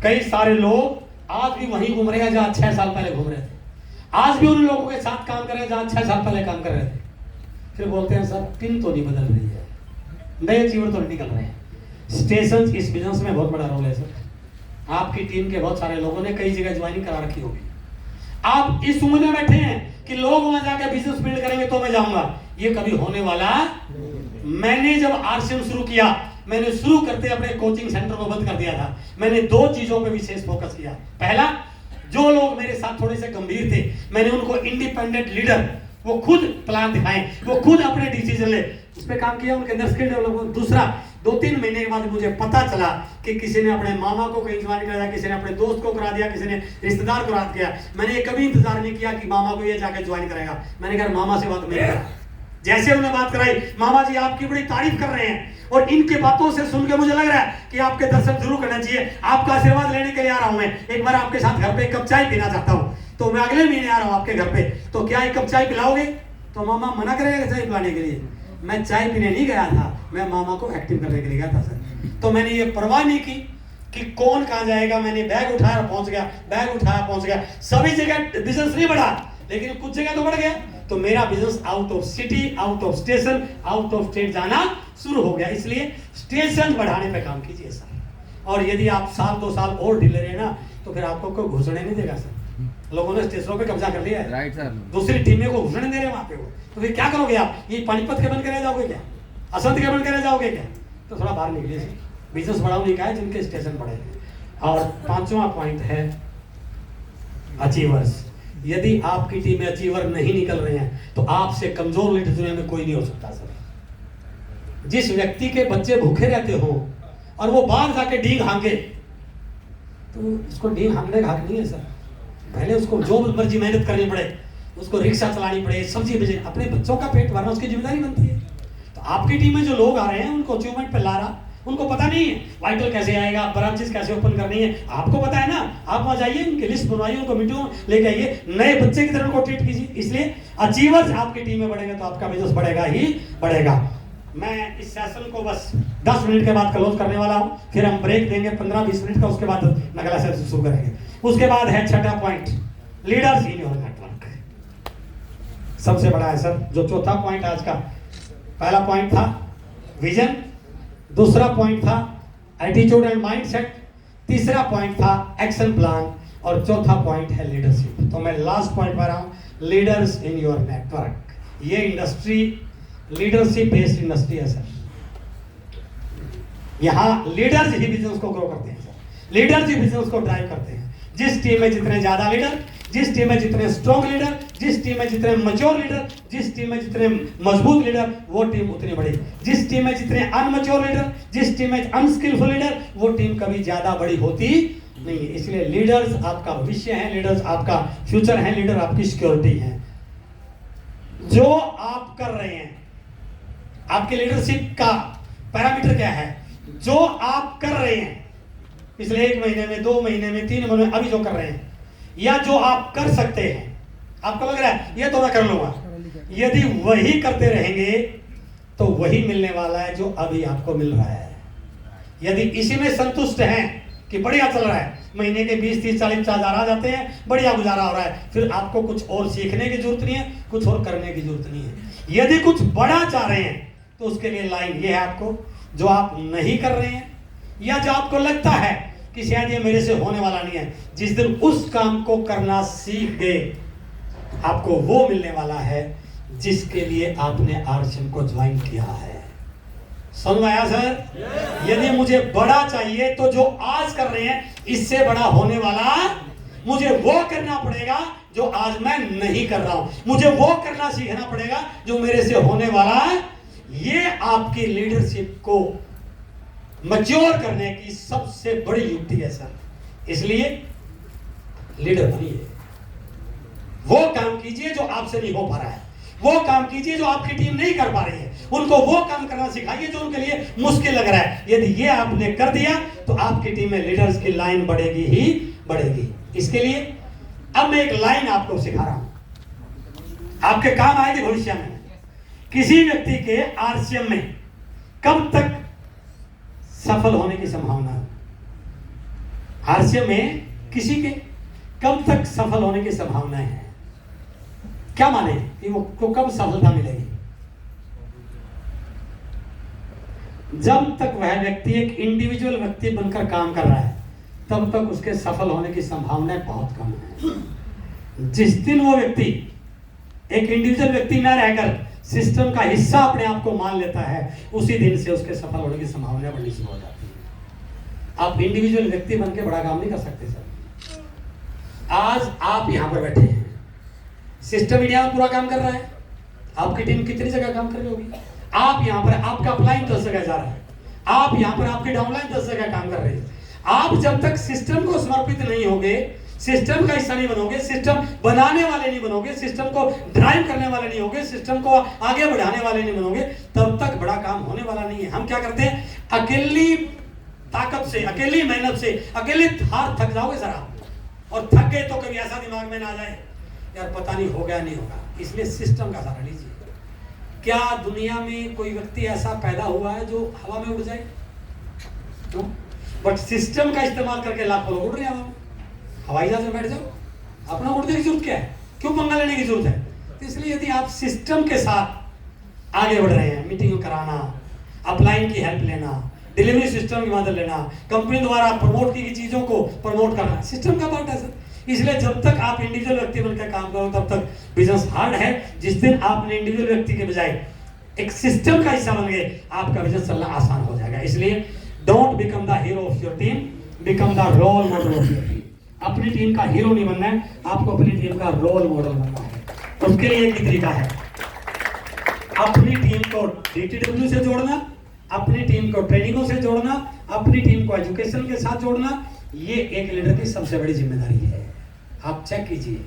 कई सारे लोग आज भी वहीं घूम रहे हैं जहां 6 साल पहले घूम रहे थे, आज भी उन लोगों के साथ काम कर रहे हैं जहां 6 साल पहले काम कर रहे थे। फिर बोलते हैं सर टीम तो नहीं बदल रही है, नए जीवन तो नहीं निकल रहे हैं। स्टेशन इस बिजनेस में बहुत बड़ा रोल है सर। आपकी टीम के बहुत सारे लोगों ने कई जगह ज्वाइनिंग करा रखी होगी। आप इस उम्र में बैठे हैं कि लोग वहां जाकर बिजनेस बिल्ड करेंगे तो मैं जाऊंगा, ये कभी होने वाला। मैंने जब आरसीएम शुरू किया, मैंने शुरू करते अपने कोचिंग सेंटर को बंद कर दिया था। मैंने 2 चीजों पे विशेष फोकस किया। पहला, जो लोग मेरे साथ थोड़े से गंभीर थे, मैंने उनको इंडिपेंडेंट लीडर, वो खुद प्लान दिखाएं, वो खुद अपने डिसीजन ले, उस पर काम किया, उनके अंदर स्किल डेवलपमेंट। दूसरा, 2-3 महीने के बाद मुझे पता चला कि किसी ने अपने मामा को कहीं ज्वाइन कराया, किसी ने अपने दोस्त को करा दिया, किसी ने रिश्तेदार को करा दिया। मैंने कभी इंतजार नहीं किया कि मामा को ये जाकर ज्वाइन कराएगा। मैंने कहा मामा से बात नहीं करा। जैसे उन्हें बात कराई, मामा जी आपकी बड़ी तारीफ कर रहे हैं और इनके बातों से सुन के मुझे लग रहा है कि आपके दर्शन जरूर करना चाहिए। आपका आशीर्वाद लेने के लिए आ रहा हूं मैं, एक बार आपके साथ घर पे एक कप चाय पीना चाहता हूं, तो मैं अगले महीने आ रहा हूं आपके घर पे, तो क्या एक कप चाय पिलाओगे? तो मामा मना करेगा चाय पिलाने के लिए? मैं चाय पीने नहीं गया था, मैं मामा को एक्टिव करने के लिए गया था सर। तो मैंने ये परवाह नहीं की कि कौन कहां जाएगा, मैंने बैग उठाया पहुंच गया, बैग उठाया पहुंच गया। सभी जगह बिजनेस नहीं बढ़ा, लेकिन कुछ जगह तो बढ़ गया। तो मेरा business out of city, out of station, out of state जाना शुरू हो गया। इसलिए स्टेशन बढ़ाने पे काम कीजिए सर। और यदि आप 1-2 साल और ढीले रहे ना तो फिर आपको कोई घुसने नहीं देगा सर। लोगों ने स्टेशनों पे कब्जा कर लिया है, राइट सर, दूसरी टीमें को घुसने दे रहे हैं वहां पे वो। तो फिर क्या करोगे आप? ये पानीपत के बन के रह जाओगे क्या? असंत के बन के रह जाओगे क्या? तो थोड़ा बाहर निकलिए सर। बिजनेस बढ़ाओ नहीं कहा है, जिनके स्टेशन बढ़े। और 5वां पॉइंट है अचीवर्स। यदि आपकी टीम में अचीवर नहीं निकल रहे हैं तो आपसे कमजोर लीडर दुनिया में कोई नहीं हो सकता सर। जिस व्यक्ति के बच्चे भूखे रहते हो और वो बाहर जाके डींग हांगे, तो उसको डींग हांगने का हक नहीं है सर। पहले उसको जो मर्जी मेहनत करनी पड़े, उसको रिक्शा चलानी पड़े, सब्जी बेचे, अपने बच्चों का पेट भरना उसकी जिम्मेदारी बनती है। तो आपकी टीम में जो लोग आ रहे हैं उनको अचीवमेंट पे ला रहा, उनको पता नहीं है वाइटल कैसे आएगा, ब्रांचेस कैसे ओपन करनी है, आपको पता है ना। आप वहां जाइए, उनकी लिस्ट बनवाइए, उनको मीटिंग लेके आइए, नए बच्चे की तरह उनको ट्रीट कीजिए। इसलिए अचीवर्स आपकी टीम में बढ़ेंगे तो आपका बिजनेस बढ़ेगा ही बढ़ेगा। मैं इस सेशन को बस 10 मिनट के बाद क्लोज करने वाला हूं, फिर हम ब्रेक देंगे 15-20 मिनट का, उसके बाद अगला सेशन शुरू करेंगे। उसके बाद है 6वां point, leaders in your network. सबसे बड़ा है सर जो 4था पॉइंट आज का। पहला पॉइंट था विजन, दूसरा पॉइंट था एटीट्यूड एंड माइंडसेट, तीसरा पॉइंट था एक्शन प्लान, और चौथा पॉइंट है लीडरशिप। तो मैं लास्ट पॉइंट पर रहा हूं, लीडर्स इन योर नेटवर्क। ये इंडस्ट्री लीडरशिप बेस्ड इंडस्ट्री है सर। यहां लीडर्स ही बिजनेस को ग्रो करते हैं सर, लीडर्स ही बिजनेस को ड्राइव करते हैं। जिस टीम में जितने ज्यादा लीडर, जिस टीम में जितने स्ट्रॉन्ग लीडर, जिस टीम में जितने मैच्योर लीडर, जिस टीम में जितने मजबूत लीडर, वो टीम उतनी बड़ी। जिस टीम में जितने अनमैच्योर लीडर, जिस टीम में अनस्किलफुल लीडर, वो टीम कभी ज्यादा बड़ी होती नहीं है। इसलिए लीडर्स आपका भविष्य है, लीडर्स आपका फ्यूचर है, लीडर आपकी सिक्योरिटी है। जो आप कर रहे हैं, आपके लीडरशिप का पैरामीटर क्या है? जो आप कर रहे हैं पिछले 1 महीने में, 2 महीने में, 3 महीने में, अभी जो कर रहे हैं, या जो आप कर सकते हैं, आपको लग रहा है ये तो मैं कर लूंगा, यदि वही करते रहेंगे तो वही मिलने वाला है जो अभी आपको मिल रहा है। यदि इसी में संतुष्ट हैं कि बढ़िया चल रहा है, महीने के 20, 30, 40 हजार आ जाते हैं, बढ़िया गुजारा हो रहा है, फिर आपको कुछ और सीखने की जरूरत नहीं है, कुछ और करने की जरूरत नहीं है। यदि कुछ बड़ा चाह रहे हैं तो उसके लिए लाइन ये है आपको, जो आप नहीं कर रहे हैं या जो आपको लगता है कि शायद ये मेरे से होने वाला नहीं है, जिस दिन उस काम को करना सीख गए आपको वो मिलने वाला है जिसके लिए आपने आरसीएम को ज्वाइन किया है। समझ आया सर? यदि मुझे बड़ा चाहिए तो जो आज कर रहे हैं इससे बड़ा होने वाला मुझे वो करना पड़ेगा जो आज मैं नहीं कर रहा हूं, मुझे वो करना सीखना पड़ेगा जो मेरे से होने वाला है। ये आपकी लीडरशिप को मैच्योर करने की सबसे बड़ी युक्ति है सर। इसलिए लीडर बनिए, वो काम कीजिए जो आपसे नहीं हो पा रहा है, वो काम कीजिए जो आपकी टीम नहीं कर पा रही है, उनको वो काम करना सिखाइए जो उनके लिए मुश्किल लग रहा है। यदि ये आपने कर दिया तो आपकी टीम में लीडर्स की लाइन बढ़ेगी ही बढ़ेगी। इसके लिए अब मैं एक लाइन आपको सिखा रहा हूं, आपके काम आएगी भविष्य में। किसी व्यक्ति के आरसीएम में कब तक सफल होने की संभावना है? आरसीएम में किसी के कब तक सफल होने की संभावना है? क्या माने कि वो को कब सफलता मिलेगी? जब तक वह व्यक्ति एक इंडिविजुअल व्यक्ति बनकर काम कर रहा है तब तक उसके सफल होने की संभावना बहुत कम है। जिस दिन वो व्यक्ति एक इंडिविजुअल व्यक्ति न रहकर सिस्टम का हिस्सा अपने आप को मान लेता है, उसी दिन से उसके सफल होने की संभावना बढ़नी शुरू हो जाती है। आप इंडिविजुअल व्यक्ति बनकर बड़ा काम नहीं कर सकते सर। आज आप यहां पर बैठे हैं, सिस्टम इंडिया में पूरा काम कर रहा है, आपकी टीम कितनी जगह काम कर रही होगी? आप यहाँ पर, आपका अपलाइन 10 जगह जा रहा है, आप यहाँ पर आपकी डाउनलाइन 10 जगह काम कर रहे हैं। आप जब तक सिस्टम को समर्पित नहीं होगे, सिस्टम का हिस्सा नहीं बनोगे, सिस्टम बनाने वाले नहीं बनोगे, सिस्टम को ड्राइव करने वाले नहीं होगे, सिस्टम को आगे बढ़ाने वाले नहीं बनोगे, तब तक बड़ा काम होने वाला नहीं है। हम क्या करते हैं, अकेली ताकत से, अकेली मेहनत से, अकेले हार थक जाओगे सर आप, और थक गए तो कभी ऐसा दिमाग में ना आ जाए यार पता नहीं हो गया नहीं होगा। इसलिए सिस्टम का सहारा लीजिए। क्या दुनिया में कोई व्यक्ति ऐसा पैदा हुआ है जो हवा में उड़ जाए? तो बट सिस्टम का इस्तेमाल करके लाखों लोग उड़ रहे हैं हवा में। हवाई जहाज में बैठ जाओ, अपना उड़ने की जरूरत क्या है? क्यों पंगा लेने की जरूरत है? तो इसलिए यदि आप सिस्टम के साथ आगे बढ़ रहे हैं, मीटिंग कराना, अपलाइन की हेल्प लेना, डिलीवरी सिस्टम की मदद लेना, कंपनी द्वारा प्रमोट की चीजों को प्रमोट करना, सिस्टम का पार्ट है सर। इसलिए जब तक आप इंडिविजुअल व्यक्ति बनकर काम करो तब तक बिजनेस हार्ड है। जिस दिन आपने इंडिविजुअल व्यक्ति के बजाय एक सिस्टम का हिस्सा बन गए, आपका बिजनेस चलना आसान हो जाएगा। इसलिए don't become the hero of your team, become the role model of your team. अपनी टीम का हीरो नहीं बनना है, आपको अपनी टीम का रोल मॉडल बनना है। तो उसके लिए एक ही तरीका है, अपनी टीम को DTW से जोड़ना, अपनी टीम को ट्रेनिंगों से जोड़ना, अपनी टीम को एजुकेशन के साथ जोड़ना। ये एक लीडर की सबसे बड़ी जिम्मेदारी है। आप चेक कीजिए,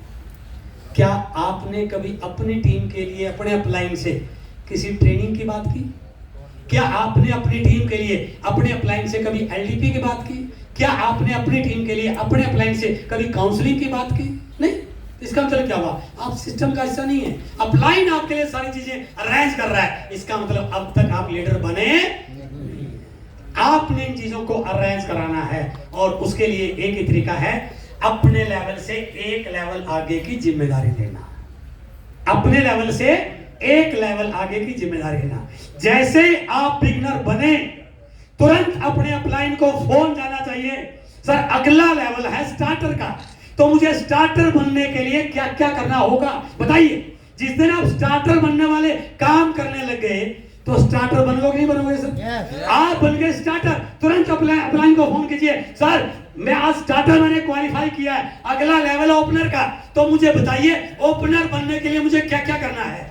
क्या आपने कभी अपनी टीम के लिए अपने अपलाइन से किसी ट्रेनिंग की बात की? क्या आपने अपनी टीम के लिए अपने अपलाइन से कभी LDP की बात की? क्या आपने अपनी टीम के लिए अपने अपलाइन से कभी काउंसलिंग की बात की? नहीं। इसका मतलब क्या हुआ? आप सिस्टम का हिस्सा नहीं है। अपलाइन आपके लिए सारी चीजें अरेंज कर रहा है, इसका मतलब अब तक आप लीडर बने नहीं। आपने इन चीजों को अरेंज कराना है, और उसके लिए एक ही तरीका है, अपने लेवल से एक लेवल आगे की जिम्मेदारी लेना। अपने लेवल से एक लेवल आगे की जिम्मेदारी लेना। जैसे आप बिगनर बने, तुरंत अपने अपलाइन को फोन जाना चाहिए, सर अगला लेवल है स्टार्टर का, तो मुझे स्टार्टर बनने के लिए क्या क्या करना होगा बताइए। जिस दिन आप स्टार्टर बनने वाले काम करने लग गए तो स्टार्टर बनोगे नहीं बनोगे सर? yes. आप बन गए स्टार्टर, तुरंत अपलाइन को फोन कीजिए, सर मैं आज स्टार्टर मैंने क्वालिफाई किया है, अगला लेवल ओपनर का, तो मुझे बताइए ओपनर बनने के लिए मुझे क्या क्या करना है।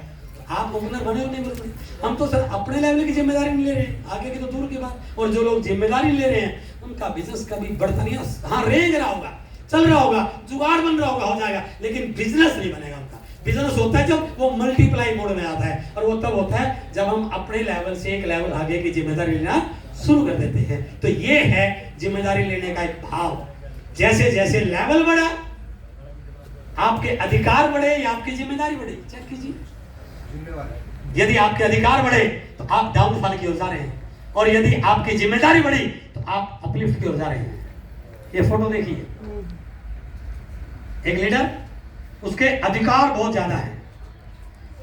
आप ओपनर बने हो नहीं बने? हम तो सर अपने लेवल की जिम्मेदारी नहीं ले रहे हैं, आगे की तो दूर की बात। और जो लोग जिम्मेदारी ले रहे हैं उनका बिजनेस कभी बढ़ता नहीं है। हाँ रेंग रहा होगा, चल रहा होगा, जुगाड़ बन रहा होगा, हो जाएगा, लेकिन बिजनेस नहीं बनेगा उनका। बिजनेस होता है जब वो मल्टीप्लाई मोड में आता है, और वो तब होता है जब हम अपने लेवल से एक लेवल आगे की जिम्मेदारी लेना शुरू कर देते हैं। तो ये है जिम्मेदारी लेने का एक भाव। जैसे जैसे लेवल बढ़ा, आपके अधिकार बढ़े या आपकी जिम्मेदारी बढ़े, चेक कीजिए। यदि आपके अधिकार बढ़े तो आप डाउनफॉल की ओर जा रहे हैं, और यदि आपकी जिम्मेदारी बढ़ी तो आप अपलिफ्ट की ओर जा रहे हैं। ये फोटो देखिए, एक लीडर, उसके अधिकार बहुत ज्यादा है,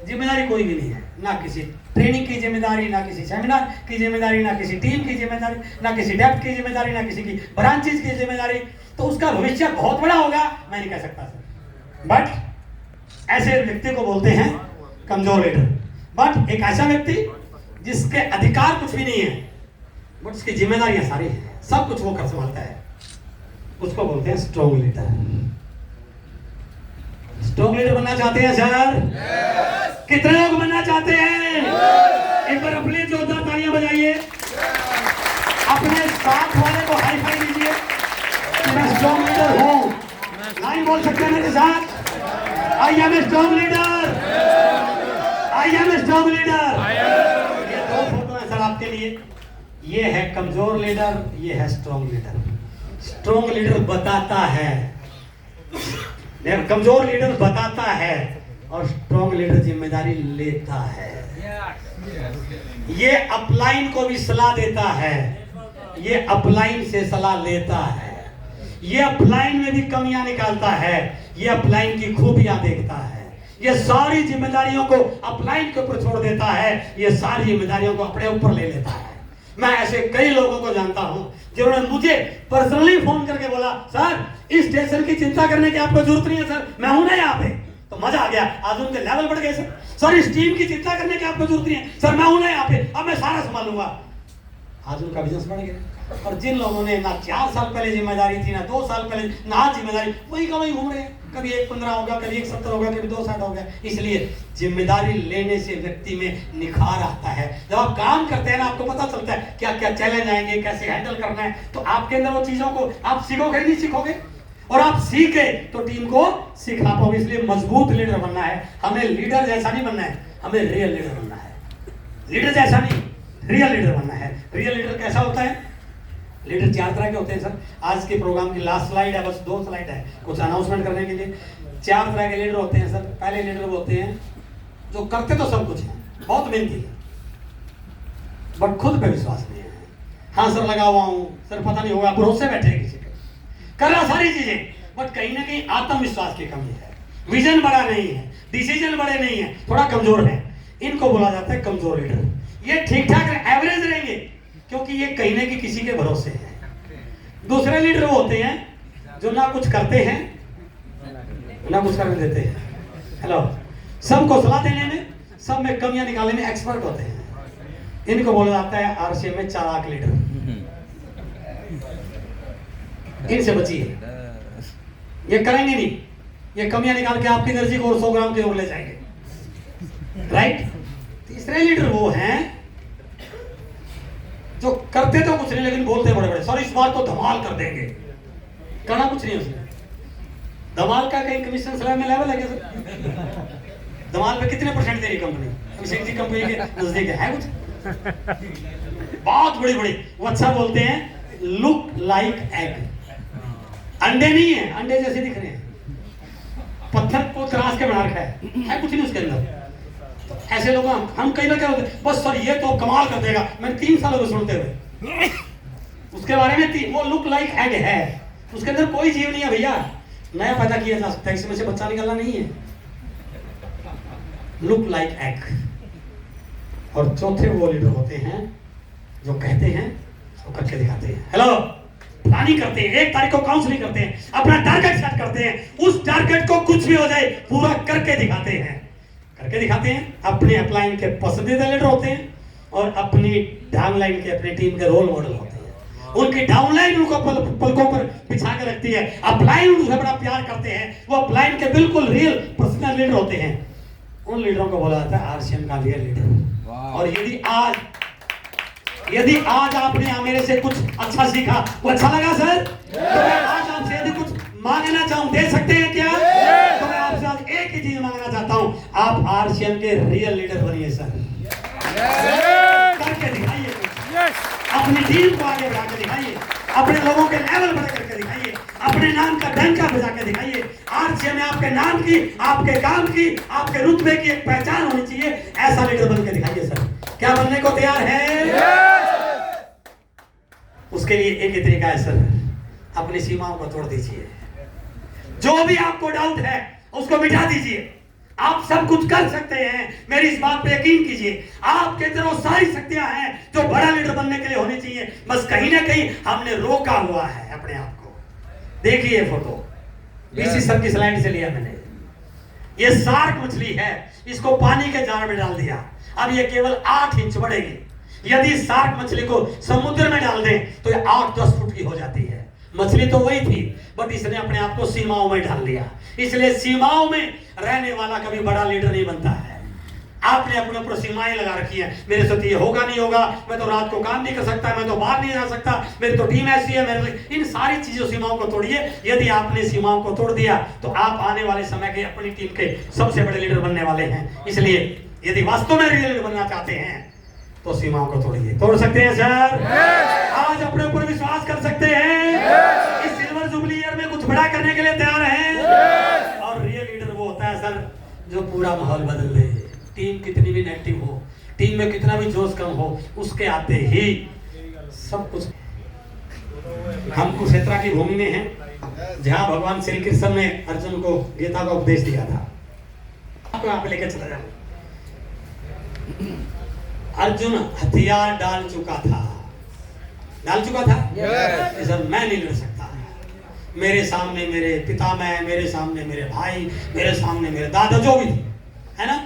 जिम्मेदारी कोई भी नहीं है, ना किसी ट्रेनिंग की जिम्मेदारी, ना किसी सेमिनार की जिम्मेदारी, ना किसी टीम की जिम्मेदारी, ना किसी डेप्थ की जिम्मेदारी, ना किसी की ब्रांचेस की जिम्मेदारी। तो उसका भविष्य बहुत बड़ा होगा, मैं नहीं कह सकता सर, बट ऐसे व्यक्ति को बोलते हैं कमजोर लीडर। बट एक ऐसा व्यक्ति जिसके अधिकार कुछ भी नहीं है, बट उसकी जिम्मेदारियां सारी हैं, सब कुछ वो कर संभालता है, उसको बोलते हैं स्ट्रॉन्ग लीडर। स्ट्रॉन्ग लीडर बनना चाहते हैं सर? कितने लोग बनना चाहते हैं? एक बार अपने जोरदार तालियां बजाइए, अपने साथ वाले को हाई फाई दीजिए कि मैं स्ट्रॉन्ग लीडर हूं। लाइन बोल सकते हैं मेरे साथ, I am a strong leader, I am a strong leader. ये दो फोटो है सर आपके लिए, ये है कमजोर लीडर, ये है स्ट्रॉन्ग लीडर। स्ट्रॉन्ग लीडर बताता है, कमजोर लीडर बताता है, और स्ट्रॉन्ग लीडर जिम्मेदारी लेता है। ये अपलाइन को भी सलाह देता है, ये अपलाइन से सलाह लेता है, ये अपलाइन में भी कमियां निकालता है, ये अपलाइन की खूबियां देखता है, ये सारी जिम्मेदारियों को अपलाइन के ऊपर छोड़ देता है, ये सारी जिम्मेदारियों को अपने ऊपर ले लेता है। मैं ऐसे कई लोगों को जानता हूं जिन्होंने मुझे पर्सनली फोन करके बोला, सर इस स्टेशन की चिंता करने की आपको जरूरत नहीं है सर, मैं हूं ना यहाँ पे। तो मजा आ गया, आज उनके लेवल बढ़ गए सर इस टीम की चिंता करने की आपको जरूरत नहीं है सर, मैं हूं ना यहाँ पे, अब मैं सारा संभालूंगा। आज उनका बिजनेस बढ़ गया। और जिन लोगों ने ना 4 साल पहले जिम्मेदारी थी, ना 2 साल पहले, ना जिम्मेदारी, वही का वही घूम रहे हैं, कभी 1.15 होगा, कभी 1.70 होगा, कभी 2.60 होगा। इसलिए जिम्मेदारी लेने से व्यक्ति में निखार आता है। जब आप काम करते हैं ना, आपको पता चलता है क्या क्या चैलेंज आएंगे, कैसे हैंडल करना है, तो आपके अंदर वो चीजों को आप सीखोगे नहीं सीखोगे, और आप सीखे तो टीम को सिखा पाओगे। इसलिए मजबूत लीडर बनना है, हमें लीडर जैसा नहीं बनना है, हमें रियल लीडर बनना है। लीडर जैसा नहीं, रियल लीडर बनना है। रियल लीडर कैसा होता है? लीडर 4 तरह के होते हैं सर। आज के प्रोग्राम की लास्ट स्लाइड है, बस 2 स्लाइड है कुछ अनाउंसमेंट करने के लिए। 4 तरह के लीडर होते हैं सर। पहले लीडर वो होते हैं जो करते तो सब कुछ है, बहुत मेहनती है, बट खुद पे विश्वास नहीं है। हाँ सर लगा हुआ हूँ सर, पता नहीं होगा, भरोसे बैठे हैं किसी पे, कर रहा सारी चीजें, बट कहीं ना कहीं आत्मविश्वास की कमी है, विजन बड़ा नहीं है, डिसीजन बड़े नहीं है, थोड़ा कमजोर है। इनको बोला जाता है कमजोर लीडर। ये ठीक ठाक एवरेज रहेंगे क्योंकि ये कहीं ना कहीं किसी के भरोसे है। दूसरे लीडर वो होते हैं जो ना कुछ करते हैं ना कुछ करने देते हैं। हेलो, सबको सलाह देने में, सब में कमियां निकालने में एक्सपर्ट होते हैं। इनको बोला जाता है आरसीएम में चालाक लीडर। इनसे बचिए, ये करेंगे नहीं, ये कमियां निकाल के आपकी एनर्जी को 100 ग्राम की ओर ले जाएंगे, राइट। तीसरे लीडर वो हैं जो करते तो कुछ नहीं लेकिन बोलते बड़े बड़े, सॉरी इस बार तो धमाल कर देंगे, करना कुछ नहीं उसने। धमाल का कहीं कमीशन स्लैब में लेवल है क्या सर? धमाल पे कितने % दे रही कंपनी? अभिषेक जी कंपनी के नजदीक है कुछ बहुत बड़ी बड़ी। वो अच्छा बोलते हैं लुक लाइक एग, अंडे नहीं है, अंडे जैसे दिख रहे हैं, पत्थर को तराश के बना रखा है कुछ नहीं उसके अंदर। ऐसे लोग हम कई बार क्या होते हैं, बस सर ये तो कमाल कर देगा। मैंने 3 सालों में सुनते हुए उसके बारे में, वो लुक लाइक एग है, उसके अंदर कोई जीव नहीं है भैया, नया पैदा किया जा सकता है, इसमें से बच्चा निकलना नहीं है। Look like egg. और चौथे वो लीडर होते हैं जो कहते हैं वो करके दिखाते हैं। हेलो, प्लानिंग करते हैं, 1 तारीख को काउंसलिंग करते हैं, अपना टारगेट सेट करते हैं, उस टारगेट को कुछ भी हो जाए पूरा करके दिखाते हैं, करके दिखाते हैं। अपने अपलाइन के पसंदीदा लीडर होते हैं और अपनी डाउनलाइन के, अपनी टीम के रोल मॉडल होते हैं। उनकी डाउनलाइन उनको पलकों पर बिछा के रखती है, अपलाइन उनसे बड़ा प्यार करते हैं, वो अपलाइन के बिल्कुल रियल पर्सनल लीडर होते हैं। उन लीडरों को बोला जाता है आरसीएम का रियल लीडर। और यदि आज आपने मेरे से कुछ अच्छा सीखा, वो अच्छा लगा सर, तो मैं आज आपसे यदि कुछ मांगना चाहूं, दे सकते हैं क्या? तो मैं आपसे आज एक ही चीज मांगना चाहता हूं। के रियल लीडर बनिए सर, करके दिखाइए, अपनी टीम को आगे बढ़ा के दिखाइए, अपने लोगों के लेवल बड़े करके दिखाइए, अपने नाम का डंका बजा के दिखाइए। आरसीए में आपके नाम की, आपके काम की, आपके रुतबे की एक पहचान होनी चाहिए। ऐसा लीडर बन के दिखाइए सर। क्या बनने को तैयार है? उसके लिए एक ही तरीका है सर, अपनी सीमाओं को तोड़ दीजिए। जो भी आपको डाउट है उसको मिटा दीजिए। आप सब कुछ कर सकते हैं, मेरी इस बात पे यकीन कीजिए। आपके अंदर वो सारी शक्तियां हैं जो बड़ा लीडर बनने के लिए होनी चाहिए। बस कहीं ना कहीं हमने रोका हुआ है अपने आप को। देखिए फोटो, बीसी सर की स्लाइड से लिया मैंने। ये शार्क मछली है, इसको पानी के जार में डाल दिया, अब ये केवल 8 इंच बढ़ेगी। यदि शार्क मछली को समुद्र में डाल दें तो ये 8-10 फुट की हो जाती है। मछली तो वही थी, बट इसने अपने आप को सीमाओं में डाल लिया। इसलिए सीमाओं में रहने वाला कभी बड़ा लीडर नहीं बनता है। आपने अपने ऊपर सीमाएं लगा रखी है, मेरे से तो ये होगा नहीं होगा, मैं तो रात को काम नहीं कर सकता, मैं तो बाहर नहीं जा सकता, मेरी तो टीम ऐसी है, मेरे इन सारी चीजों सीमाओं को तोड़िए। यदि आपने सीमाओं को तोड़ दिया तो आप आने वाले समय के अपनी टीम के सबसे बड़े लीडर बनने वाले हैं। इसलिए यदि वास्तव में लीडर बनना चाहते हैं तो सीमाओं को तोड़िए। तोड़ सकते हैं सर? आज अपने ऊपर विश्वास कर सकते हैं? इस सिल्वर जुबली ईयर में कुछ बड़ा करने के लिए तैयार हैं? और रियल लीडर वो होता है सर जो पूरा माहौल बदल दे। टीम कितनी भी नेगेटिव हो, टीम में कितना भी जोश कम हो, उसके आते ही सब कुछ। हम कुरुक्षेत्र की भूमि में हैं जहां भगवान श्री कृष्ण ने अर्जुन को गीता का उपदेश दिया था। आपको यहाँ पे लेकर चला जाऊं। अर्जुन हथियार डाल चुका था, सर मैं नहीं लड़ सकता। मेरे सामने मेरे पितामह, मेरे सामने मेरे भाई, मेरे सामने मेरे दादा, जो भी थे, है ना,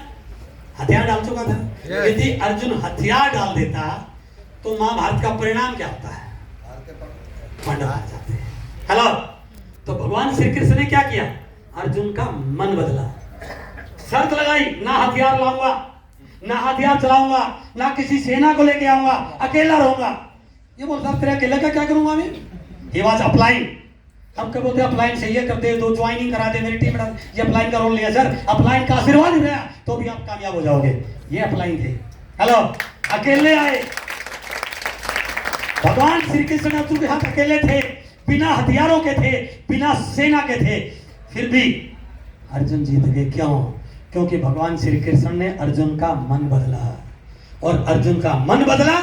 हथियार डाल चुका था। यदि अर्जुन हथियार डाल देता तो महाभारत का परिणाम क्या होता है? पांडव हार जाते हैं। हेलो, तो भगवान श्री कृष्ण ने क्या किया? अर्जुन का मन बदला, शर्त लगाई, ना हथियार लाऊंगा, ना हथियार चलाऊंगा, ना किसी सेना को लेके आऊंगा, अकेला रहूंगा। ये बोलता तेरे अकेले का क्या करूंगा मैं? He was applying। हम क्या बोलते हैं, अपलाइन से ये करते, दो ज्वाइनिंग करा दे मेरी टीम में। ये अपलाइन का रोल लिया सर, अपलाइन का आशीर्वाद मिला तो भी आप कामयाब हो जाओगे। ये अपलाइन थे। हेलो, अकेले आए भगवान श्री कृष्ण अर्जुन के हाथ, अकेले थे, बिना हथियारों के थे, बिना सेना के थे, फिर भी अर्जुन जीत गए। क्यों? क्योंकि भगवान श्री कृष्ण ने अर्जुन का मन बदला, और अर्जुन का मन बदला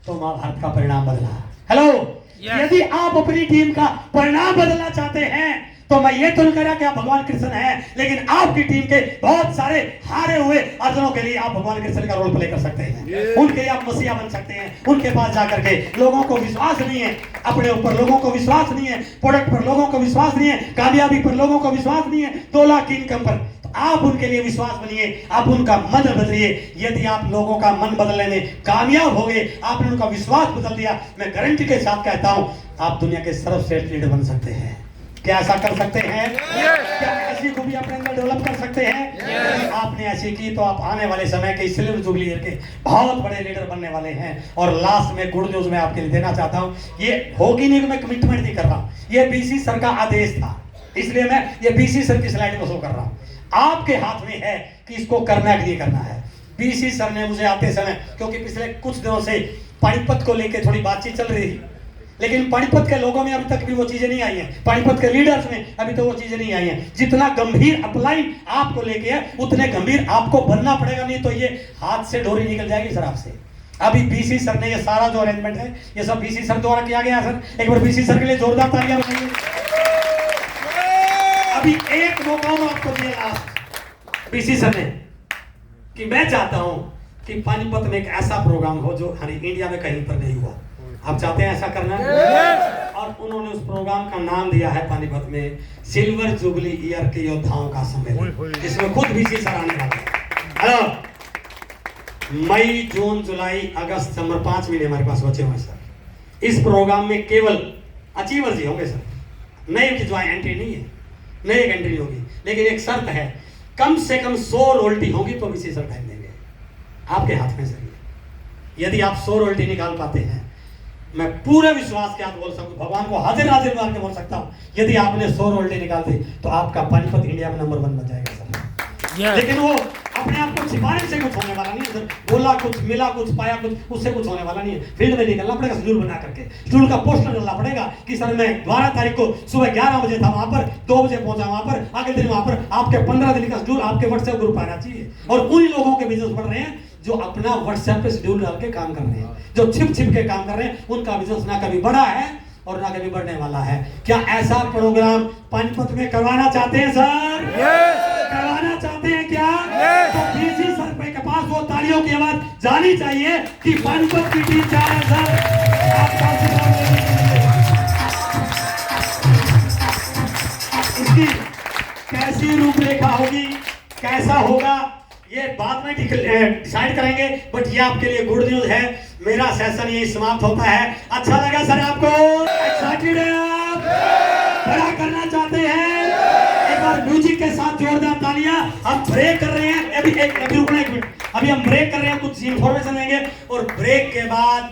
तो महाभारत का परिणाम बदला। हेलो, यदि आप अपनी टीम का परिणाम बदलना चाहते हैं तो मैं ये तो नहीं कह रहा कि आप भगवान कृष्ण हैं, लेकिन आपकी टीम के बहुत सारे हारे हुए अर्जुनों के लिए आप भगवान कृष्ण का रोल प्ले कर सकते हैं। उनके लिए आप मसीहा बन सकते हैं। उनके पास जाकर के, लोगों को विश्वास नहीं है अपने ऊपर, लोगों को विश्वास नहीं है प्रोडक्ट पर, लोगों को विश्वास नहीं है कामयाबी पर, लोगों को विश्वास नहीं है 2 लाख की इनकम पर, तो आप उनके लिए विश्वास बनिए, आप उनका मन बदलिए। यदि आप लोगों का मन बदलने में कामयाब हो गए, आपने उनका विश्वास बदल दिया, मैं गारंटी के साथ कहता हूं आप दुनिया के सर्वश्रेष्ठ लीडर बन सकते हैं। क्या ऐसा कर सकते हैं? क्या ऐसी खूबी अपने अंदर डेवलप कर सकते हैं? यदि आपने ऐसी की तो आप आने वाले समय के सिल्वर जुबली ईयर के बहुत बड़े लीडर बनने वाले हैं। और लास्ट में गुड न्यूज मैं आपके लिए देना चाहता हूं, ये होगी नहीं कि मैं कमिटमेंट नहीं कर रहा हूं, ये बीसी सर का आदेश था, इसलिए मैं ये बीसी सर की स्लाइड को शो कर रहा हूं। आपके हाथ में है कि इसको करना है कि नहीं करना है। बीसी सर ने मुझे आते समय, क्योंकि पिछले कुछ दिनों से पानीपत को लेकर थोड़ी बातचीत चल रही थी, लेकिन पानीपत के लोगों में अभी तक भी वो चीजें नहीं आई हैं, पानीपत के लीडर्स में अभी तो वो चीजें नहीं आई हैं। जितना गंभीर अपलाइन आपको लेके है, उतने गंभीर आपको बनना पड़ेगा, नहीं तो ये हाथ से डोरी निकल जाएगी सर आपसे। अभी बीसी सर ने ये सारा जो अरेंजमेंट है, ये सब बीसी सर द्वारा किया गया सर। एक बार बीसी सर के लिए जोरदार तालियां बजाइए। अभी एक मौका आपको दिया बीसी सर ने कि मैं चाहता हूं कि पानीपत में एक ऐसा प्रोग्राम हो जो इंडिया में कहीं पर नहीं हुआ। आप चाहते हैं ऐसा करना? और उन्होंने उस प्रोग्राम का नाम दिया है पानीपत में सिल्वर जुबली ईयर के योद्धाओं का सम्मेलन, जिसमें खुद बीसी सर आने वाले हैं। हेलो, मई, जून, जुलाई, अगस्त, सितंबर 5 महीने हमारे पास बचे हुए सर। इस प्रोग्राम में केवल अचीवर्स ही होंगे सर, नए की जो एंट्री नहीं है, नई एक एंट्री होगी, लेकिन एक शर्त है, कम से कम 100 रोल्टी होगी तो बीसी सर टाइम देंगे। आपके हाथ में सर, यदि आप 100 रोल्टी निकाल पाते हैं, मैं पूरे विश्वास के साथ बोल सकूं, भगवान को हाजिर नाजिर मान के बोल सकता हूं, यदि आपने 100 रोल्टी निकाल दी तो आपका पानीपत इंडिया में नंबर 1 बन जाएगा सर। लेकिन वो अपने आप को छिपाने से कुछ होने वाला नहीं है। बोला कुछ, मिला कुछ, पाया कुछ, उससे कुछ होने वाला नहीं है। फील्ड में निकलना पड़ेगा शेड्यूल बना करके, शेड्यूल का पोस्टर डालना पड़ेगा कि सर मैं 12 तारीख को सुबह 11 बजे था वहां पर, 2 बजे पहुंचा वहां पर, अगले दिन वहां पर। आपके 15 दिन का शेड्यूल आपके व्हाट्सएप ग्रुप आना चाहिए। और उन्हीं लोगों के बिजनेस बढ़ रहे हैं जो अपना व्हाट्सएप पे शेड्यूल डाल के काम कर रहे हैं, जो छिप छिप के काम कर रहे हैं, उनका बिजनेस ना कभी बढ़ा है और ना कभी बढ़ने वाला है। क्या ऐसा प्रोग्राम पानीपत में करवाना चाहते हैं सर? करवाना चाहते हैं क्या? तो डीसी सर के पास वो तालियों की आवाज जानी चाहिए कि पानीपत की टीम जा रहा है सर। आपका आशीर्वाद लेने के लिए। इसकी कैसी रूपरेखा होगी, कैसा होगा, ये बाद में डिसाइड करेंगे, बट ये आपके लिए गुड न्यूज है। मेरा सेशन यही समाप्त होता है। अच्छा लगा सर आपको? एक्साइटेड है आप? बड़ा करना चाहते हैं? एक बार म्यूजिक के साथ जोरदार तालियां। हम ब्रेक कर रहे हैं, अभी रुकना एक मिनट, अभी हम ब्रेक कर रहे हैं, कुछ इंफॉर्मेशन देंगे और ब्रेक के बाद